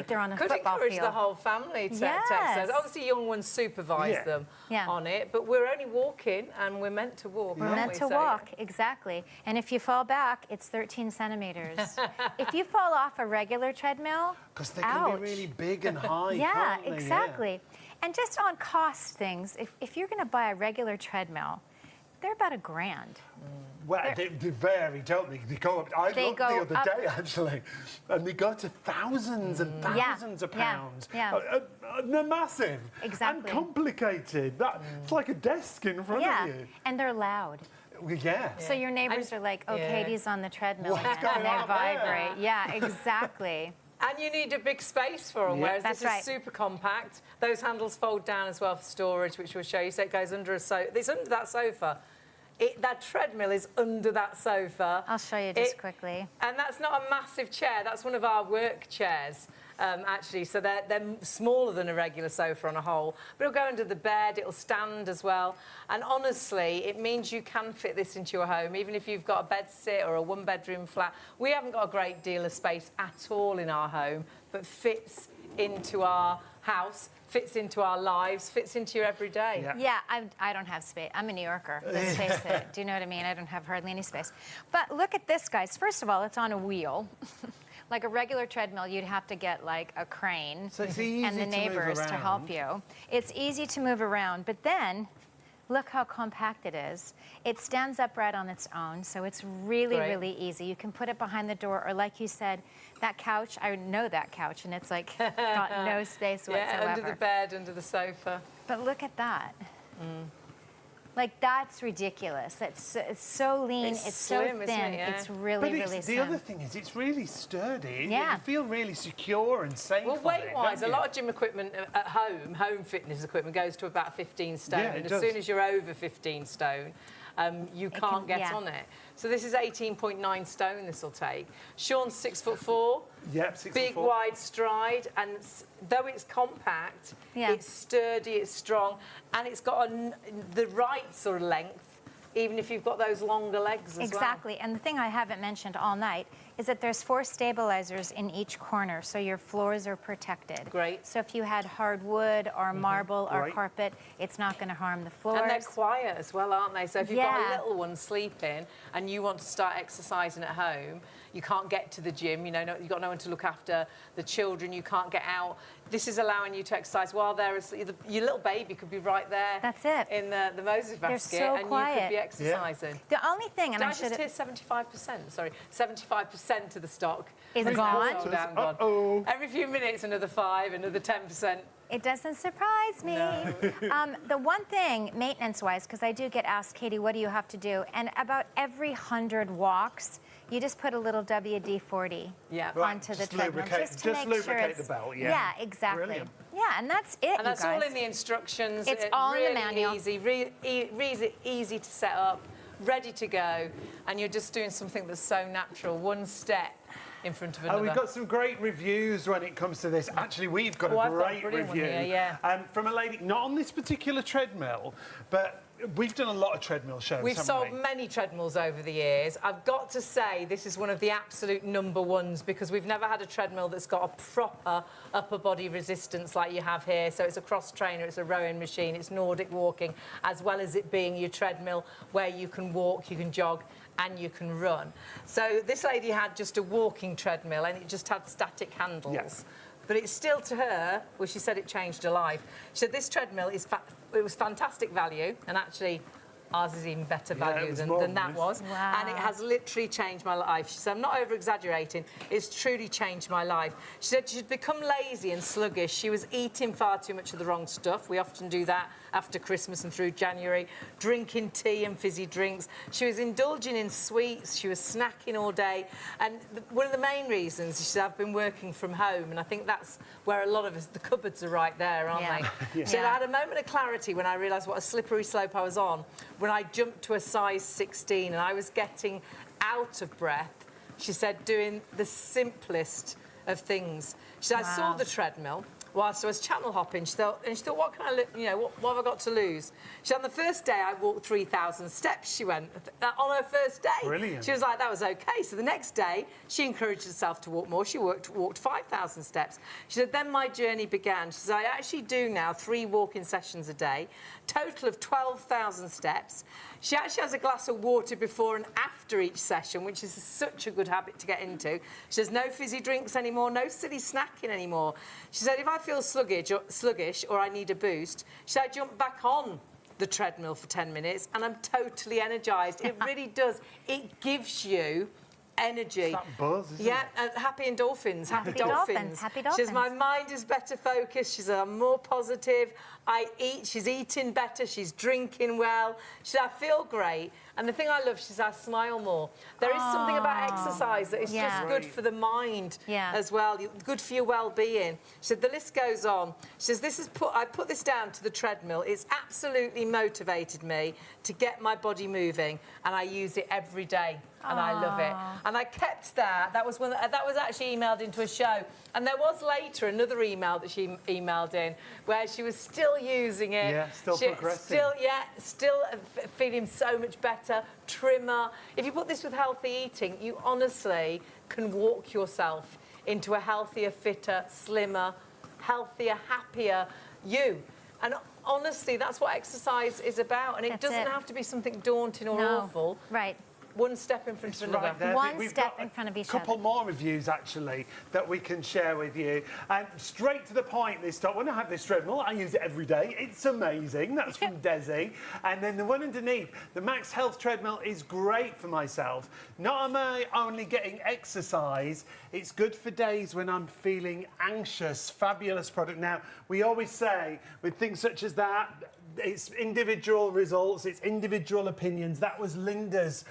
they're on a football field. Could encourage the whole family to exercise. Obviously, young ones supervise them on it, but we're only walking and we're meant to walk. We're meant to walk, exactly. And if you fall back, it's 13 centimeters. If you fall off a regular treadmill, because they can be really big and high. Can't they? Exactly. And just on cost things, if you're going to buy a regular treadmill, they're about $1,000. Well, they vary, don't they? They go up. I looked the other day, actually, and they go to thousands and thousands of pounds. They're massive. Exactly. And complicated. It's like a desk in front of you. And they're loud. Yeah. So your neighbors are like, oh, Katie's on the treadmill again, and they vibrate. Yeah, exactly. And you need a big space for them, whereas this is super compact. Those handles fold down as well for storage, which we'll show you. So it goes under a sofa. It's under that sofa. That treadmill is under that sofa. I'll show you just quickly. And that's not a massive chair. That's one of our work chairs, actually. So they're smaller than a regular sofa on a whole. But it'll go under the bed. It'll stand as well. And honestly, it means you can fit this into your home, even if you've got a bed sit or a one-bedroom flat. We haven't got a great deal of space at all in our home, but fits into our house, fits into our lives, fits into your everyday. Yeah, I don't have space. I'm a New Yorker, let's face it. Do you know what I mean? I don't have hardly any space. But look at this, guys. First of all, it's on a wheel. Like a regular treadmill, you'd have to get like a crane and the neighbors to help you. It's easy to move around, but then look how compact it is. It stands upright on its own, so it's really, really easy. You can put it behind the door, or like you said, that couch, I know that couch, and it's like got no space whatsoever. Yeah, under the bed, under the sofa. But look at that. Like, that's ridiculous. It's so lean, it's so slim, isn't thin. it? Yeah. It's really, But really the slim. other thing is, it's really sturdy. Yeah. You feel really secure and safe. Well, on it, weight-wise, don't a you? lot of gym equipment at home fitness equipment, goes to about 15 stone. Yeah, it and as does. soon as you're over 15 stone, you can't get yeah. on it. So this is 18.9 stone this will take. Sean's 6'4". Yep, 6'4". Big, wide stride, and though it's compact, Yeah. it's sturdy, it's strong, and it's got the right sort of length, even if you've got those longer legs as well. Exactly. And the thing I haven't mentioned all night is that there's 4 stabilizers in each corner, so your floors are protected. Great. So if you had hard wood or marble or Great. carpet, it's not going to harm the floors. And they're quiet as well, aren't they? So if you've got Yeah. a little one sleeping and you want to start exercising at home, you can't get to the gym, you've got no one to look after the children, you can't get out. This is allowing you to exercise while they're asleep. Your little baby could be right there. That's it. In the Moses basket, so and you quiet. could be exercising. The only thing, and Did I I just should hear 75%? Sorry, 75% of the stock Is now gone? sold out and gone. Uh-oh. Every few minutes, another 5, another 10%. It doesn't surprise me. The one thing, maintenance-wise, because I do get asked, Katie, what do you have to do? And about every 100 walks, you just put a little WD-40 Yeah. Right, onto the just treadmill, lubricate- just to just make sure lubricate it's... the belt, yeah. Yeah, exactly. Brilliant. Yeah, and that's it, And that's you guys. all in the instructions. It's all in the really manual. easy, really easy to set up, ready to go, and you're just doing something that's so natural, one step in front of another. We've got some great reviews when it comes to this. Actually, we've got Oh, a I've got a great brilliant one review here, yeah. from a lady, not on this particular treadmill, but we've done a lot of treadmill shows, We've haven't sold we? many treadmills over the years. I've got to say this is one of the absolute number ones because we've never had a treadmill that's got a proper upper body resistance like you have here. So it's a cross trainer, it's a rowing machine, it's Nordic walking, as well as it being your treadmill where you can walk, you can jog, and you can run. So this lady had just a walking treadmill and it just had static handles. Yes. But it's still, to her, well, she said it changed her life. She said this treadmill it was fantastic value, and actually ours is even better it value was than more that than this. was. Wow. And it has literally changed my life. She said, I'm not over-exaggerating, it's truly changed my life. She said she'd become lazy and sluggish. She was eating far too much of the wrong stuff. We often do that after Christmas and through January, drinking tea and fizzy drinks. She was indulging in sweets, she was snacking all day. And one of the main reasons, she said, I've been working from home, and I think that's where a lot of us, the cupboards are right there, aren't Yeah. they? Yeah. She said, I had a moment of clarity when I realised what a slippery slope I was on when I jumped to a size 16 and I was getting out of breath. She said, doing the simplest of things. She said, I saw Wow. the treadmill whilst I was channel hopping. She thought, what can I, what have I got to lose? She said, on the first day, I walked 3,000 steps, she went, on her first day. Brilliant. She was like, that was okay. So the next day, she encouraged herself to walk more. She walked 5,000 steps. She said, then my journey began. She said, I actually do now 3 walking sessions a day, total of 12,000 steps. She actually has a glass of water before and after each session, which is such a good habit to get into. She says, no fizzy drinks anymore, no silly snacking anymore. She said, if I feel sluggish or I need a boost, she said, I jump back on the treadmill for 10 minutes and I'm totally energised. It really does. It gives you energy. It's that buzz, isn't yeah, it? Happy endorphins. Happy dolphins, happy She says, my dolphins. mind is better focused. She said, I'm more positive. I eat. She's eating better. She's drinking well. She said, I feel great. And the thing I love, she says, I smile more. There is something about exercise that is Yeah. just good for the mind Yeah. as well, good for your well-being. She said, the list goes on. She says, I put this down to the treadmill. It's absolutely motivated me to get my body moving, and I use it every day. And I love it. And I kept that. That was actually emailed into a show. And there was later another email that she emailed in where she was still using it. Yeah, still progressing. Still feeling so much better, trimmer. If you put this with healthy eating, you honestly can walk yourself into a healthier, fitter, slimmer, healthier, happier you. And honestly, that's what exercise is about. And it That's doesn't it. have to be something daunting or awful. Right. One step in front of another. Right there. One We've step got in front of each a couple other. more reviews, actually, that we can share with you. And straight to the point this time. When I have this treadmill, I use it every day. It's amazing. That's from Desi. And then the one underneath, the MAX Health Treadmill is great for myself. Not am I only getting exercise, it's good for days when I'm feeling anxious. Fabulous product. Now, we always say, with things such as that, it's individual results, it's individual opinions. That was Linda's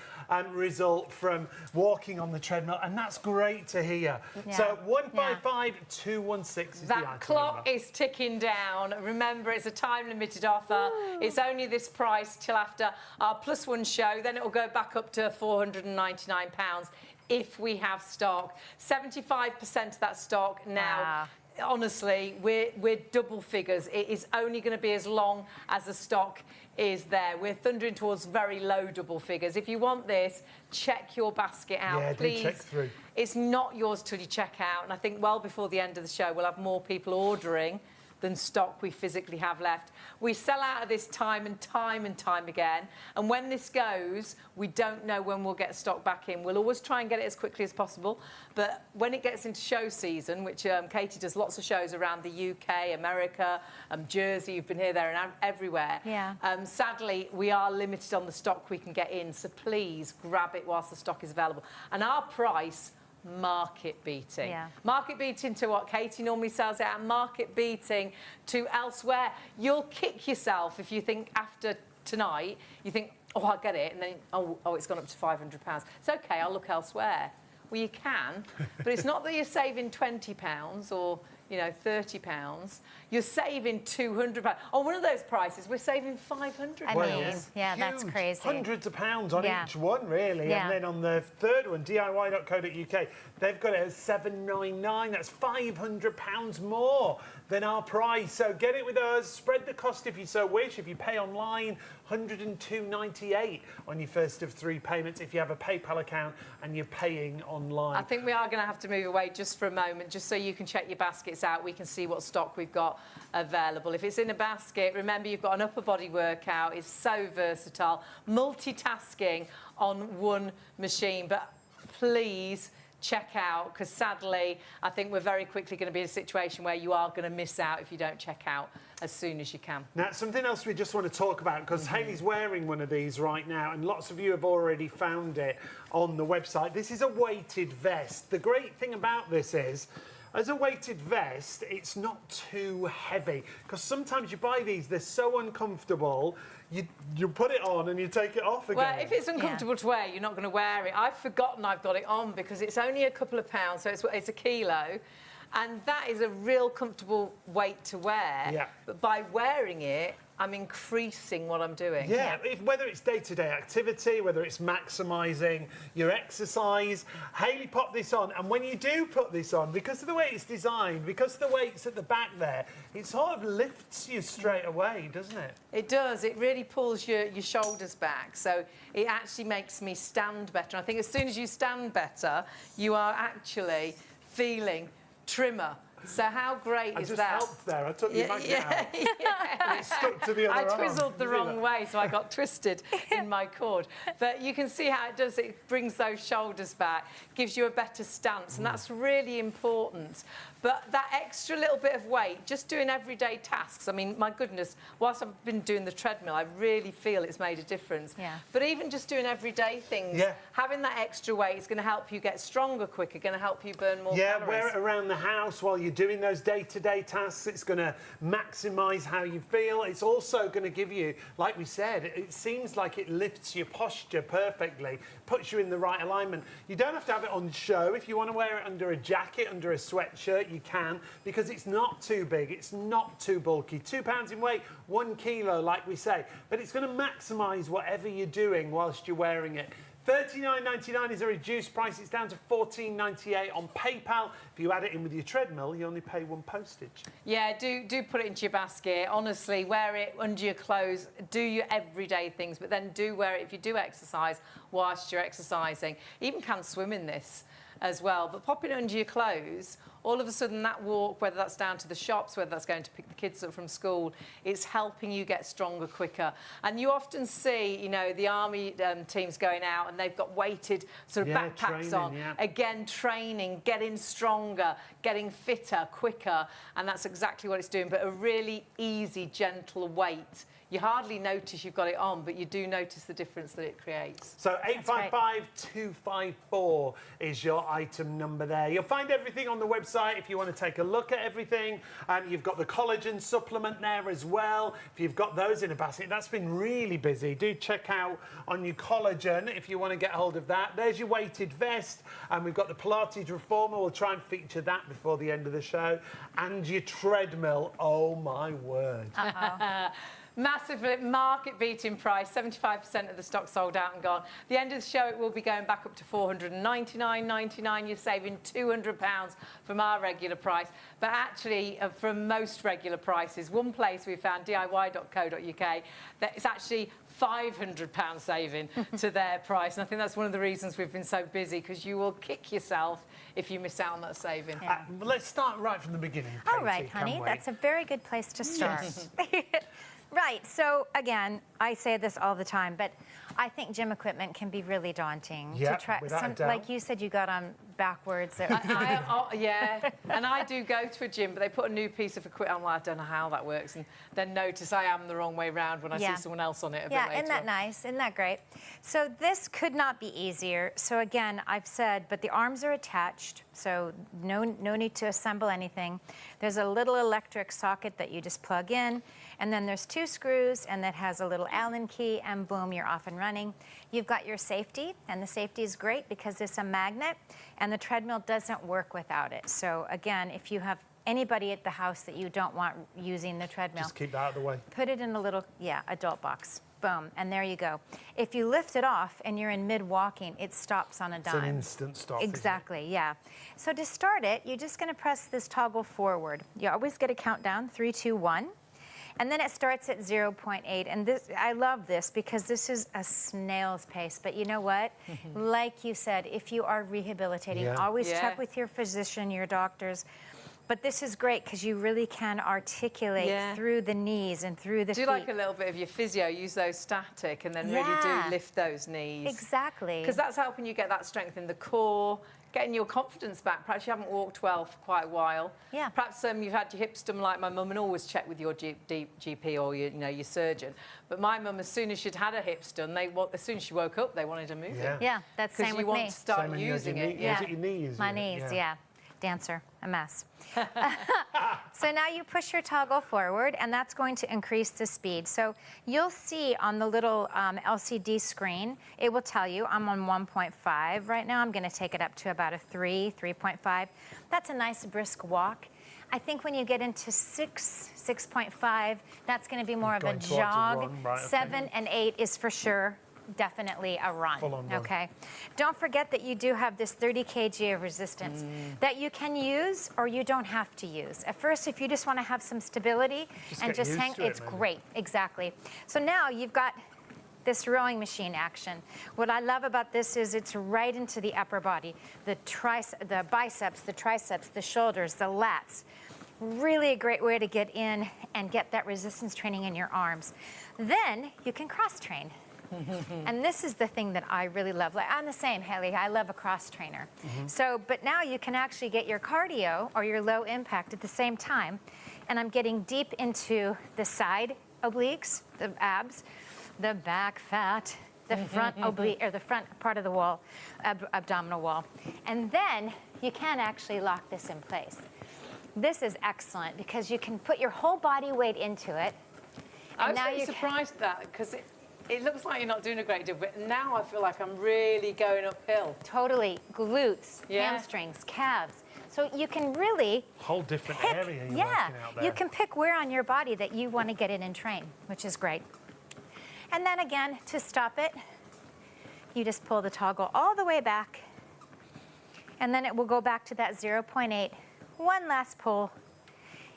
result from walking on the treadmill, and that's great to hear. Yeah. So 155216 is the item That clock number. is ticking down. Remember, it's a time-limited offer. It's only this price till after our +1 show. Then it will go back up to £499 if we have stock. 75% of that stock now. Wow. Honestly, we're double figures. It is only going to be as long as the stock is there. We're thundering towards very low double figures. If you want this, check your basket out, Yeah, do please. check through. It's not yours till you check out. And I think well before the end of the show, we'll have more people ordering than stock we physically have left. We sell out of this time and time again. And when this goes, we don't know when we'll get stock back in. We'll always try and get it as quickly as possible. But when it gets into show season, which Katie does lots of shows around the UK, America, Jersey, you've been here, there and everywhere. Yeah. Sadly, we are limited on the stock we can get in. So please grab it whilst the stock is available. And our price, market beating. Yeah. Market beating to what Katie normally sells it at, market beating to elsewhere. You'll kick yourself if you think after tonight, you think, oh, I'll get it, and then, oh, it's gone up to £500. It's okay, I'll look elsewhere. Well, you can, but it's not that you're saving £20 or, you know, £30. You're saving £200. On one of those prices, we're saving £500. I mean, yeah, that's Huge. crazy. Hundreds of pounds on Yeah. each one, really. Yeah. And then on the third one, DIY.co.uk, they've got it at £799. That's £500 more than our price. So get it with us. Spread the cost if you so wish. If you pay online, £102.98 on your first of 3 payments if you have a PayPal account and you're paying online. I think we are going to have to move away just for a moment, just so you can check your baskets out. We can see what stock we've got available. If it's in a basket, remember you've got an upper body workout. It's so versatile. Multitasking on one machine. But please check out, because sadly, I think we're very quickly going to be in a situation where you are going to miss out if you don't check out as soon as you can. Now, something else we just want to talk about, because Hayley's wearing one of these right now, and lots of you have already found it on the website. This is a weighted vest. The great thing about this is, as a weighted vest, it's not too heavy, because sometimes you buy these, they're so uncomfortable, you put it on and you take it off again. Well, if it's uncomfortable to wear, you're not going to wear it. I've forgotten I've got it on because it's only a couple of pounds, so it's a kilo. And that is a real comfortable weight to wear. Yeah. But by wearing it, I'm increasing what I'm doing. Yeah, whether it's day-to-day activity, whether it's maximising your exercise, Hayley popped this on, and when you do put this on, because of the way it's designed, because the weight's at the back there, it sort of lifts you straight away, doesn't it? It does. It really pulls your shoulders back. So it actually makes me stand better. And I think as soon as you stand better, you are actually feeling trimmer. So how great is I just that? helped there. I took your magnet out. Yeah. And it stuck to the other I arm. twizzled the You see wrong that? way, so I got twisted in my cord. But you can see how it does. It brings those shoulders back, gives you a better stance, and that's really important. But that extra little bit of weight, just doing everyday tasks. I mean, my goodness, whilst I've been doing the treadmill, I really feel it's made a difference. Yeah. But even just doing everyday things, having that extra weight is going to help you get stronger quicker, going to help you burn more Yeah, calories. wear it around the house while you're doing those day-to-day tasks. It's going to maximise how you feel. It's also going to give you, like we said, it seems like it lifts your posture perfectly, puts you in the right alignment. You don't have to have it on show. If you want to wear it under a jacket, under a sweatshirt, you can, because it's not too big, it's not too bulky. 2 pounds in weight, 1 kilo, like we say. But it's going to maximise whatever you're doing whilst you're wearing it. $39.99 is a reduced price. It's down to $14.98 on PayPal. If you add it in with your treadmill, you only pay 1 postage. Yeah, do put it into your basket. Honestly, wear it under your clothes. Do your everyday things, but then do wear it if you do exercise whilst you're exercising. Even can swim in this as well. But pop it under your clothes, all of a sudden that walk, whether that's down to the shops, whether that's going to pick the kids up from school, it's helping you get stronger quicker. And you often see, you know, the army teams going out and they've got weighted sort of backpacks training, on. yeah. Again, training, getting stronger, getting fitter, quicker, and that's exactly what it's doing. But a really easy, gentle weight. You hardly notice you've got it on, but you do notice the difference that it creates. So 855-254 is your item number there. You'll find everything on the website. website if you want to take a look at everything. You've got the collagen supplement there as well. If you've got those in a basket, that's been really busy. Do check out on your collagen if you want to get hold of that. There's your weighted vest, and we've got the Pilates reformer. We'll try and feature that before the end of the show. And your treadmill. Oh my word. Massive market-beating price, 75% of the stock sold out and gone. At the end of the show, it will be going back up to £499.99. You're saving £200 from our regular price. But actually, from most regular prices, one place we found, diy.co.uk, that it's actually £500 saving to their price. And I think that's one of the reasons we've been so busy, because you will kick yourself if you miss out on that saving. Yeah. Let's start right from the beginning. All right, honey, that's a very good place to start. Yes. Right, so again, I say this all the time, but I think gym equipment can be really daunting. Yeah, to try. without a doubt. Like you said, you got on backwards. Yeah, and I do go to a gym, but they put a new piece of equipment on. Well, I don't know how that works, and then notice I am the wrong way round when I see someone else on it a bit later. Isn't that nice? Isn't that great? So this could not be easier. So again, I've said, but the arms are attached, so no need to assemble anything. There's a little electric socket that you just plug in, and then there's 2 screws, and that has a little Allen key, and boom, you're off and running. You've got your safety, and the safety is great because it's a magnet, and the treadmill doesn't work without it. So again, if you have anybody at the house that you don't want using the treadmill, just keep that out of the way. Put it in a little, adult box. Boom, and there you go. If you lift it off and you're in mid-walking, it stops on a dime. It's an instant stop. Exactly, yeah. So to start it, you're just gonna press this toggle forward. You always get a countdown, 3, 2, 1. And then it starts at 0.8. And this, I love this because this is a snail's pace. But you know what? Like you said, if you are rehabilitating, always check with your physician, your doctors. But this is great because you really can articulate through the knees and through the feet. Do like a little bit of your physio, use those static, and then really do lift those knees. Exactly. Because that's helping you get that strength in the core, getting your confidence back. Perhaps you haven't walked well for quite a while. Yeah. Perhaps you've had your hips done like my mum, and always check with your GP or your surgeon. But my mum, as soon as she'd had her hips done, as soon as she woke up, they wanted to move it. Yeah, that's same with me. Because you want to start using it. Was it your knees? My knees, Dancer, a mess. So now you push your toggle forward, and that's going to increase the speed. So you'll see on the little LCD screen, it will tell you I'm on 1.5 right now. I'm going to take it up to about a 3.5. That's a nice brisk walk. I think when you get into 6.5, that's going to be more of a jog. 7 and 8 is for sure definitely a run. Full-on run. Okay. Don't forget that you do have this 30 kg of resistance that you can use or you don't have to use. At first, if you just want to have some stability and just hang, it's great. Exactly. So now you've got this rowing machine action. What I love about this is it's right into the upper body, the biceps, the triceps, the shoulders, the lats. Really a great way to get in and get that resistance training in your arms. Then you can cross train. And this is the thing that I really love. Like, I'm the same, Haley. I love a cross trainer. So, but now you can actually get your cardio or your low impact at the same time. And I'm getting deep into the side obliques, the abs, the back fat, the front oblique, or the front part of the wall, abdominal wall. And then you can actually lock this in place. This is excellent because you can put your whole body weight into it. I was really surprised at that because it looks like you're not doing a great deal, but now I feel like I'm really going uphill. Totally. Glutes, hamstrings, calves. So you can really whole different area you're working out there. You can pick where on your body that you want to get in and train, which is great. And then again, to stop it, you just pull the toggle all the way back, and then it will go back to that 0.8. One last pull,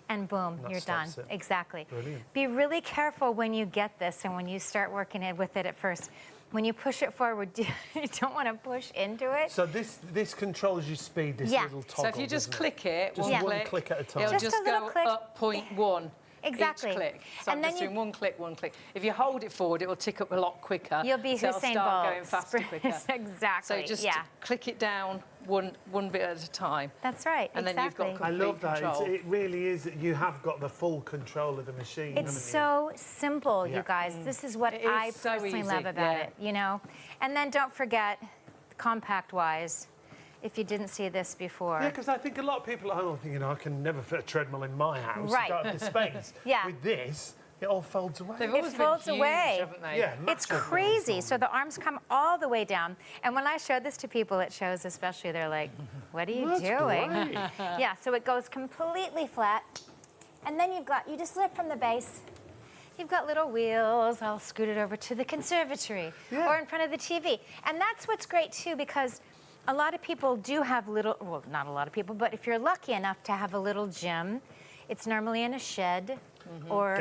and boom, you're done. Exactly. Brilliant. Be really careful when you get this and when you start working with it at first. When you push it forward, you don't want to push into it. So this controls your speed, this little toggle. So if you just click it, just one click at a time. It'll just go up 0.1. Exactly. Each click. So I'm just doing one click, one click. If you hold it forward, it will tick up a lot quicker. You'll be so Usain it'll start Bolt. going faster, quicker. Exactly. So just click it down one bit at a time. That's right. And then you've got complete I love that. control. It really is. You have got the full control of the machine. It's so simple, you guys. This is what I personally love about it, you know. And then don't forget, compact-wise, if you didn't see this before. Yeah, because I think a lot of people at home are thinking, I can never fit a treadmill in my house. Right. I don't have the space. Yeah. With this, it all folds away. They've always folds been huge, away. haven't they? Yeah, It's massive crazy. ones. So the arms come all the way down. And when I show this to people, it shows especially, they're like, what are you That's doing? great. Yeah, so it goes completely flat. And then you just lift from the base. You've got little wheels. I'll scoot it over to the conservatory or in front of the TV. And that's what's great too, because a lot of people do have little, well, not a lot of people, but if you're lucky enough to have a little gym, it's normally in a shed or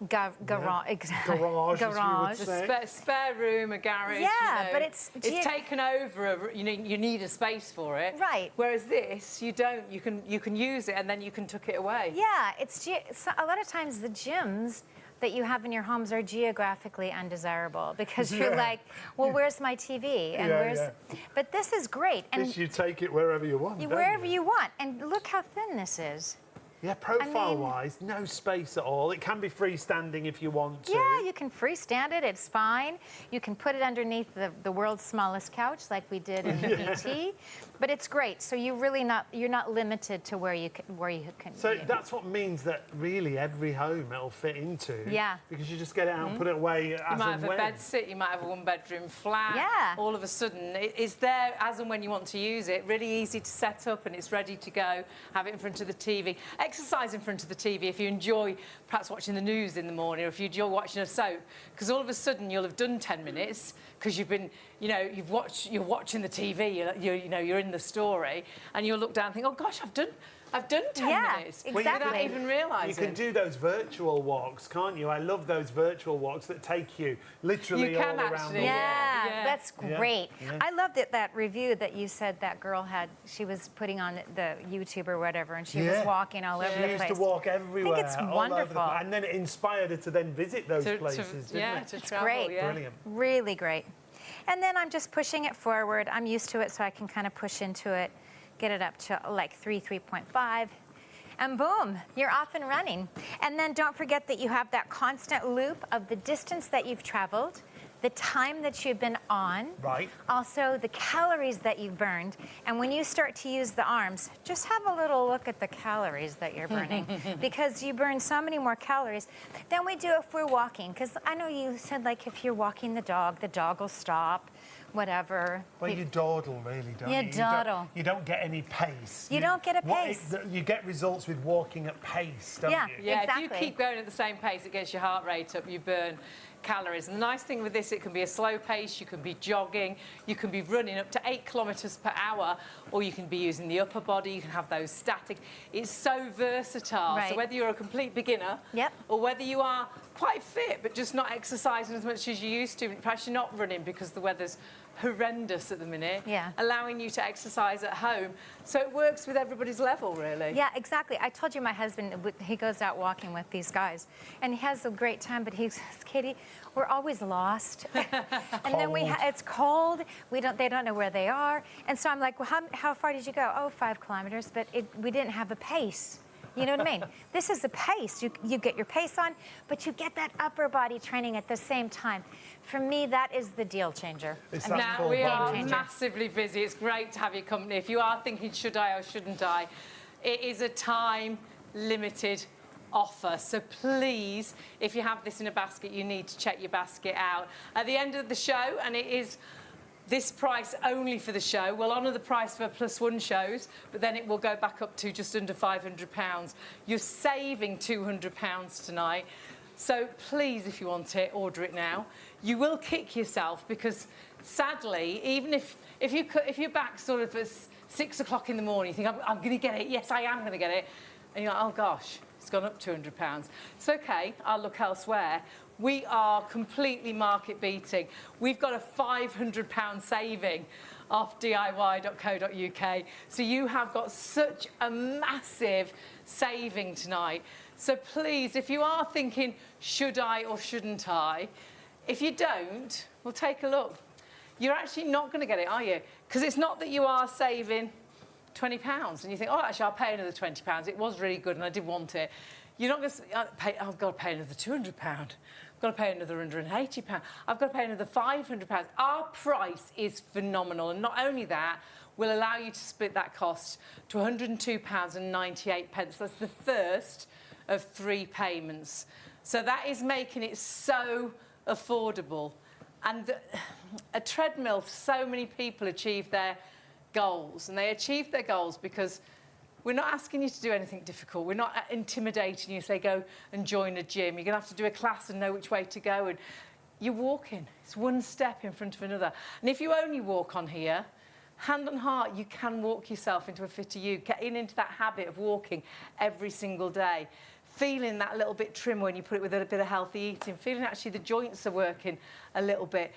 Garage. Garage, as we would say. Spare room, a garage. Yeah, you know, but it's taken over. You need a space for it. Right. Whereas this, you don't. You can use it and then you can tuck it away. Yeah, it's a lot of times the gyms that you have in your homes are geographically undesirable because you're like, well, where's my TV? And But this is great. And This, you take it wherever you want. wherever you want. And look how thin this is. Yeah, profile-wise, no space at all. It can be freestanding if you want to. Yeah, you can freestand it. It's fine. You can put it underneath the world's smallest couch, like we did in the PT. But it's great. So you're not limited to where you can. So that's what means that really every home it'll fit into. Yeah. Because you just get it out and put it away as You might have and a when. bed sit, you might have a one-bedroom flat. Yeah. All of a sudden, it's there as and when you want to use it. Really easy to set up and it's ready to go. Have it in front of the TV. Exercise in front of the TV if you enjoy perhaps watching the news in the morning or if you enjoy watching a soap. Because all of a sudden you'll have done 10 minutes because you've been, you're watching the TV, you're in the story and you'll look down and think, oh gosh, I've done 10 minutes. Exactly. Without even realising. You can do those virtual walks, can't you? I love those virtual walks that take you literally You can all around actually, the world. Yeah, that's great. Yeah. I loved that review that you said that girl had. She was putting on the YouTube or whatever, and she was walking all over the She place. used to walk everywhere. I think it's all over wonderful. and then it inspired her to then visit those places, didn't it? To travel, great. yeah. Brilliant. Really great. And then I'm just pushing it forward. I'm used to it, so I can kind of push into it, get it up to like 3.5. And boom, you're off and running. And then don't forget that you have that constant loop of the distance that you've traveled, the time that you've been on, Right. also the calories that you've burned. And when you start to use the arms, just have a little look at the calories that you're burning because you burn so many more calories than we do if we're walking. Because I know you said, like, if you're walking the dog will stop, whatever. Well, you dawdle, really, don't you? You dawdle. You don't get any pace. You don't get a pace. You get results with walking at pace, don't you? Yeah, Exactly. if you keep going at the same pace, it gets your heart rate up, you burn calories. And the nice thing with this, it can be a slow pace, you can be jogging, you can be running up to 8 kilometres per hour, or you can be using the upper body, you can have those static. It's so versatile. Right. So whether you're a complete beginner or whether you are quite fit but just not exercising as much as you used to, perhaps you're not running because the weather's horrendous at the minute, allowing you to exercise at home. So it works with everybody's level, really. Yeah, exactly. I told you my husband, he goes out walking with these guys, and he has a great time, but he says, Katie, we're always lost. And then it's cold. They don't know where they are. And so I'm like, well, how far did you go? Oh, 5 kilometers, but we didn't have a pace. You know what I mean? This is the pace. You get your pace on, but you get that upper body training at the same time. For me, that is the deal changer. Now we are massively busy. It's great to have your company. If you are thinking, should I or shouldn't I, it is a time-limited offer. So please, if you have this in a basket, you need to check your basket out. At the end of the show, and it is this price only for the show. We'll honour the price for +1 shows, but then it will go back up to just under £500. You're saving £200 tonight. So please, if you want it, order it now. You will kick yourself because, sadly, even if you're back sort of at 6 o'clock in the morning, you think, I'm going to get it. Yes, I am going to get it. And you're like, oh, gosh, it's gone up £200. It's OK, I'll look elsewhere. We are completely market beating. We've got a £500 saving off diy.co.uk. So you have got such a massive saving tonight. So please, if you are thinking, should I or shouldn't I? If you don't, well, take a look. You're actually not going to get it, are you? Because it's not that you are saving £20 and you think, oh, actually, I'll pay another £20. It was really good and I did want it. You're not going to pay, oh, I've got to pay another £200. I've got to pay another £180. I've got to pay another £500. Our price is phenomenal. And not only that, will allow you to split that cost to £102.98. That's the first of 3 payments. So that is making it so affordable. And a treadmill, so many people achieve their goals, and they achieve their goals because we're not asking you to do anything difficult. We're not intimidating you, say go and join a gym. You're going to have to do a class and know which way to go. And you're walking. It's one step in front of another. And if you only walk on here, hand on heart, you can walk yourself into a fitter you, getting into that habit of walking every single day, feeling that little bit trimmer when you put it with a bit of healthy eating, feeling actually the joints are working a little bit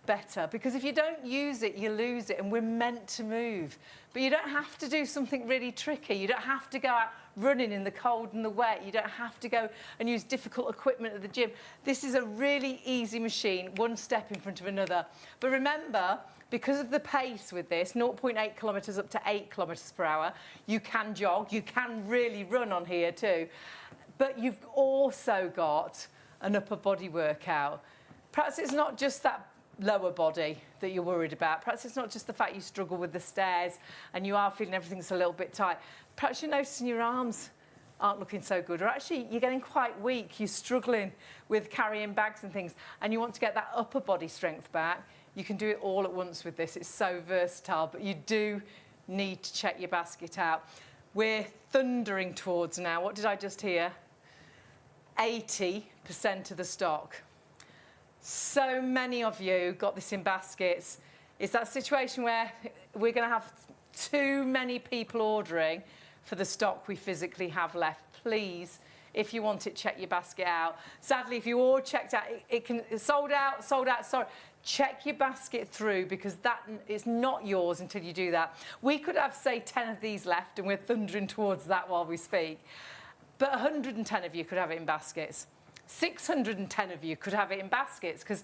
better. Because if you don't use it, you lose it, and we're meant to move. But you don't have to do something really tricky. You don't have to go out running in the cold and the wet. You don't have to go and use difficult equipment at the gym. This is a really easy machine, one step in front of another. But remember, because of the pace with this, 0.8 kilometres up to 8 kilometres per hour, you can jog, you can really run on here too. But you've also got an upper body workout. Perhaps it's not just that lower body that you're worried about. Perhaps it's not just the fact you struggle with the stairs and you are feeling everything's a little bit tight. Perhaps you're noticing your arms aren't looking so good, or actually you're getting quite weak, you're struggling with carrying bags and things, and you want to get that upper body strength back. You can do it all at once with this. It's so versatile, but you do need to check your basket out. We're thundering towards now, what did I just hear? 80% of the stock. So many of you got this in baskets. It's that situation where we're going to have too many people ordering for the stock we physically have left. Please, if you want it, check your basket out. Sadly, if you all checked out, it's sold out, sorry. Check your basket through, because that is not yours until you do that. We could have, say, 10 of these left, and we're thundering towards that while we speak. But 110 of you could have it in baskets. 610 of you could have it in baskets, because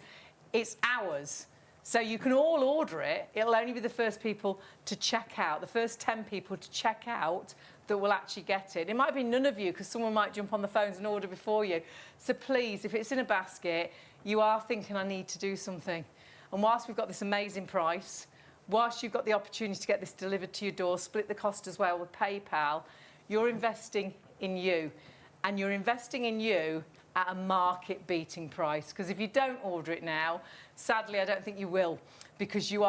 it's ours. So you can all order it. It'll only be the first people to check out, the first 10 people to check out that will actually get it. It might be none of you, because someone might jump on the phones and order before you. So please, if it's in a basket, you are thinking, I need to do something. And whilst we've got this amazing price, whilst you've got the opportunity to get this delivered to your door, split the cost as well with PayPal, you're investing in you. And you're investing in you at a market-beating price. Because if you don't order it now, sadly, I don't think you will, because you've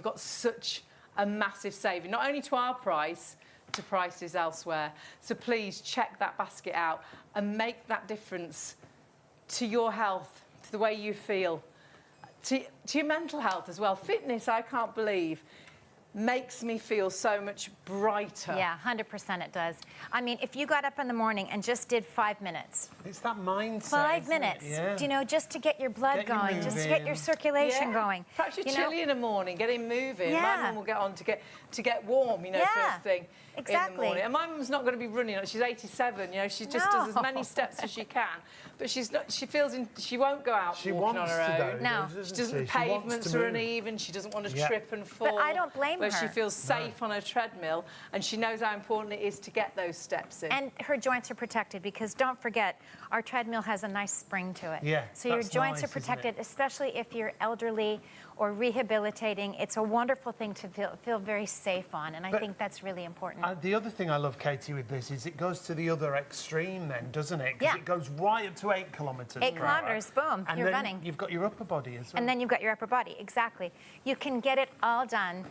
got such a massive saving, not only to our price, to prices elsewhere. So please check that basket out and make that difference to your health, to the way you feel, to your mental health as well. Fitness, I can't believe, makes me feel so much brighter. Yeah, 100% it does. I mean, if you got up in the morning and just did 5 minutes. It's that mindset. 5 minutes, Yeah. you know, just to get your blood going, just to get your circulation going. Perhaps you're chilly in the morning, getting moving. Yeah. My mum will get on to get warm, you know, first thing in the morning. And my mum's not going to be running. She's 87, you know, she just does as many steps as she can. But she won't go out walking on her own. No. She doesn't. Pavements are uneven. She doesn't want to trip and fall. But I don't blame her. Where she feels safe on her treadmill, and she knows how important it is to get those steps in. And her joints are protected, because don't forget, our treadmill has a nice spring to it. Yeah, so your joints are protected, especially if you're elderly or rehabilitating. It's a wonderful thing to feel very safe on, and I think that's really important. The other thing I love, Katie, with this is it goes to the other extreme then, doesn't it? Because Yeah. it goes right up to 8 kilometres 8 kilometres, boom, and you're then running. You've got your upper body as well. And then you've got your upper body, exactly. You can get it all done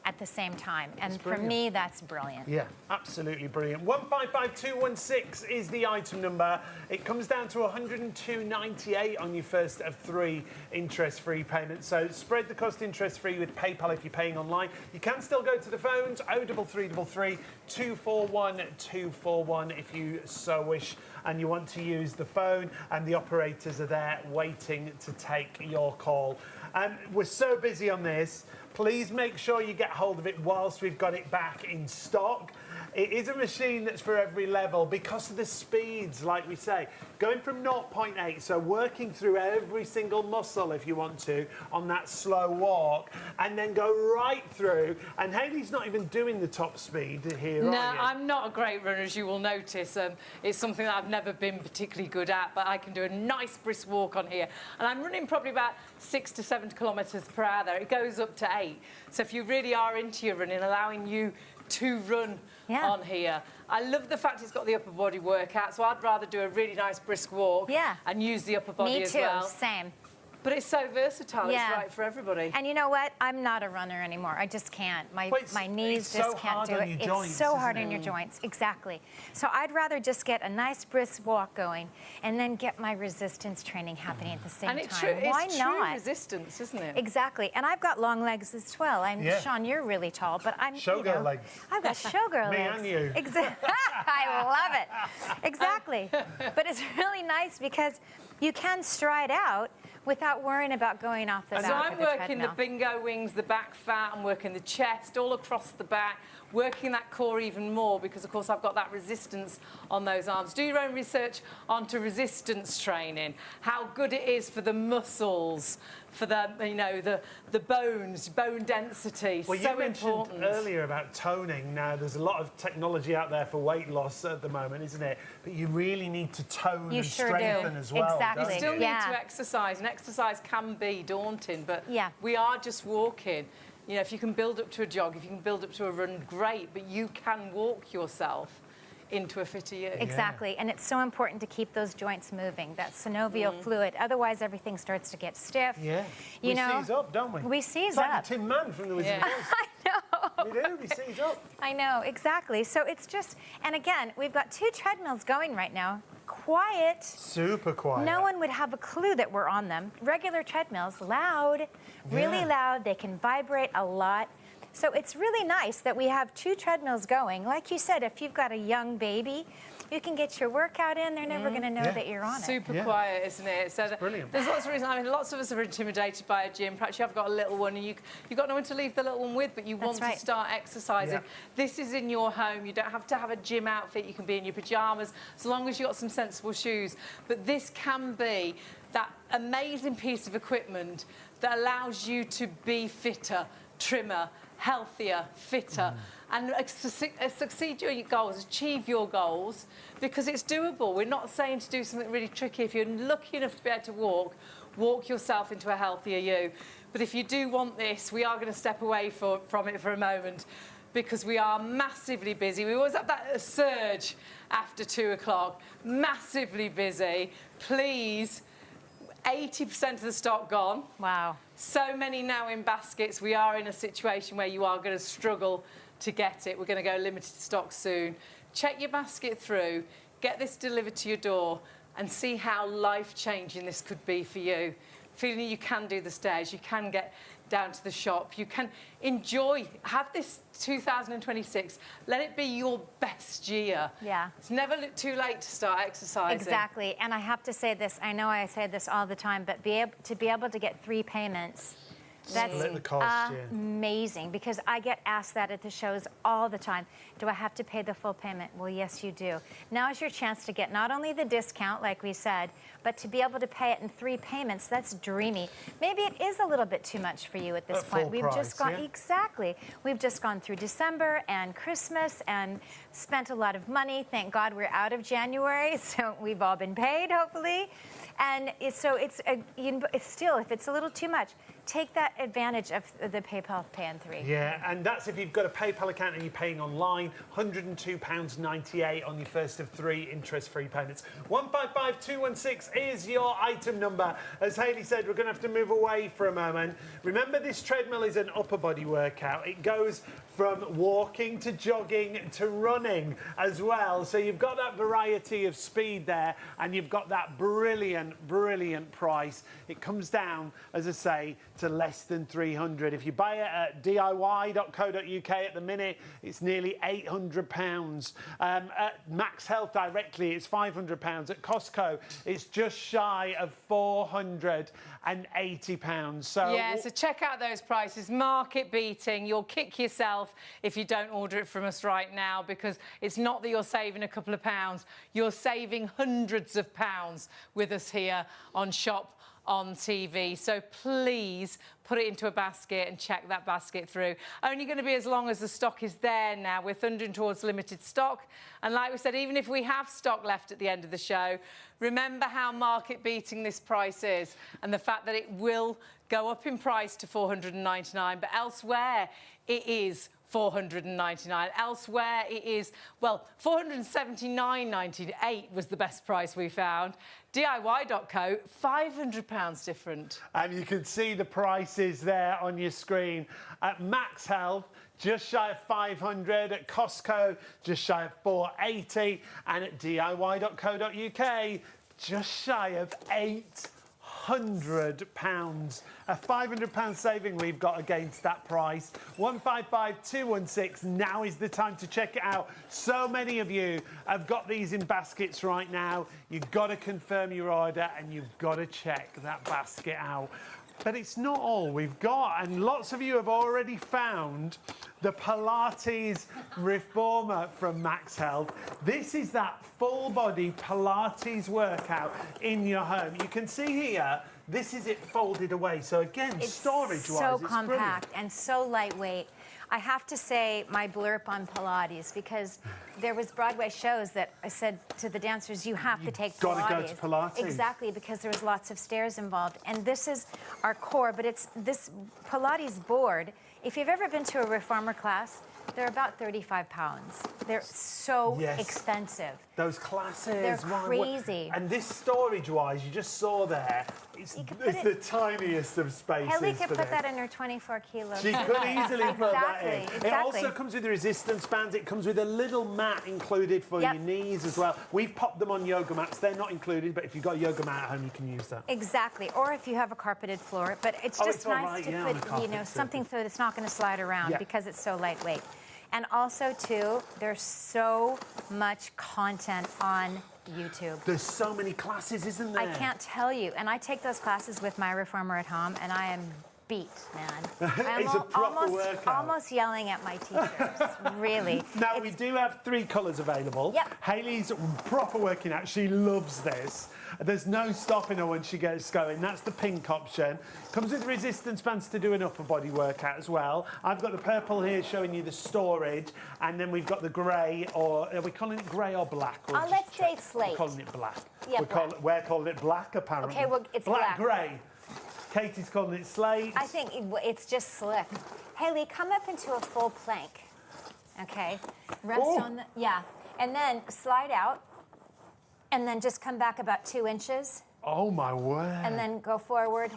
at the same time, and for me, that's brilliant. Yeah, absolutely brilliant. 155216 is the item number. It comes down to £102.98 on your first of 3 interest-free payments. So spread the cost interest-free with PayPal if you're paying online. You can still go to the phones, 03333 241 241 if you so wish, and you want to use the phone, and the operators are there waiting to take your call. We're so busy on this. Please make sure you get hold of it whilst we've got it back in stock. It is a machine that's for every level because of the speeds, like we say. Going from 0.8, so working through every single muscle if you want to on that slow walk, and then go right through. And Hayley's not even doing the top speed here, No, are you? I'm not a great runner, as you will notice. It's something that I've never been particularly good at, but I can do a nice brisk walk on here. And I'm running probably about 6 to 7 kilometres per hour there. It goes up to 8. So if you really are into your running, allowing you to run on here. I love the fact it's got the upper body workout, so I'd rather do a really nice brisk walk and use the upper body as well. Me too, same. But it's so versatile, it's right for everybody. And you know what? I'm not a runner anymore. I just can't. My knees just can't do it. Joints, it's so hard on your joints, exactly. So I'd rather just get a nice brisk walk going and then get my resistance training happening at the same time. Why it's not? true resistance, isn't it? Exactly. And I've got long legs as well. Sean, you're really tall, but I'm showgirl legs. I've got showgirl legs. Me and you. Exactly. I love it. Exactly. But it's really nice because you can stride out without worrying about going off the back So of I'm the working the treadmill. bingo wings, the back fat, I'm working the chest, all across the back, working that core even more because, of course, I've got that resistance on those arms. Do your own research onto resistance training, how good it is for the muscles, for the, you know, the bones, bone density. Well, so you mentioned important. earlier about toning. Now, there's a lot of technology out there for weight loss at the moment, isn't it? But you really need to tone and strengthen as well. Exactly. don't You still you? need to exercise, and exercise can be daunting, but Yeah. we are just walking. You know, if you can build up to a jog, if you can build up to a run, great, but you can walk yourself into a fitter you. Exactly, and it's so important to keep those joints moving, that synovial fluid. Otherwise, everything starts to get stiff. Yeah. You we know, seize up, don't we? We seize it's like up. the Tin Man from the Wizard of Oz. I know. We do, we seize up. I know, exactly. So it's just, and again, we've got 2 treadmills going right now. Quiet. Super quiet. No one would have a clue that we're on them. Regular treadmills, loud, really loud. They can vibrate a lot. So it's really nice that we have 2 treadmills going. Like you said, if you've got a young baby, you can get your workout in. They're never going to know that you're on it. Super quiet, isn't it? So brilliant. There's lots of reasons. I mean, lots of us are intimidated by a gym. Perhaps you have got a little one and you've got no one to leave the little one with, but you want to start exercising. This is in your home. You don't have to have a gym outfit. You can be in your pajamas, as long as you've got some sensible shoes. But this can be that amazing piece of equipment that allows you to be fitter, trimmer, healthier, fitter, and succeed your goals, achieve your goals, because it's doable. We're not saying to do something really tricky. If you're lucky enough to be able to walk yourself into a healthier you. But if you do want this, we are going to step away from it for a moment because we are massively busy. We always have that surge after 2 o'clock, massively busy. Please, 80% of the stock gone. Wow. So many now in baskets. We are in a situation where you are going to struggle to get it. We're going to go limited stock soon. Check your basket through, get this delivered to your door, and see how life-changing this could be for you. Feeling you can do the stairs, you can get down to the shop, you can enjoy, have this 2026, let it be your best year. Yeah. It's never too late to start exercising. Exactly, and I have to say this, I know I say this all the time, but to be able to get 3 payments, that's Split the cost, amazing, because I get asked that at the shows all the time. Do I have to pay the full payment? Well, yes, you do. Now is your chance to get not only the discount, like we said, but to be able to pay it in 3 payments. That's dreamy. Maybe it is a little bit too much for you at this point. Full We've price, just gone exactly. We've just gone through December and Christmas and spent a lot of money. Thank God we're out of January, so we've all been paid, hopefully. And it's still, if it's a little too much, take that advantage of the PayPal Pay in 3. Yeah, and that's if you've got a PayPal account and you're paying online, £102.98 on your first of 3 interest-free payments. 155216 is your item number. As Hayley said, we're going to have to move away for a moment. Remember, this treadmill is an upper body workout. It goes from walking to jogging to running as well. So you've got that variety of speed there, and you've got that brilliant, brilliant price. It comes down, as I say, to less than 300. If you buy it at diy.co.uk at the minute, it's nearly £800. At MAX Health directly, it's £500. At Costco, it's just shy of £480. So yeah, so check out those prices, market beating. You'll kick yourself if you don't order it from us right now, because it's not that you're saving a couple of pounds, you're saving hundreds of pounds with us here on Shop on TV. So please put it into a basket and check that basket through. Only going to be as long as the stock is there now. We're thundering towards limited stock. And like we said, even if we have stock left at the end of the show, remember how market beating this price is and the fact that it will go up in price to $499, but elsewhere it is $499. Elsewhere it is, well, $479.98 was the best price we found. DIY.co, £500 different. And you can see the prices there on your screen. At MAX Health, just shy of 500. At Costco, just shy of 480. And at DIY.co.uk, just shy of £800. A £500 saving we've got against that price. 155216. Now is the time to check it out. So many of you have got these in baskets right now. You've got to confirm your order and you've got to check that basket out. But it's not all we've got, and lots of you have already found the Pilates Reformer from MAX Health. This is that full-body Pilates workout in your home. You can see here, this is it folded away. So again, storage-wise, so it's compact brilliant. and so lightweight. I have to say my blurb on Pilates, because there was Broadway shows that I said to the dancers, you have to take Pilates. Gotta go to Pilates. Exactly, because there was lots of stairs involved. And this is our core, but it's this Pilates board. If you've ever been to a reformer class, they're about 35 pounds. They're so expensive. Those classes. They're crazy. And this storage-wise, you just saw there, it's the tiniest of spaces. Haley could for put this. that in her 24 kilos. She could easily put that in. Exactly. It also comes with the resistance bands. It comes with a little mat included for your knees as well. We've popped them on yoga mats. They're not included, but if you've got a yoga mat at home, you can use that. Exactly. Or if you have a carpeted floor. But it's just nice to put, something so that it's not going to slide around because it's so lightweight. And also, too, there's so much content on YouTube. There's so many classes, isn't there? I can't tell you. And I take those classes with my reformer at home, and I am beat, man. It's a proper workout. Almost yelling at my teachers, really. Now, we do have 3 colours available. Yep. Haley's proper working out. She loves this. There's no stopping her when she gets going. That's the pink option. Comes with resistance bands to do an upper body workout as well. I've got the purple here showing you the storage, and then we've got the grey, or are we calling it grey or black? Or let's say slate. We're calling it black. Yeah, we're calling it black, apparently. Okay, well, it's black. Grey. Katie's calling it slate. I think it's just slick. Haley, come up into a full plank. Okay, rest on the, and then slide out, and then just come back about 2 inches. Oh my word. And then go forward.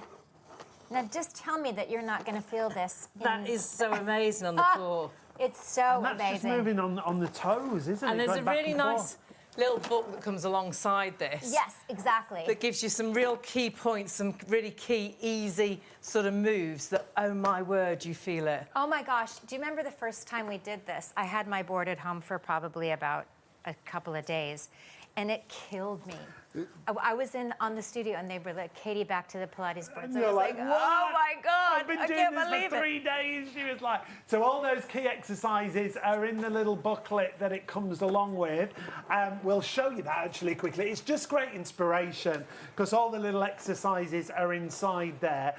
Now just tell me that you're not going to feel this. That is so amazing on the floor. It's so and that's amazing. just moving on the toes, isn't it? And there's Going a back really and nice forth. little book that comes alongside this. Yes, exactly. That gives you some real key points, some really key, easy sort of moves that, oh my word, you feel it. Oh my gosh, do you remember the first time we did this? I had my board at home for probably about a couple of days, and it killed me. I was on the studio, and they were like, Katie, back to the Pilates board. So I was like, what? oh my God, I've been I doing can't this believe for 3 days. She was like, so all those key exercises are in the little booklet that it comes along with. We'll show you that actually quickly. It's just great inspiration because all the little exercises are inside there.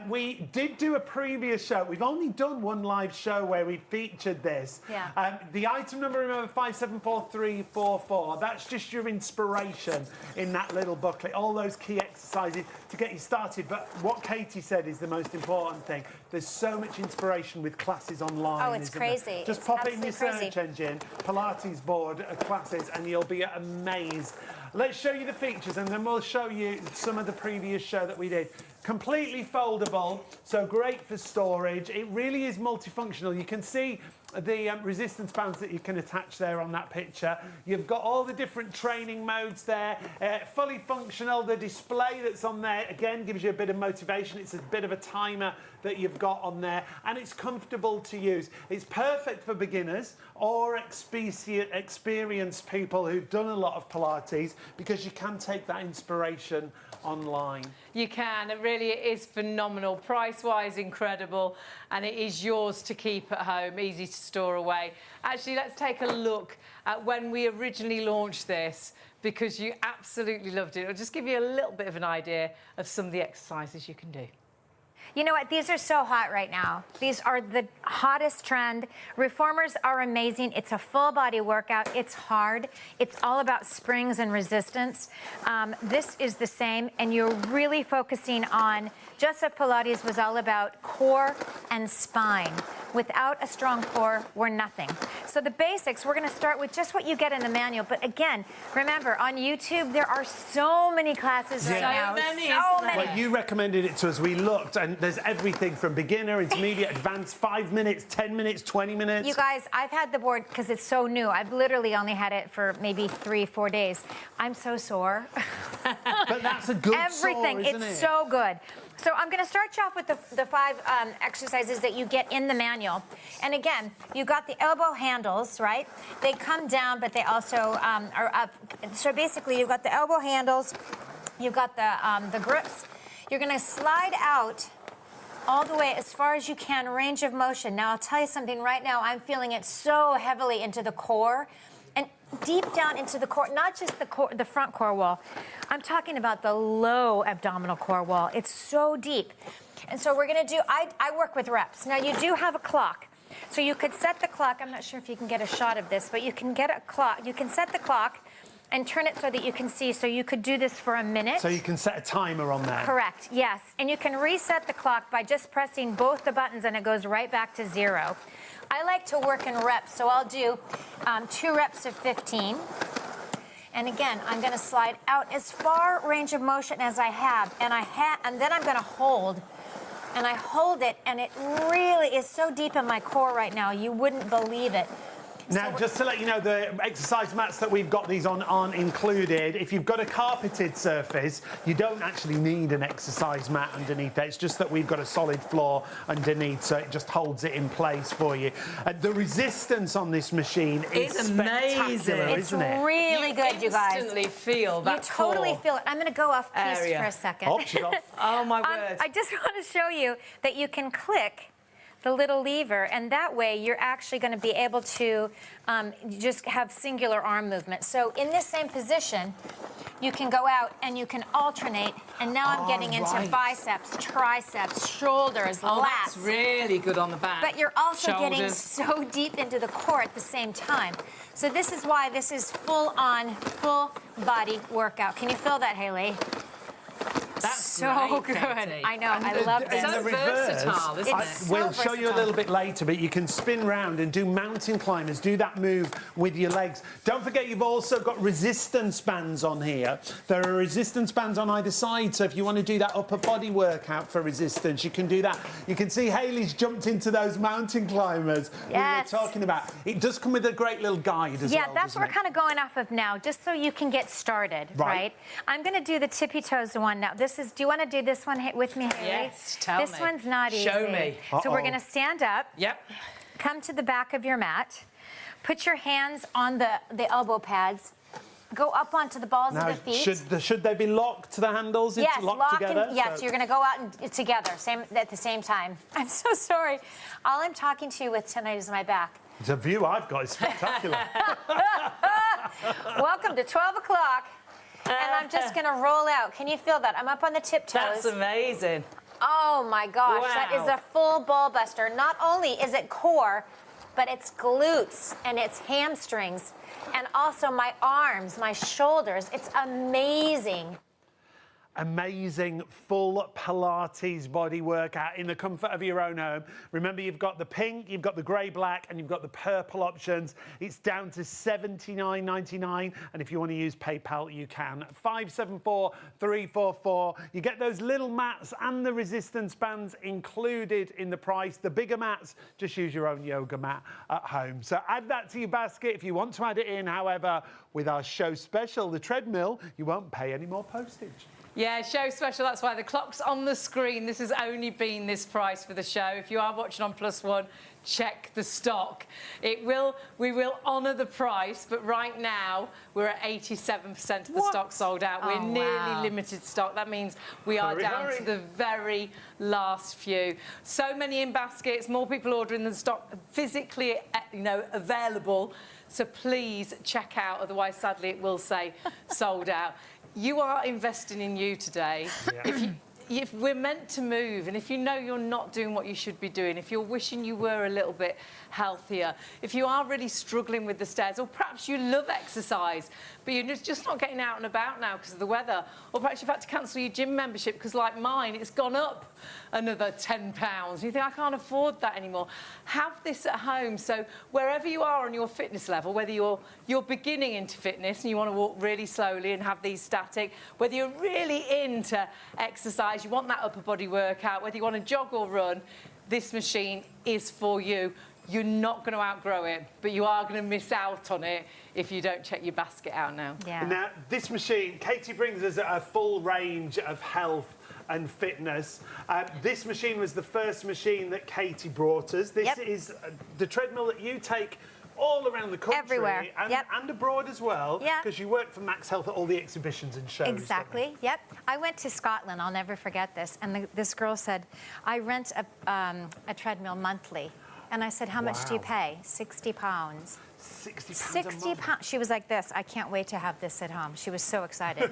We did do a previous show. We've only done one live show where we featured this. Yeah. The item number, remember, 574344. That's just your inspiration in that little booklet, all those key exercises to get you started. But what Katie said is the most important thing. There's so much inspiration with classes online. Oh, it's crazy. Just pop it in your search engine, Pilates board classes, and you'll be amazed. Let's show you the features, and then we'll show you some of the previous show that we did. Completely foldable, so great for storage. It really is multifunctional. You can see resistance bands that you can attach there on that picture. You've got all the different training modes there, fully functional. The display that's on there, again, gives you a bit of motivation. It's a bit of a timer that you've got on there, and it's comfortable to use. It's perfect for beginners or experienced people who've done a lot of Pilates, because you can take that inspiration online. You can. It really is phenomenal. Price-wise, incredible. And it is yours to keep at home, easy to store away. Actually, let's take a look at when we originally launched this, because you absolutely loved it. I'll just give you a little bit of an idea of some of the exercises you can do. You know what? These are so hot right now. These are the hottest trend. Reformers are amazing. It's a full body workout. It's hard. It's all about springs and resistance. This is the same, and you're really focusing on, just as Pilates was all about core and spine. Without a strong core, we're nothing. So the basics, we're going to start with just what you get in the manual. But again, remember, on YouTube, there are so many classes right now. So many. Well, you recommended it to us. We looked, and there's everything from beginner, intermediate, advanced, 5 minutes, 10 minutes, 20 minutes. You guys, I've had the board because it's so new. I've literally only had it for maybe 3-4 days. I'm so sore. But that's a good Everything. sore, isn't It's it? so good. So I'm going to start you off with the 5 exercises that you get in the manual. And again, you got the elbow handles, right? They come down, but they also are up. So basically, you've got the elbow handles, you've got the grips. You're going to slide out all the way as far as you can, range of motion. Now, I'll tell you something right now. I'm feeling it so heavily into the core and deep down into the core, not just the core, the front core wall. I'm talking about the low abdominal core wall. It's so deep. And so we're going to do, I work with reps. Now, you do have a clock. So you could set the clock. I'm not sure if you can get a shot of this, but you can get a clock. You can set the clock and turn it so that you can see. So you could do this for a minute. So you can set a timer on there. Correct, yes. And you can reset the clock by just pressing both the buttons, and it goes right back to 0. I like to work in reps, so I'll do 2 reps of 15. And again, I'm going to slide out as far range of motion as I have, and then I'm going to hold. And I hold it, and it really is so deep in my core right now, you wouldn't believe it. Now, just to let you know, the exercise mats that we've got these on aren't included. If you've got a carpeted surface, you don't actually need an exercise mat underneath it. It's just that we've got a solid floor underneath, so it just holds it in place for you. The resistance on this machine is spectacular, isn't it? It's really good, you guys. You instantly feel that You totally core feel it. I'm going to go off piece area for a second. Oh, she's off. Oh, my word. I just want to show you that you can click the little lever, and that way you're actually going to be able to just have singular arm movement. So in this same position, you can go out and you can alternate, and now I'm getting into biceps, triceps, shoulders, lats. That's really good on the back. But you're also getting Shoulders. so deep into the core at the same time. So this is why this is full-on, full-body workout. Can you feel that, Haley? That's So great, good. Katie. I know. I love this. So versatile, isn't it? It's We'll so show you a versatile. little bit later, but you can spin round and do mountain climbers, do that move with your legs. Don't forget, you've also got resistance bands on here. There are resistance bands on either side, so if you want to do that upper body workout for resistance, you can do that. You can see Hayley's jumped into those mountain climbers Yes. we were talking about. It does come with a great little guide as well. Yeah, that's what we're kind of going off of now, just so you can get started, right? I'm going to do the tippy toes one now. Do you want to do this one with me, Haley? Yes, tell me. This one's not easy. Show me. So we're going to stand up. Yep. Come to the back of your mat. Put your hands on the elbow pads. Go up onto the balls Now, of the feet. should they be locked to the handles? Yes, It's locked lock together? and yes, you're going to go out and together, at the same time. I'm so sorry. All I'm talking to you with tonight is my back. The view I've got is spectacular. Welcome to 12 o'clock. And I'm just going to roll out. Can you feel that? I'm up on the tiptoes. That's amazing. Oh my gosh, that is Wow. a full ball buster. Not only is it core, but it's glutes and it's hamstrings and also my arms, my shoulders. It's amazing. amazing full Pilates body workout in the comfort of your own home. Remember, you've got the pink, you've got the grey black, and you've got the purple options. It's down to $79.99, and if you want to use PayPal, you can. 574-344. You get those little mats and the resistance bands included in the price. The bigger mats, just use your own yoga mat at home. So add that to your basket if you want to add it in. However, with our show special, the treadmill, you won't pay any more postage. Yeah, show special, that's why the clock's on the screen. This has only been this price for the show. If you are watching on +1, check the stock. We will honour the price, but right now we're at 87% of the stock sold out. We're nearly limited stock. That means we are down to the very last few. So many in baskets, more people ordering than stock physically, available. So please check out, otherwise sadly it will say sold out. You are investing in you today. Yeah. If we're meant to move, and if you know you're not doing what you should be doing, if you're wishing you were a little bit healthier, if you are really struggling with the stairs, or perhaps you love exercise, but you're just not getting out and about now because of the weather, or perhaps you've had to cancel your gym membership because, like mine, it's gone up another £10. You think, I can't afford that anymore. Have this at home, so wherever you are on your fitness level, whether you're beginning into fitness and you want to walk really slowly and have these static, whether you're really into exercise, you want that upper body workout, whether you want to jog or run, this machine is for you. You're not going to outgrow it, but you are going to miss out on it if you don't check your basket out now. Yeah. Now, this machine, Katie brings us a full range of health and fitness. This machine was the first machine that Katie brought us. This is the treadmill that you take all around the country. Everywhere. And abroad as well, because you work for MAX Health at all the exhibitions and shows. Exactly, I went to Scotland, I'll never forget this, and this girl said, I rent a treadmill monthly. And I said, how much do you pay? £60. £60 £60. She was like this, I can't wait to have this at home. She was so excited.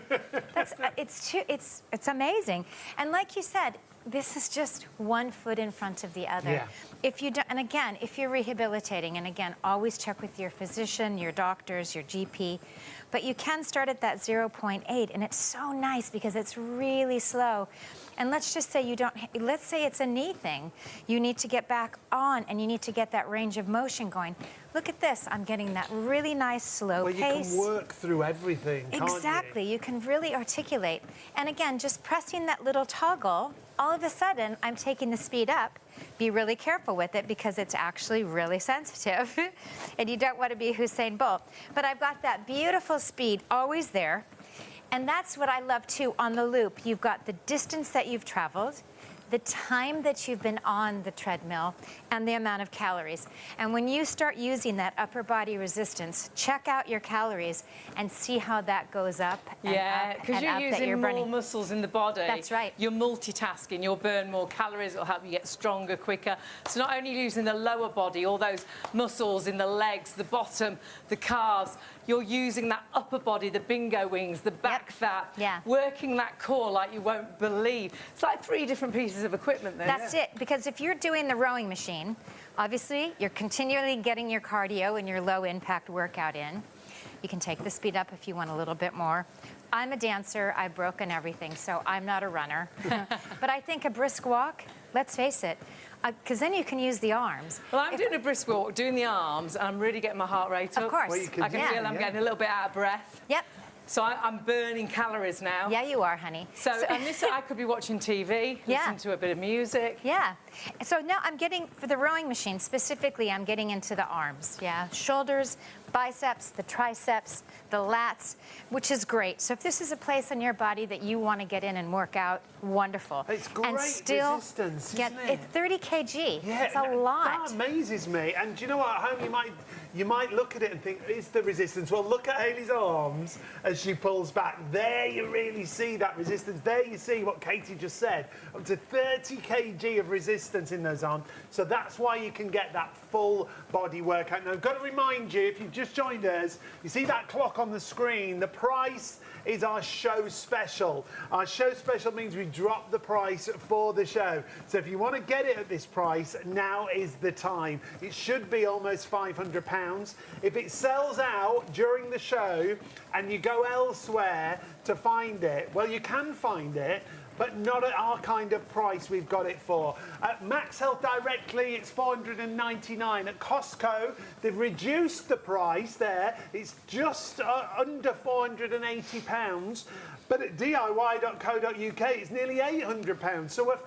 It's amazing. And like you said, this is just one foot in front of the other. Yeah. If you don't, and again, if you're rehabilitating, and again, always check with your physician, your doctors, your GP, but you can start at that 0.8, and it's so nice because it's really slow. And let's just say let's say it's a knee thing. You need to get back on, and you need to get that range of motion going. Look at this, I'm getting that really nice slow pace. Well, you can work through everything, can't you? Exactly, you can really articulate. And again, just pressing that little toggle, all of a sudden, I'm taking the speed up. Be really careful with it because it's actually really sensitive. And you don't want to be Usain Bolt. But I've got that beautiful speed always there. And that's what I love too on the loop. You've got the distance that you've traveled, the time that you've been on the treadmill, and the amount of calories. And when you start using that upper body resistance, check out your calories and see how that goes up and up because you're using more muscles in the body. That's right. You're multitasking, you'll burn more calories, it'll help you get stronger quicker. So not only using the lower body, all those muscles in the legs, the bottom, the calves, you're using that upper body, the bingo wings, the back fat, working that core like you won't believe. It's like 3 different pieces of equipment there. That's it, because if you're doing the rowing machine, obviously you're continually getting your cardio and your low impact workout in. You can take the speed up if you want a little bit more. I'm a dancer, I've broken everything, so I'm not a runner. But I think a brisk walk, let's face it, because then you can use the arms. Well, I'm doing a brisk walk, doing the arms, and I'm really getting my heart rate up. Of course. Well, I can feel I'm getting a little bit out of breath. Yep. So I'm burning calories now. Yeah, you are, honey. So and this, I could be watching TV, listening to a bit of music. Yeah. So now I'm getting, for the rowing machine specifically, I'm getting into the arms. Yeah. Shoulders, biceps, the triceps, the lats, which is great. So if this is a place in your body that you want to get in and work out, wonderful. It's great and still resistance, get isn't it? It's 30 kg. Yeah, it's a lot. That amazes me. And do you know what? At home, you might look at it and think, is the resistance? Well, look at Hayley's arms as she pulls back. There you really see that resistance. There you see what Katie just said. Up to 30 kg of resistance. resistance in those arms. So that's why you can get that full body workout. Now, I've got to remind you, if you've just joined us, you see that clock on the screen, the price is our show special. Our show special means we drop the price for the show. So if you want to get it at this price, now is the time. It should be almost £500. If it sells out during the show and you go elsewhere to find it, well, you can find it, but not at our kind of price we've got it for. At Max Health directly, it's $499. At Costco, they've reduced the price there. It's just under £480. But at diy.co.uk, it's nearly £800. So we're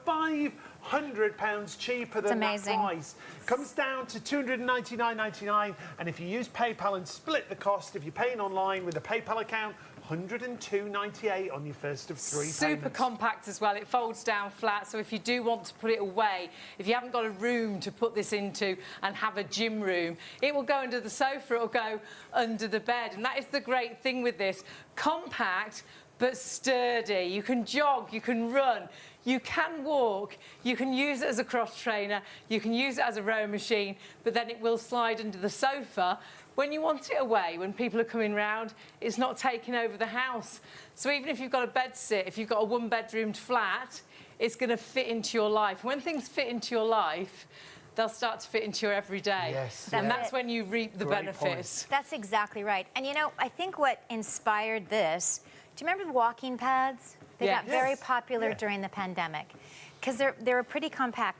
£500 cheaper than that price. Comes down to $299.99. And if you use PayPal and split the cost, if you're paying online with a PayPal account, $102.98 on your first of 3 payments. Super compact as well. It folds down flat, so if you do want to put it away, if you haven't got a room to put this into and have a gym room, it will go under the sofa, it will go under the bed. And that is the great thing with this. Compact, but sturdy. You can jog, you can run, you can walk, you can use it as a cross trainer, you can use it as a row machine, but then it will slide under the sofa. When you want it away, when people are coming round, it's not taking over the house. So even if you've got a bed sit, if you've got a one-bedroomed flat, it's going to fit into your life. When things fit into your life, they'll start to fit into your everyday. Yes. And that's when you reap the Great benefits. point. That's exactly right. And you know, I think what inspired this, do you remember the walking pads? They got very popular during the pandemic because they were pretty compact.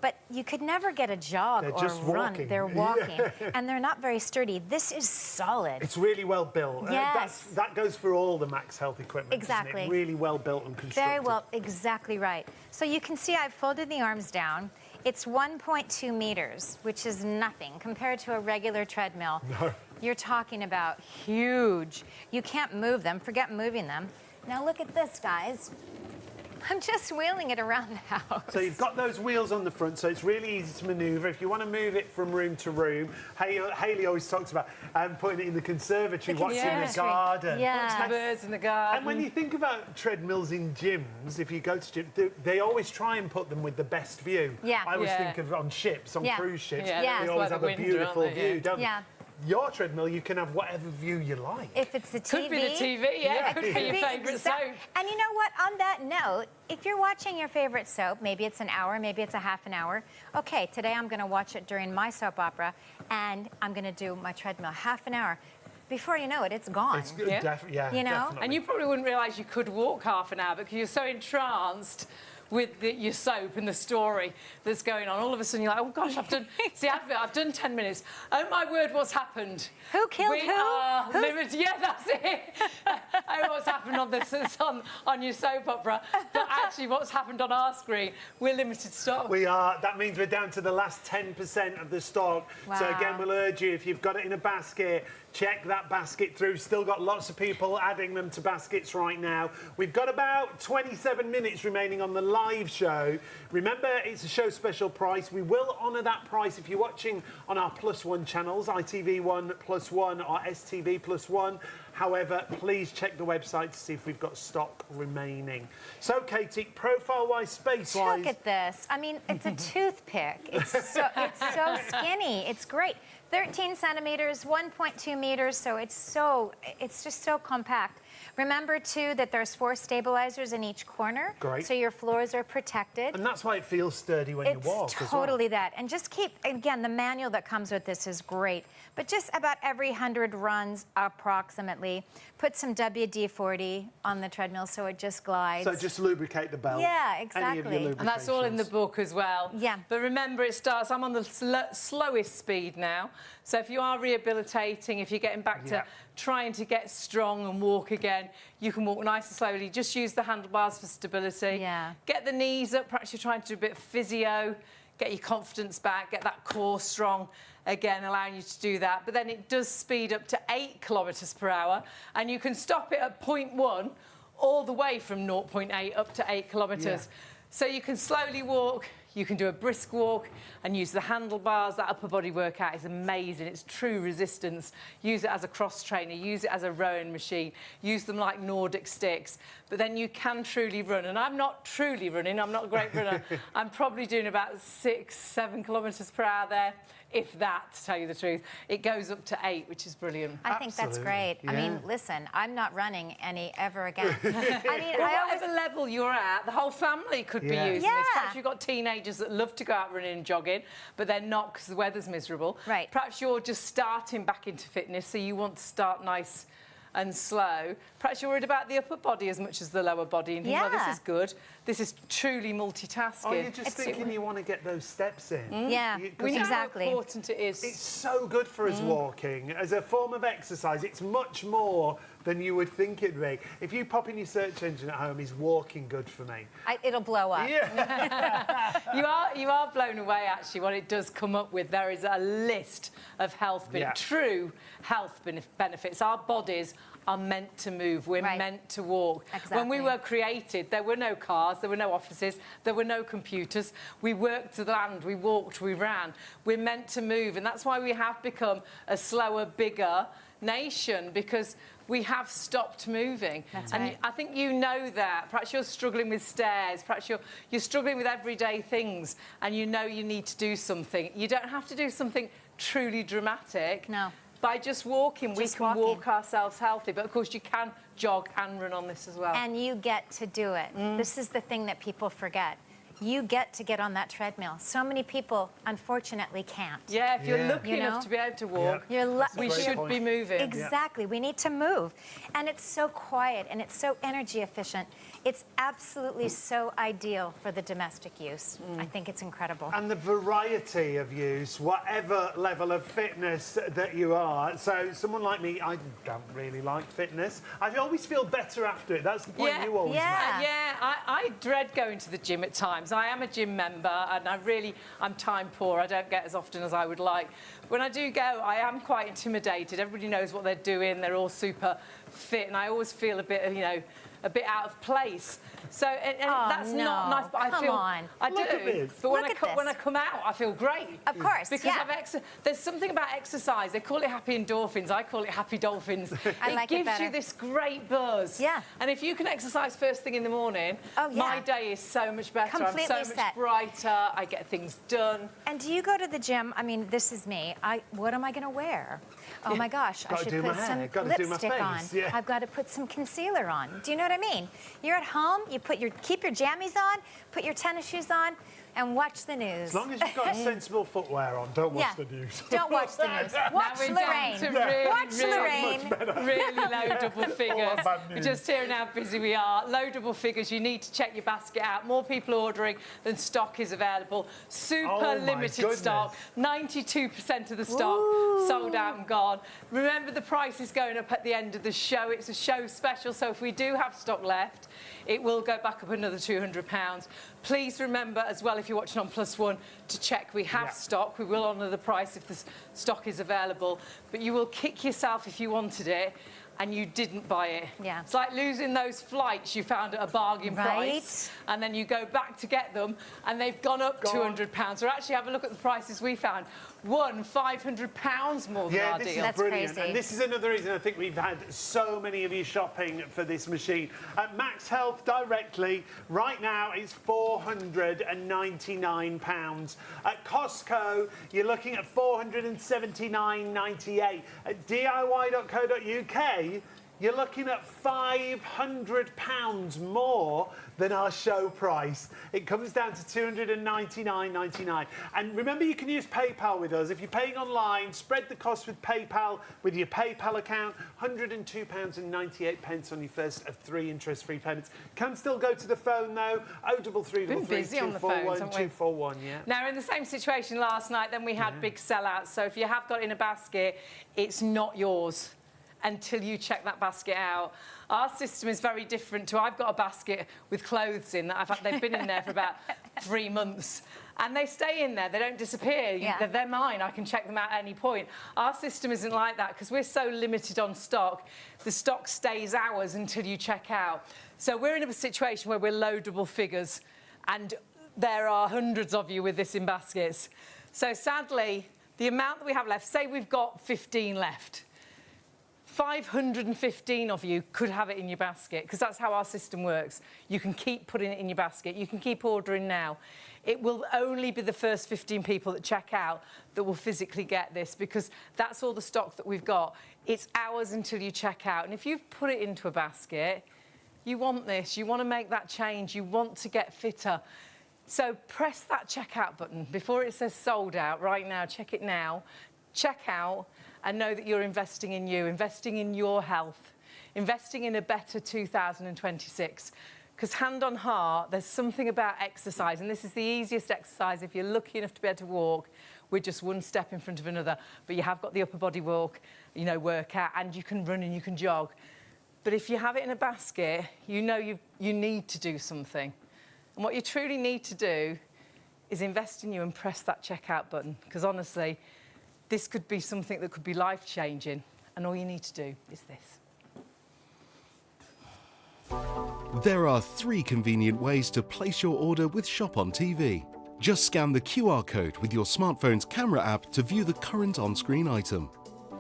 But you could never get a jog or just run. walking. They're walking. And they're not very sturdy. This is solid. It's really well built. Yes. That goes for all the Max Health equipment. Exactly. Isn't it? Really well built and constructed. Very well, exactly right. So you can see I've folded the arms down. It's 1.2 meters, which is nothing compared to a regular treadmill. No. You're talking about huge. You can't move them. Forget moving them. Now look at this, guys. I'm just wheeling it around the house. So you've got those wheels on the front, so it's really easy to manoeuvre. If you want to move it from room to room, Hayley always talks about putting it in the conservatory, watching the garden. Yeah. The birds in the garden. And when you think about treadmills in gyms, if you go to gym, they always try and put them with the best view. Yeah. I always think of on ships, on cruise ships, they always have a beautiful view, don't they? Your treadmill, you can have whatever view you like. If it's the TV. Could be the TV, yeah. Could be your favourite soap. And you know what? On that note, if you're watching your favorite soap, maybe it's an hour, maybe it's a half an hour. Okay, today I'm going to watch it during my soap opera, and I'm going to do my treadmill half an hour. Before you know it, it's gone. It's good, you know? Definitely. And you probably wouldn't realise you could walk half an hour because you're so entranced with your soap and the story that's going on. All of a sudden you're like, oh gosh, I've done, see, I've done 10 minutes. Oh my word, what's happened? Who killed we who? Are limited. Yeah, that's it. Oh, what's happened on this on your soap opera. But actually what's happened on our screen, we're limited stock. We are. That means we're down to the last 10% of the stock. Wow. So again, we'll urge you, if you've got it in a basket, check that basket through. Still got lots of people adding them to baskets right now. We've got about 27 minutes remaining on the live show. Remember, it's a show special price. We will honour that price if you're watching on our +1 channels, ITV1 +1 or STV +1. However, please check the website to see if we've got stock remaining. So, Katie, profile-wise, space-wise... Look at this. I mean, it's a toothpick. It's so skinny. It's great. 13 centimeters, 1.2 meters, so it's just so compact. Remember, too, that there's 4 stabilizers in each corner. Great. So your floors are protected. And that's why it feels sturdy when you walk as well. It's totally that. And just keep, again, the manual that comes with this is great. But just about every 100 runs, approximately, put some WD-40 on the treadmill so it just glides. So just lubricate the belt. Yeah, exactly. Any of your And that's all in the lubrications. book as well. Yeah. But remember, it starts, I'm on the slowest speed now. So if you are rehabilitating, if you're getting back to trying to get strong and walk again, you can walk nice and slowly. Just use the handlebars for stability. Yeah. Get the knees up. Perhaps you're trying to do a bit of physio. Get your confidence back. Get that core strong again, allowing you to do that. But then it does speed up to 8 kilometres per hour. And you can stop it at 0.1 all the way from 0.8 up to 8 kilometres. Yeah. So you can slowly walk, You can do a brisk walk and use the handlebars. That upper body workout is amazing. It's true resistance. Use it as a cross trainer, use it as a rowing machine, use them like Nordic sticks. But then you can truly run. And I'm not truly running, I'm not a great runner. I'm probably doing about 6-7 kilometres per hour there. If that, to tell you the truth. It goes up to 8, which is brilliant. I think that's great. Yeah. I mean, listen, I'm not running any ever again. I mean, Well, I always... whatever level you're at, the whole family could be using this. Yeah. Perhaps you've got teenagers that love to go out running and jogging, but they're not because the weather's miserable. Right. Perhaps you're just starting back into fitness, so you want to start nice and slow. Perhaps you're worried about the upper body as much as the lower body and think, well, this is good. This is truly multitasking. Oh, you're just thinking you want to get those steps in. Yeah, We know exactly. how important it is. It's so good for us walking. As a form of exercise, it's much more than you would think it'd be. If you pop in your search engine at home, is walking good for me? It'll blow up. Yeah. You are blown away, actually, what it does come up with. There is a list of health benefits, true health benefits. Our bodies are meant to move. We're meant to walk. Exactly. When we were created, there were no cars, there were no offices, there were no computers. We worked the land, we walked, we ran. We're meant to move, and that's why we have become a slower, bigger nation, because we have stopped moving. That's and right. I think you know that. Perhaps you're struggling with stairs, perhaps you're struggling with everyday things, and you know you need to do something. You don't have to do something truly dramatic. No. By just walking, we Just can walking. walk ourselves healthy. But of course, you can jog and run on this as well. And you get to do it. This is the thing that people forget. You get to get on that treadmill. So many people, unfortunately, can't. yeah, if you're lucky You know? enough to be able to walk, You're we great should point. be moving. Exactly. We need to move. And it's so quiet and it's so energy efficient. It's absolutely so ideal for the domestic use. I think it's incredible. And the variety of use, whatever level of fitness that you are. So someone like me, I don't really like fitness. I always feel better after it. That's the point you always make. I dread going to the gym at times. I am a gym member and I'm time poor. I don't get as often as I would like. When I do go, I am quite intimidated. Everybody knows what they're doing. They're all super fit, and I always feel a bit of, a bit out of place. So and that's not nice, but I feel I Look at do. this. But Look at when this. I come out, I feel great. Of course, Because yeah. there's something about exercise. They call it happy endorphins. I call it happy dolphins. I like it gives better. you this great buzz. Yeah. And if you can exercise first thing in the morning, Oh, yeah. my day is so much better. Completely I'm so much set. brighter. I get things done. And do you go to the gym? I mean, this is me. What am I going to wear? Oh my gosh, I Gotta should do my put some hair, gotta do my lipstick on. face, yeah. I've got to put some concealer on. Do you know what I mean? You're at home, you keep your jammies on, put your tennis shoes on, and watch the news. As long as you've got sensible footwear on, don't watch the news. Don't watch the news. Watch Now we're Lorraine. down to really, Watch really, Lorraine. really low double figures. bad We're news. just hearing how busy we are. Low double figures, you need to check your basket out. More people ordering than stock is available. Super Oh, my limited goodness. stock. 92% of the stock sold out and gone. Remember, the price is going up at the end of the show. It's a show special, so if we do have stock left, it will go back up another £200. Please remember as well, if you're watching on Plus One, to check we have stock. We will honour the price if the stock is available, but you will kick yourself if you wanted it and you didn't buy it. Yeah. It's like losing those flights you found at a bargain price, Right. and then you go back to get them and they've gone up £200. Or actually have a look at the prices we found. One, £500 more than our this deal. is That's brilliant. crazy. And this is another reason I think we've had so many of you shopping for this machine. At Max Health directly, right now it's £499. At Costco, you're looking at $479.98. At DIY.co.uk, you're looking at £500 more than our show price. It comes down to $299.99. And remember, you can use PayPal with us. If you're paying online, spread the cost with PayPal, with your PayPal account, £102.98 on your first of 3 interest-free payments. Can still go to the phone, though. 0333 Been busy on the phones, haven't we? 241, yeah. Now, we're in the same situation last night, then we had big sellouts. So if you have got it in a basket, it's not yours until you check that basket out. Our system is very different to, I've got a basket with clothes in that they've been in there for about 3 months. And they stay in there, they don't disappear. Yeah. They're mine, I can check them out at any point. Our system isn't like that because we're so limited on stock. The stock stays ours until you check out. So we're in a situation where we're low double figures, and there are hundreds of you with this in baskets. So sadly, the amount that we have left, say we've got 15 left, 515 of you could have it in your basket, because that's how our system works. You can keep putting it in your basket. You can keep ordering now. It will only be the first 15 people that check out that will physically get this, because that's all the stock that we've got. It's hours until you check out. And if you've put it into a basket, you want this. You want to make that change. You want to get fitter. So press that checkout button before it says sold out right now. Check it now. Check out. And know that you're investing in you, investing in your health, investing in a better 2026. Because hand on heart, there's something about exercise, and this is the easiest exercise if you're lucky enough to be able to walk. We're just one step in front of another, but you have got the upper body walk, workout, and you can run and you can jog. But if you have it in a basket, you know you need to do something. And what you truly need to do is invest in you and press that checkout button, because honestly, this could be something that could be life-changing, and all you need to do is this. There are 3 convenient ways to place your order with Shop on TV. Just scan the QR code with your smartphone's camera app to view the current on-screen item.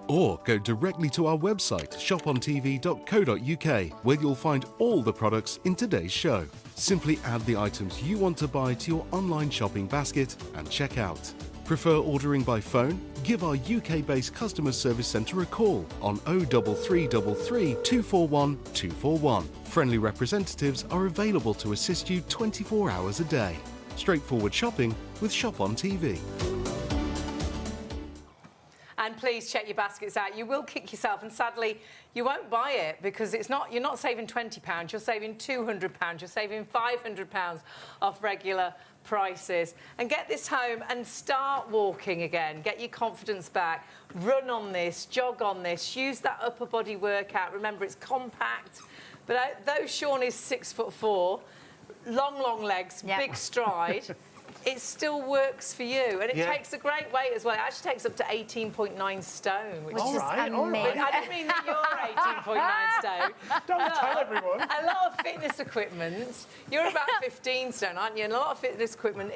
Or go directly to our website, shopontv.co.uk, where you'll find all the products in today's show. Simply add the items you want to buy to your online shopping basket and check out. Prefer ordering by phone? Give our UK-based customer service centre a call on 03333 241 241. Friendly representatives are available to assist you 24 hours a day. Straightforward shopping with Shop on TV. And please check your baskets out. You will kick yourself, and sadly, you won't buy it, because you're not saving £20, you're saving £200, you're saving £500 off regular prices. And get this home and start walking again. Get your confidence back. Run on this, jog on this, use that upper body workout. Remember, it's compact. But though Sean is 6'4", long legs, big stride, it still works for you. And it takes a great weight as well. It actually takes up to 18.9 stone, which is amazing. I don't mean that you're 18.9 stone. Don't tell everyone. A lot of fitness equipment, you're about 15 stone, aren't you? And a lot of fitness equipment,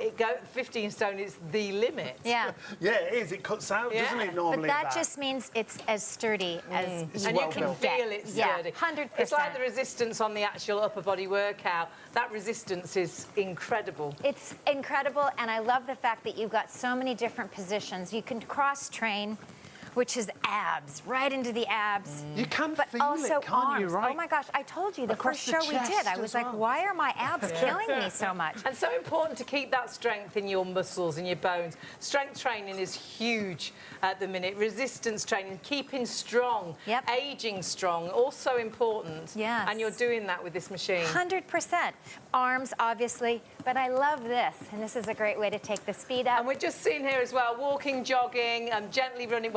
15 stone is the limit. Yeah. Yeah, it is. It cuts out, doesn't it, normally? But that just means it's as sturdy as and you can feel it's sturdy. 100%. It's like the resistance on the actual upper body workout. That resistance is incredible. It's incredible, and I love the fact that you've got so many different positions. You can cross-train, which is abs, right into the abs. You can but feel also it, can't arms. you, right? Oh my gosh, I told you the Across first the show we did, I chest was as like, well. why are my abs killing me so much? And so important to keep that strength in your muscles and your bones. Strength training is huge at the minute. Resistance training, keeping strong, aging strong, also important. Yes. And you're doing that with this machine. 100%. Arms, obviously, but I love this, and this is a great way to take the speed up. And we're just seeing here as well, walking, jogging, gently running,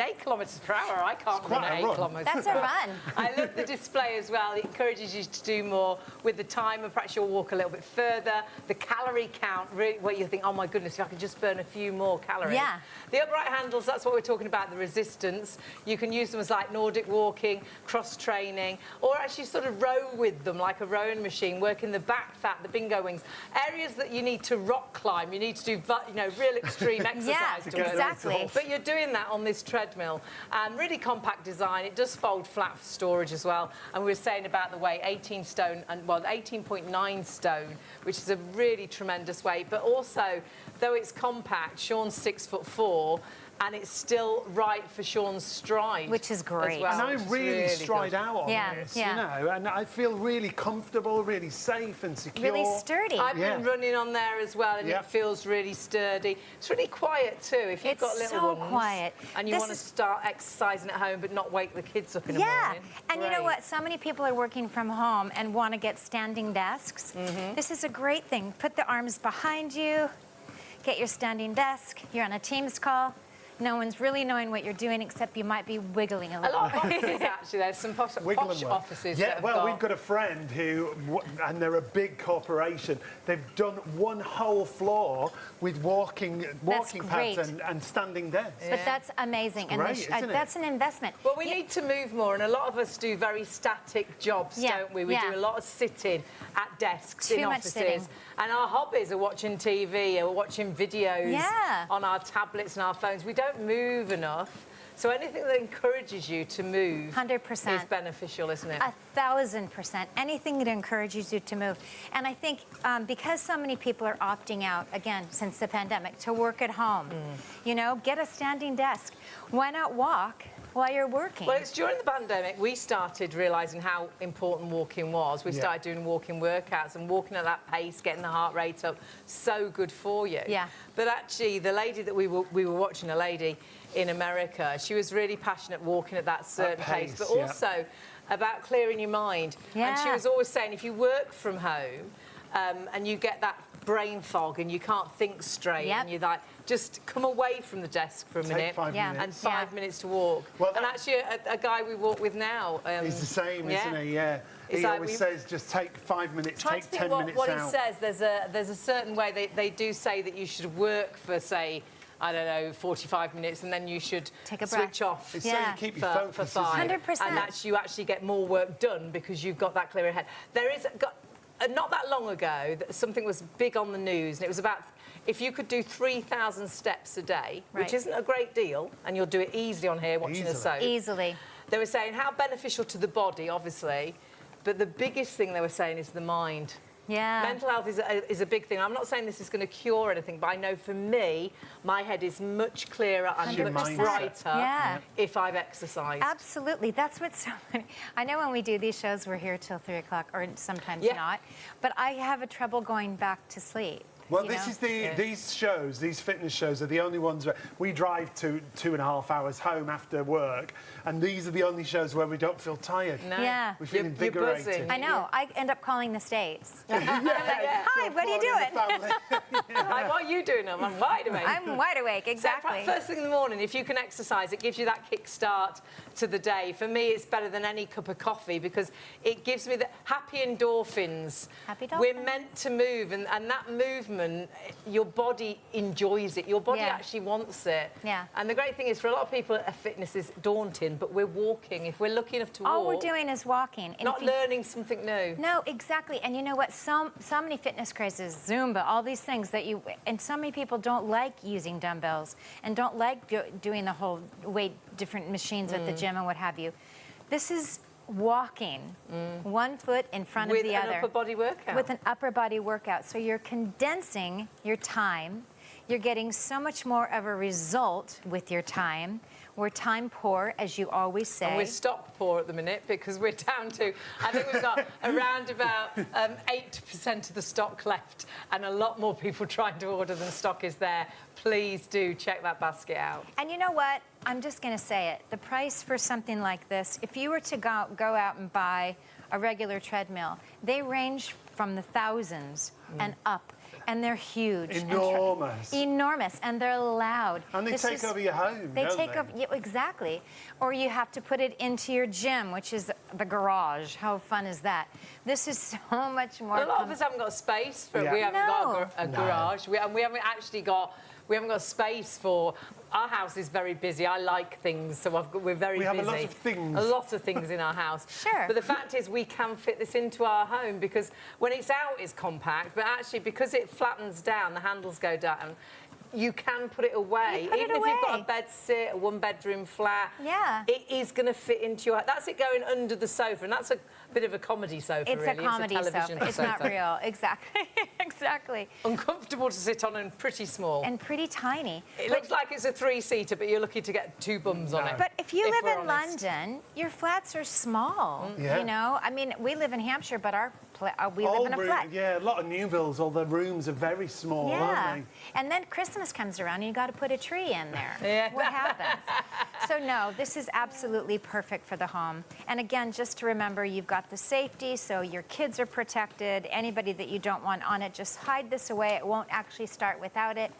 8 kilometres per hour. I can't run at 8 kilometres. That's a run. I love the display as well. It encourages you to do more with the timer. Perhaps you'll walk a little bit further. The calorie count, really, where you think, oh my goodness, if I could just burn a few more calories. Yeah. The upright handles, that's what we're talking about, the resistance. You can use them as like Nordic walking, cross-training, or actually sort of row with them like a rowing machine, working the back fat, the bingo wings. Areas that you need to rock climb, you need to do, real extreme exercise to work. Exactly. But you're doing that on this treadmill. Really compact design. It does fold flat for storage as well. And we were saying about the weight, 18 stone, and 18.9 stone, which is a really tremendous weight. But also, though it's compact, Sean's 6'4", and it's still right for Sean's stride. Which is great. Well, and I really stride out on this, and I feel really comfortable, really safe and secure. Really sturdy. I've been running on there as well, and it feels really sturdy. It's really quiet too. If you've got little ones, quiet. and you want to start exercising at home but not wake the kids up in the morning. And you know what? So many people are working from home and want to get standing desks. This is a great thing. Put the arms behind you, get your standing desk. You're on a Teams call. No one's really knowing what you're doing, except you might be wiggling a A little. lot of offices, actually. There's some posh Wiggling work. offices Yeah, that have well, we've got a friend who, and they're a big corporation. They've done one whole floor with walking great. pads and standing desks. But that's amazing. It's great, isn't it? That's an investment. Well, we need to move more, and a lot of us do very static jobs, Yeah, don't we? We yeah. do a lot of sitting at desks Too in much offices. sitting. And our hobbies are watching TV or watching videos Yeah. on our tablets and our phones. We don't move enough. So anything that encourages you to move 100%. is beneficial, isn't it? 1,000%. Anything that encourages you to move. And I think because so many people are opting out, again, since the pandemic, to work at home, you know, get a standing desk. Why not walk while you're working? Well, it's during the pandemic we started realising how important walking was. We Yeah. started doing walking workouts, and walking at that pace, getting the heart rate up, so good for you. Yeah. But actually, the lady that we were watching, a lady in America, she was really passionate walking at that certain pace, but yeah. also about clearing your mind. And she Yeah. was always saying, if you work from home and you get that brain fog and you can't think straight, Yep. and you're like, just come away from the desk for a Take minute 5 Yeah. minutes. and 5 Yeah. minutes to walk. Well, and that- actually, a guy we walk with now... He's the same, yeah. isn't he? Yeah. It's He like always we- says, just take 5 minutes, Trying take to 10 think minutes what out. he says, there's a certain way they do say that you should work for, say, I don't know, 45 minutes, and then you should Take a switch breath. off It's Yeah. so you keep your for focus, 5. isn't it? 100%. And that's, you actually get more work done because you've got that clearer head. There is... not that long ago, something was big on the news, and it was about if you could do 3,000 steps a day, Right. which isn't a great deal, and you'll do it easily on here watching us Easily. soap. Easily. They were saying how beneficial to the body, obviously, but the biggest thing they were saying is the mind. Yeah. Mental health is a big thing. I'm not saying this is going to cure anything, but I know for me, my head is much clearer and Your much mindset. brighter Yeah. if I've exercised. Absolutely. That's what's so funny. I know when we do these shows, we're here till 3 o'clock, or sometimes Yeah. not. But I have a trouble going back to sleep. Well, you this know? is these shows, these fitness shows are the only ones where we drive 2.5 hours home after work, and these are the only shows where we don't feel tired. No. Yeah. We feel You're invigorated. buzzing. I know. I end up calling the States. Yeah. Hi, what are you doing? Like, what are you doing? I'm wide awake. I'm wide awake, So, exactly. first thing in the morning, if you can exercise, it gives you that kick start to the day. For me, it's better than any cup of coffee because it gives me the happy endorphins. Happy We're dolphins. meant to move, and that movement, your body enjoys it. Your body Yeah. actually wants it. Yeah. And the great thing is, for a lot of people, fitness is daunting, but we're walking. If we're lucky enough to All walk, we're doing is walking. And not if you- learning something new. No, exactly. And you know what? So many fitness crazes, Zumba, all these things that you... And so many people don't like using dumbbells and don't like doing the whole different machines at the gym and what have you. This is walking, one foot in front With of the an other. upper body workout. With an upper body workout. So you're condensing your time. You're getting so much more of a result with your time. We're time poor, as you always say. And we're stock poor at the minute because we're down to, I think we've got around about 8% of the stock left and a lot more people trying to order than stock is there. Please do check that basket out. And you know what? I'm just going to say it. The price for something like this, if you were to go out and buy a regular treadmill, they range from the thousands and up. And they're huge. Enormous. Enormous. And they're loud. And they This take is- over your home, They don't take they? over, yeah, exactly. Or you have to put it into your gym, which is the garage. How fun is that? This is so much more. A lot of us haven't got space for Yeah. we haven't got No. a garage. We haven't actually got space for. Our house is very busy. I like things, so we're very We have busy. a lot of things. A lot of things in our house. Sure. But the fact is, we can fit this into our home because when it's out, it's compact. But actually, because it flattens down, the handles go down. You can put it away. You put it Even if you've got away. a bed sit, a one-bedroom flat, Yeah. it is going to fit into your... That's it going under the sofa, and that's a bit of a comedy sofa, It's really. a comedy television sofa. It's not real. Exactly. Exactly. Uncomfortable to sit on and pretty small. And pretty tiny. It looks like it's a 3-seater, but you're lucky to get 2 bums on it. But if you live we're in honest. London, your flats are small. Yeah. You know, I mean, we live in Hampshire, but we live in a flat. Yeah, a lot of new builds, all the rooms are very small, Yeah. aren't And then Christmas comes around and you got to put a tree in there. Yeah. What happens? So no, this is absolutely perfect for the home. And again, just to remember, you've got the safety, so your kids are protected. Anybody that you don't want on it, just hide this away. It won't actually start without it.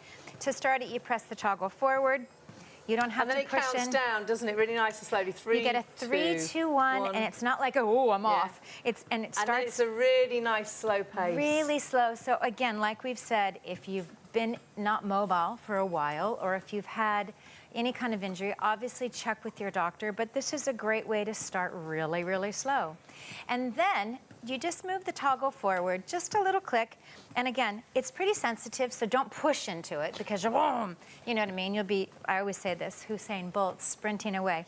To start it, you press the toggle forward. You don't have and then to it push counts in. down, doesn't it? Really nice and slowly. 3, You get a 3, 2, 1, and it's not like, oh, I'm off. It starts. And then it's a really nice slow pace. Really slow. So again, like we've said, if you've been not mobile for a while, or if you've had any kind of injury, obviously check with your doctor, but this is a great way to start really, really slow. And then you just move the toggle forward, just a little click. And again, it's pretty sensitive, so don't push into it because you're, you know what I mean? You'll be, I always say this, Usain Bolt sprinting away.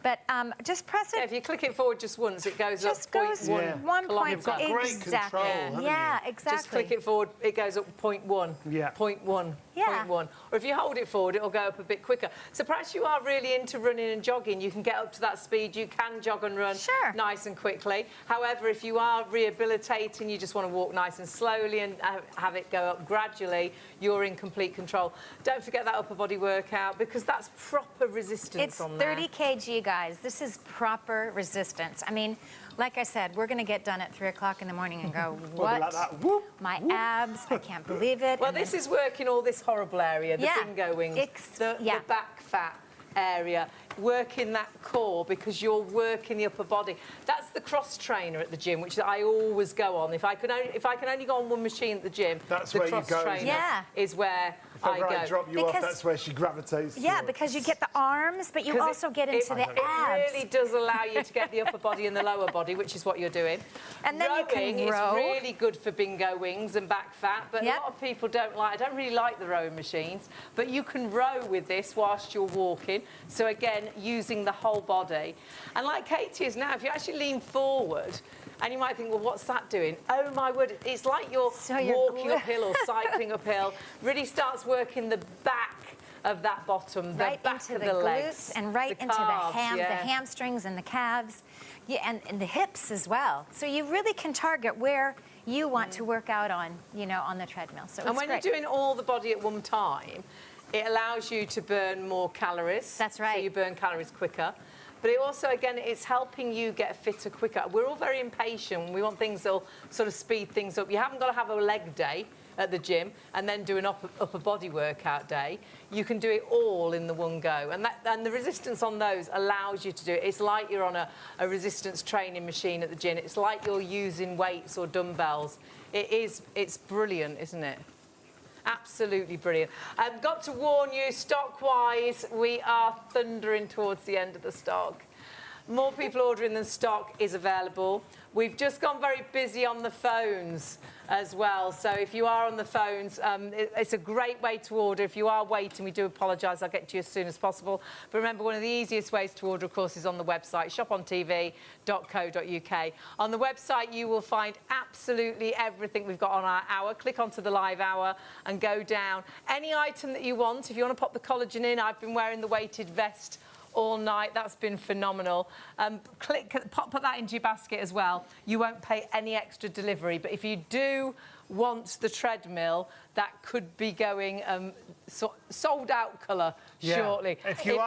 But just press it. Yeah, if you click it forward just once, it goes up 0.1 point. You've got great control, haven't Yeah, you? exactly. Just click it forward, it goes up 0.1. Yeah. 0.1. Yeah. 0.1. Or if you hold it forward, it'll go up a bit quicker. So perhaps you are really into running and jogging. You can get up to that speed. You can jog and run nice and quickly. However, if you are rehabilitating, you just want to walk nice and slowly and have it go up gradually, you're in complete control. Don't forget that upper body workout because that's proper resistance on there. It's 30 kg, guys. This is proper resistance. I mean, like I said, we're going to get done at 3 o'clock in the morning and go, what? Like that. Whoop, My whoop. abs, I can't believe it. Well, And this then- is working all this horrible area, the bingo wings, the yeah. back fat area, working that core because you're working the upper body. That's the cross trainer at the gym, which I always go on. If I can only go on one machine at the gym, That's the where you cross go, trainer Yeah. is where If ever I go. drop you off, Because- that's where she gravitates Yeah, towards. because you get the arms, but you 'Cause also get into the abs. It really does allow you to get the upper body and the lower body, which is what you're doing. And then you can Rowing row. is really good for bingo wings and back fat, but Yep. a lot of people don't really like the rowing machines, but you can row with this whilst you're walking. So again, using the whole body. And like Katie is now, if you actually lean forward, and you might think, well, what's that doing? Oh, my word, it's like you're walking uphill or cycling uphill. Really starts working the back of that bottom, the Right back into of the the glutes legs. and right the into calves, the hamstrings and the calves, and the hips as well. So you really can target where you want to work out on, on the treadmill. So And when great. you're doing all the body at one time, it allows you to burn more calories. That's right. So you burn calories quicker. But it also, again, it's helping you get fitter quicker. We're all very impatient. We want things that'll sort of speed things up. You haven't got to have a leg day at the gym and then do an upper body workout day. You can do it all in the one go. And the resistance on those allows you to do it. It's like you're on a resistance training machine at the gym. It's like you're using weights or dumbbells. It's brilliant, isn't it? Absolutely brilliant. I've got to warn you, stock-wise, we are thundering towards the end of the stock. More people ordering than stock is available. We've just gone very busy on the phones as well. So if you are on the phones, it's a great way to order. If you are waiting, we do apologise. I'll get to you as soon as possible. But remember, one of the easiest ways to order, of course, is on the website, shopontv.co.uk. On the website, you will find absolutely everything we've got on our hour. Click onto the live hour and go down. Any item that you want, if you want to pop the collagen in, I've been wearing the weighted vest all night. That's been phenomenal. Put that into your basket as well. You won't pay any extra delivery, but if you do want the treadmill, that could be going sold out colour shortly. If you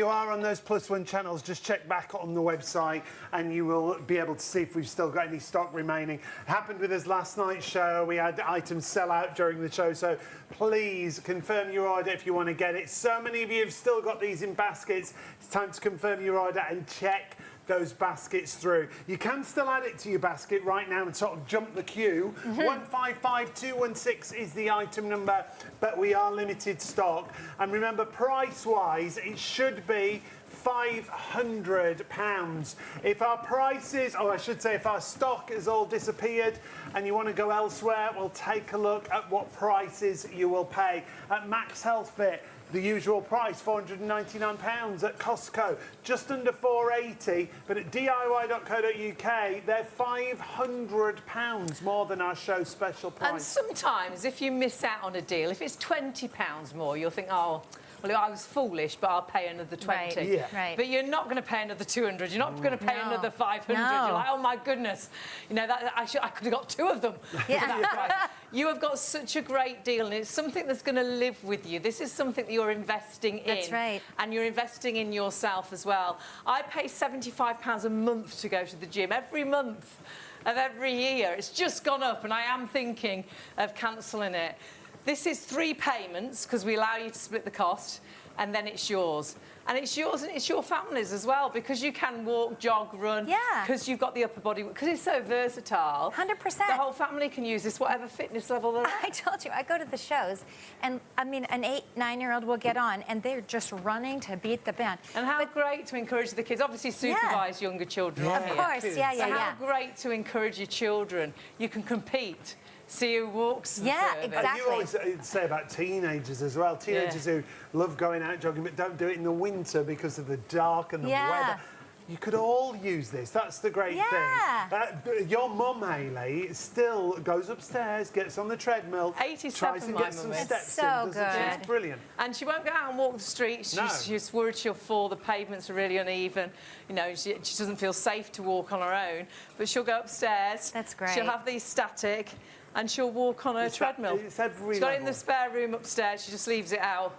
are on those +1 channels, just check back on the website and you will be able to see if we've still got any stock remaining. It happened with us last night's show. We had items sell out during the show, so please confirm your order if you want to get it. So many of you have still got these in baskets. It's time to confirm your order and check those baskets through. You can still add it to your basket right now and sort of jump the queue. 155216 is the item number, but we are limited stock. And remember, price-wise, it should be £500. If our prices, or I should say if our stock has all disappeared and you want to go elsewhere, we'll take a look at what prices you will pay. At Max Health Fit, the usual price, £499. At Costco, just under £480. But at DIY.co.uk, they're £500 more than our show special price. And sometimes, if you miss out on a deal, if it's £20 more, you'll think, oh, well, I was foolish, but I'll pay another 20. Right. Yeah. Right. But you're not going to pay another 200. You're not going to pay No. another 500. No. You're like, oh my goodness, I could have got 2 of them. Yeah. for that price. You have got such a great deal, and it's something that's going to live with you. This is something that you're investing in. That's right. And you're investing in yourself as well. I pay £75 a month to go to the gym every month of every year. It's just gone up, and I am thinking of cancelling it. This is 3 payments because we allow you to split the cost. and then it's yours. And it's yours and it's your family's as well, because you can walk, jog, run. Yeah. Because you've got the upper body, because it's so versatile. 100%. The whole family can use this, whatever fitness level they're at. I told you, I go to the shows, and I mean, an 8, 9-year-old will get on, and they're just running to beat the band. And how great to encourage the kids. Obviously, supervise younger children on Of here. course, yeah, So how great to encourage your children. You can compete. See who walks the furthest. Exactly. And you always say about teenagers as well. Teenagers who love going out jogging but don't do it in the winter because of the dark and the weather. You could all use this. That's the great thing. Your mum, Hayley, still goes upstairs, gets on the treadmill, 87, tries and gets some steps it's so in. good. It's brilliant. And she won't go out and walk the streets. She's worried she'll fall. The pavements are really uneven. You know, she doesn't feel safe to walk on her own. But she'll go upstairs. That's great. She'll have these static, and she'll walk on her treadmill. It's every She's got it in level. the spare room upstairs. She just leaves it out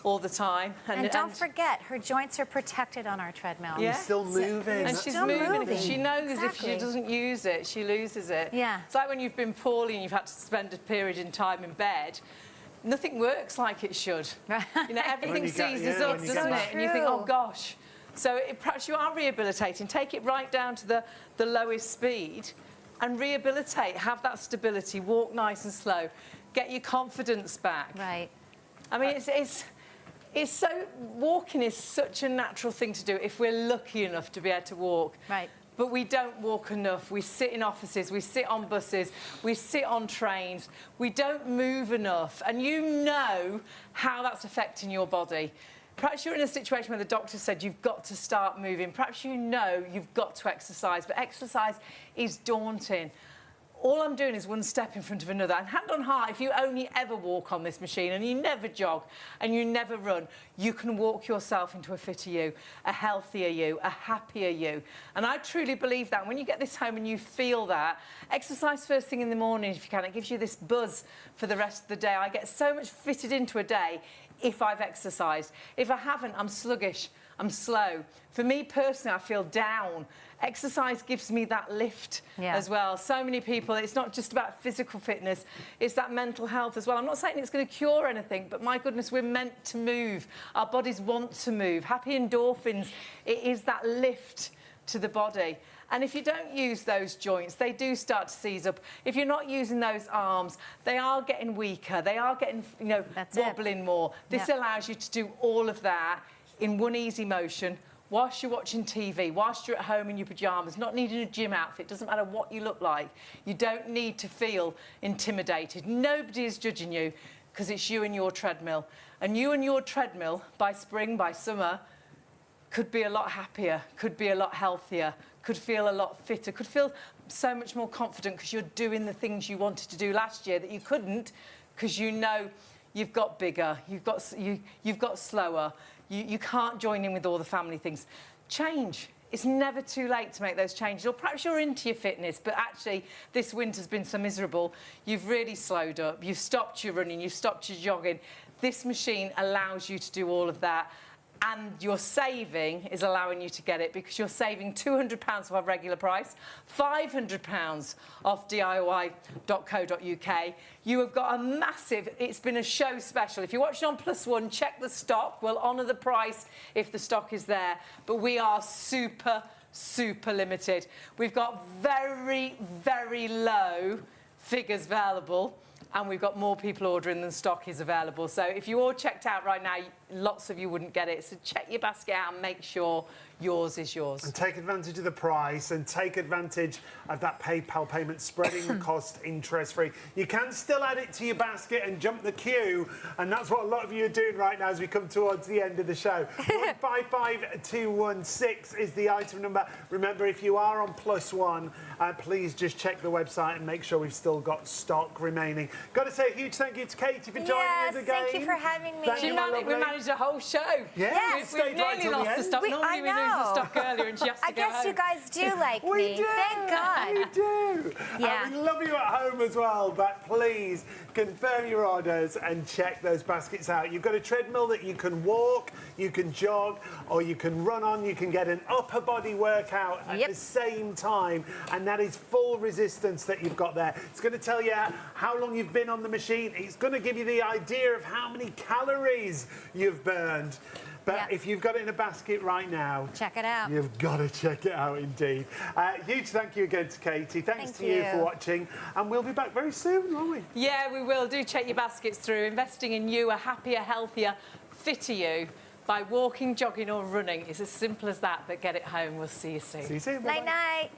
all the time. And don't forget, her joints are protected on our treadmill. You're still moving. And she's still moving. moving. She knows if Exactly. she doesn't use it, she loses it. Yeah. It's like when you've been poorly and you've had to spend a period in time in bed. Nothing works like it should. You know, everything seizes up, doesn't it? And you think, oh gosh. So perhaps you are rehabilitating. Take it right down to the lowest speed and rehabilitate. Have that stability. Walk nice and slow. Get your confidence back. Right. I mean, it's so, walking is such a natural thing to do if we're lucky enough to be able to walk. Right. But we don't walk enough. We sit in offices, we sit on buses, we sit on trains. We don't move enough. And you know how that's affecting your body. Perhaps you're in a situation where the doctor said you've got to start moving. Perhaps you know you've got to exercise, but exercise is daunting. All I'm doing is one step in front of another. And hand on heart, if you only ever walk on this machine and you never jog and you never run, you can walk yourself into a fitter you, a healthier you, a happier you. And I truly believe that. When you get this home and you feel that, exercise first thing in the morning if you can. It gives you this buzz for the rest of the day. I get so much fitted into a day if I've exercised. If I haven't, I'm sluggish, I'm slow. For me personally, I feel down. Exercise gives me that lift as well. So many people, it's not just about physical fitness, it's that mental health as well. I'm not saying it's going to cure anything, but my goodness, we're meant to move. Our bodies want to move. Happy endorphins, it is that lift to the body. And if you don't use those joints, they do start to seize up. If you're not using those arms, they are getting weaker. They are getting, you know, wobbling more. This allows you to do all of that in one easy motion, whilst you're watching TV, whilst you're at home in your pyjamas, not needing a gym outfit, doesn't matter what you look like. You don't need to feel intimidated. Nobody is judging you because it's you and your treadmill. And you and your treadmill, by spring, by summer, could be a lot happier, could be a lot healthier, could feel a lot fitter, could feel so much more confident because you're doing the things you wanted to do last year that you couldn't because you know you've got bigger, you've got slower. You can't join in with all the family things. Change. It's never too late to make those changes. Or perhaps you're into your fitness, but actually this winter's been so miserable. You've really slowed up. You've stopped your running. You've stopped your jogging. This machine allows you to do all of that. And your saving is allowing you to get it because you're saving £200 off our regular price, £500 off DIY.co.uk. You have got a massive, it's been a show special. If you're watching on +1, check the stock. We'll honour the price if the stock is there. But we are super limited. We've got very, very low figures available. And we've got more people ordering than stock is available. So if you all checked out right now, lots of you wouldn't get it. So check your basket out and make sure yours is yours. And take advantage of the price and take advantage of that PayPal payment, spreading the cost interest-free. You can still add it to your basket and jump the queue, and that's what a lot of you are doing right now as we come towards the end of the show. 155216 is the item number. Remember, if you are on +1, please just check the website and make sure we've still got stock remaining. Got to say a huge thank you to Katie for joining us again. Thank you for having me. We managed a whole show. Yeah, We've nearly lost the stock. Normally we lose the stock earlier and she has to I go guess home. you guys do like We me. do. Thank God. We do. Yeah. And we love you at home as well, but please confirm your orders and check those baskets out. You've got a treadmill that you can walk, you can jog, or you can run on. You can get an upper body workout at the same time, and that is full resistance that you've got there. It's going to tell you how long you've been on the machine. It's going to give you the idea of how many calories you've burned. But if you've got it in a basket right now, check it out. You've got to check it out indeed. Huge thank you again to Katie. Thanks to you for watching. And we'll be back very soon, won't we? Yeah, we will. Do check your baskets through. Investing in you, a happier, healthier, fitter you by walking, jogging or running. It's as simple as that, but get it home. We'll see you soon. See you soon. Night, night.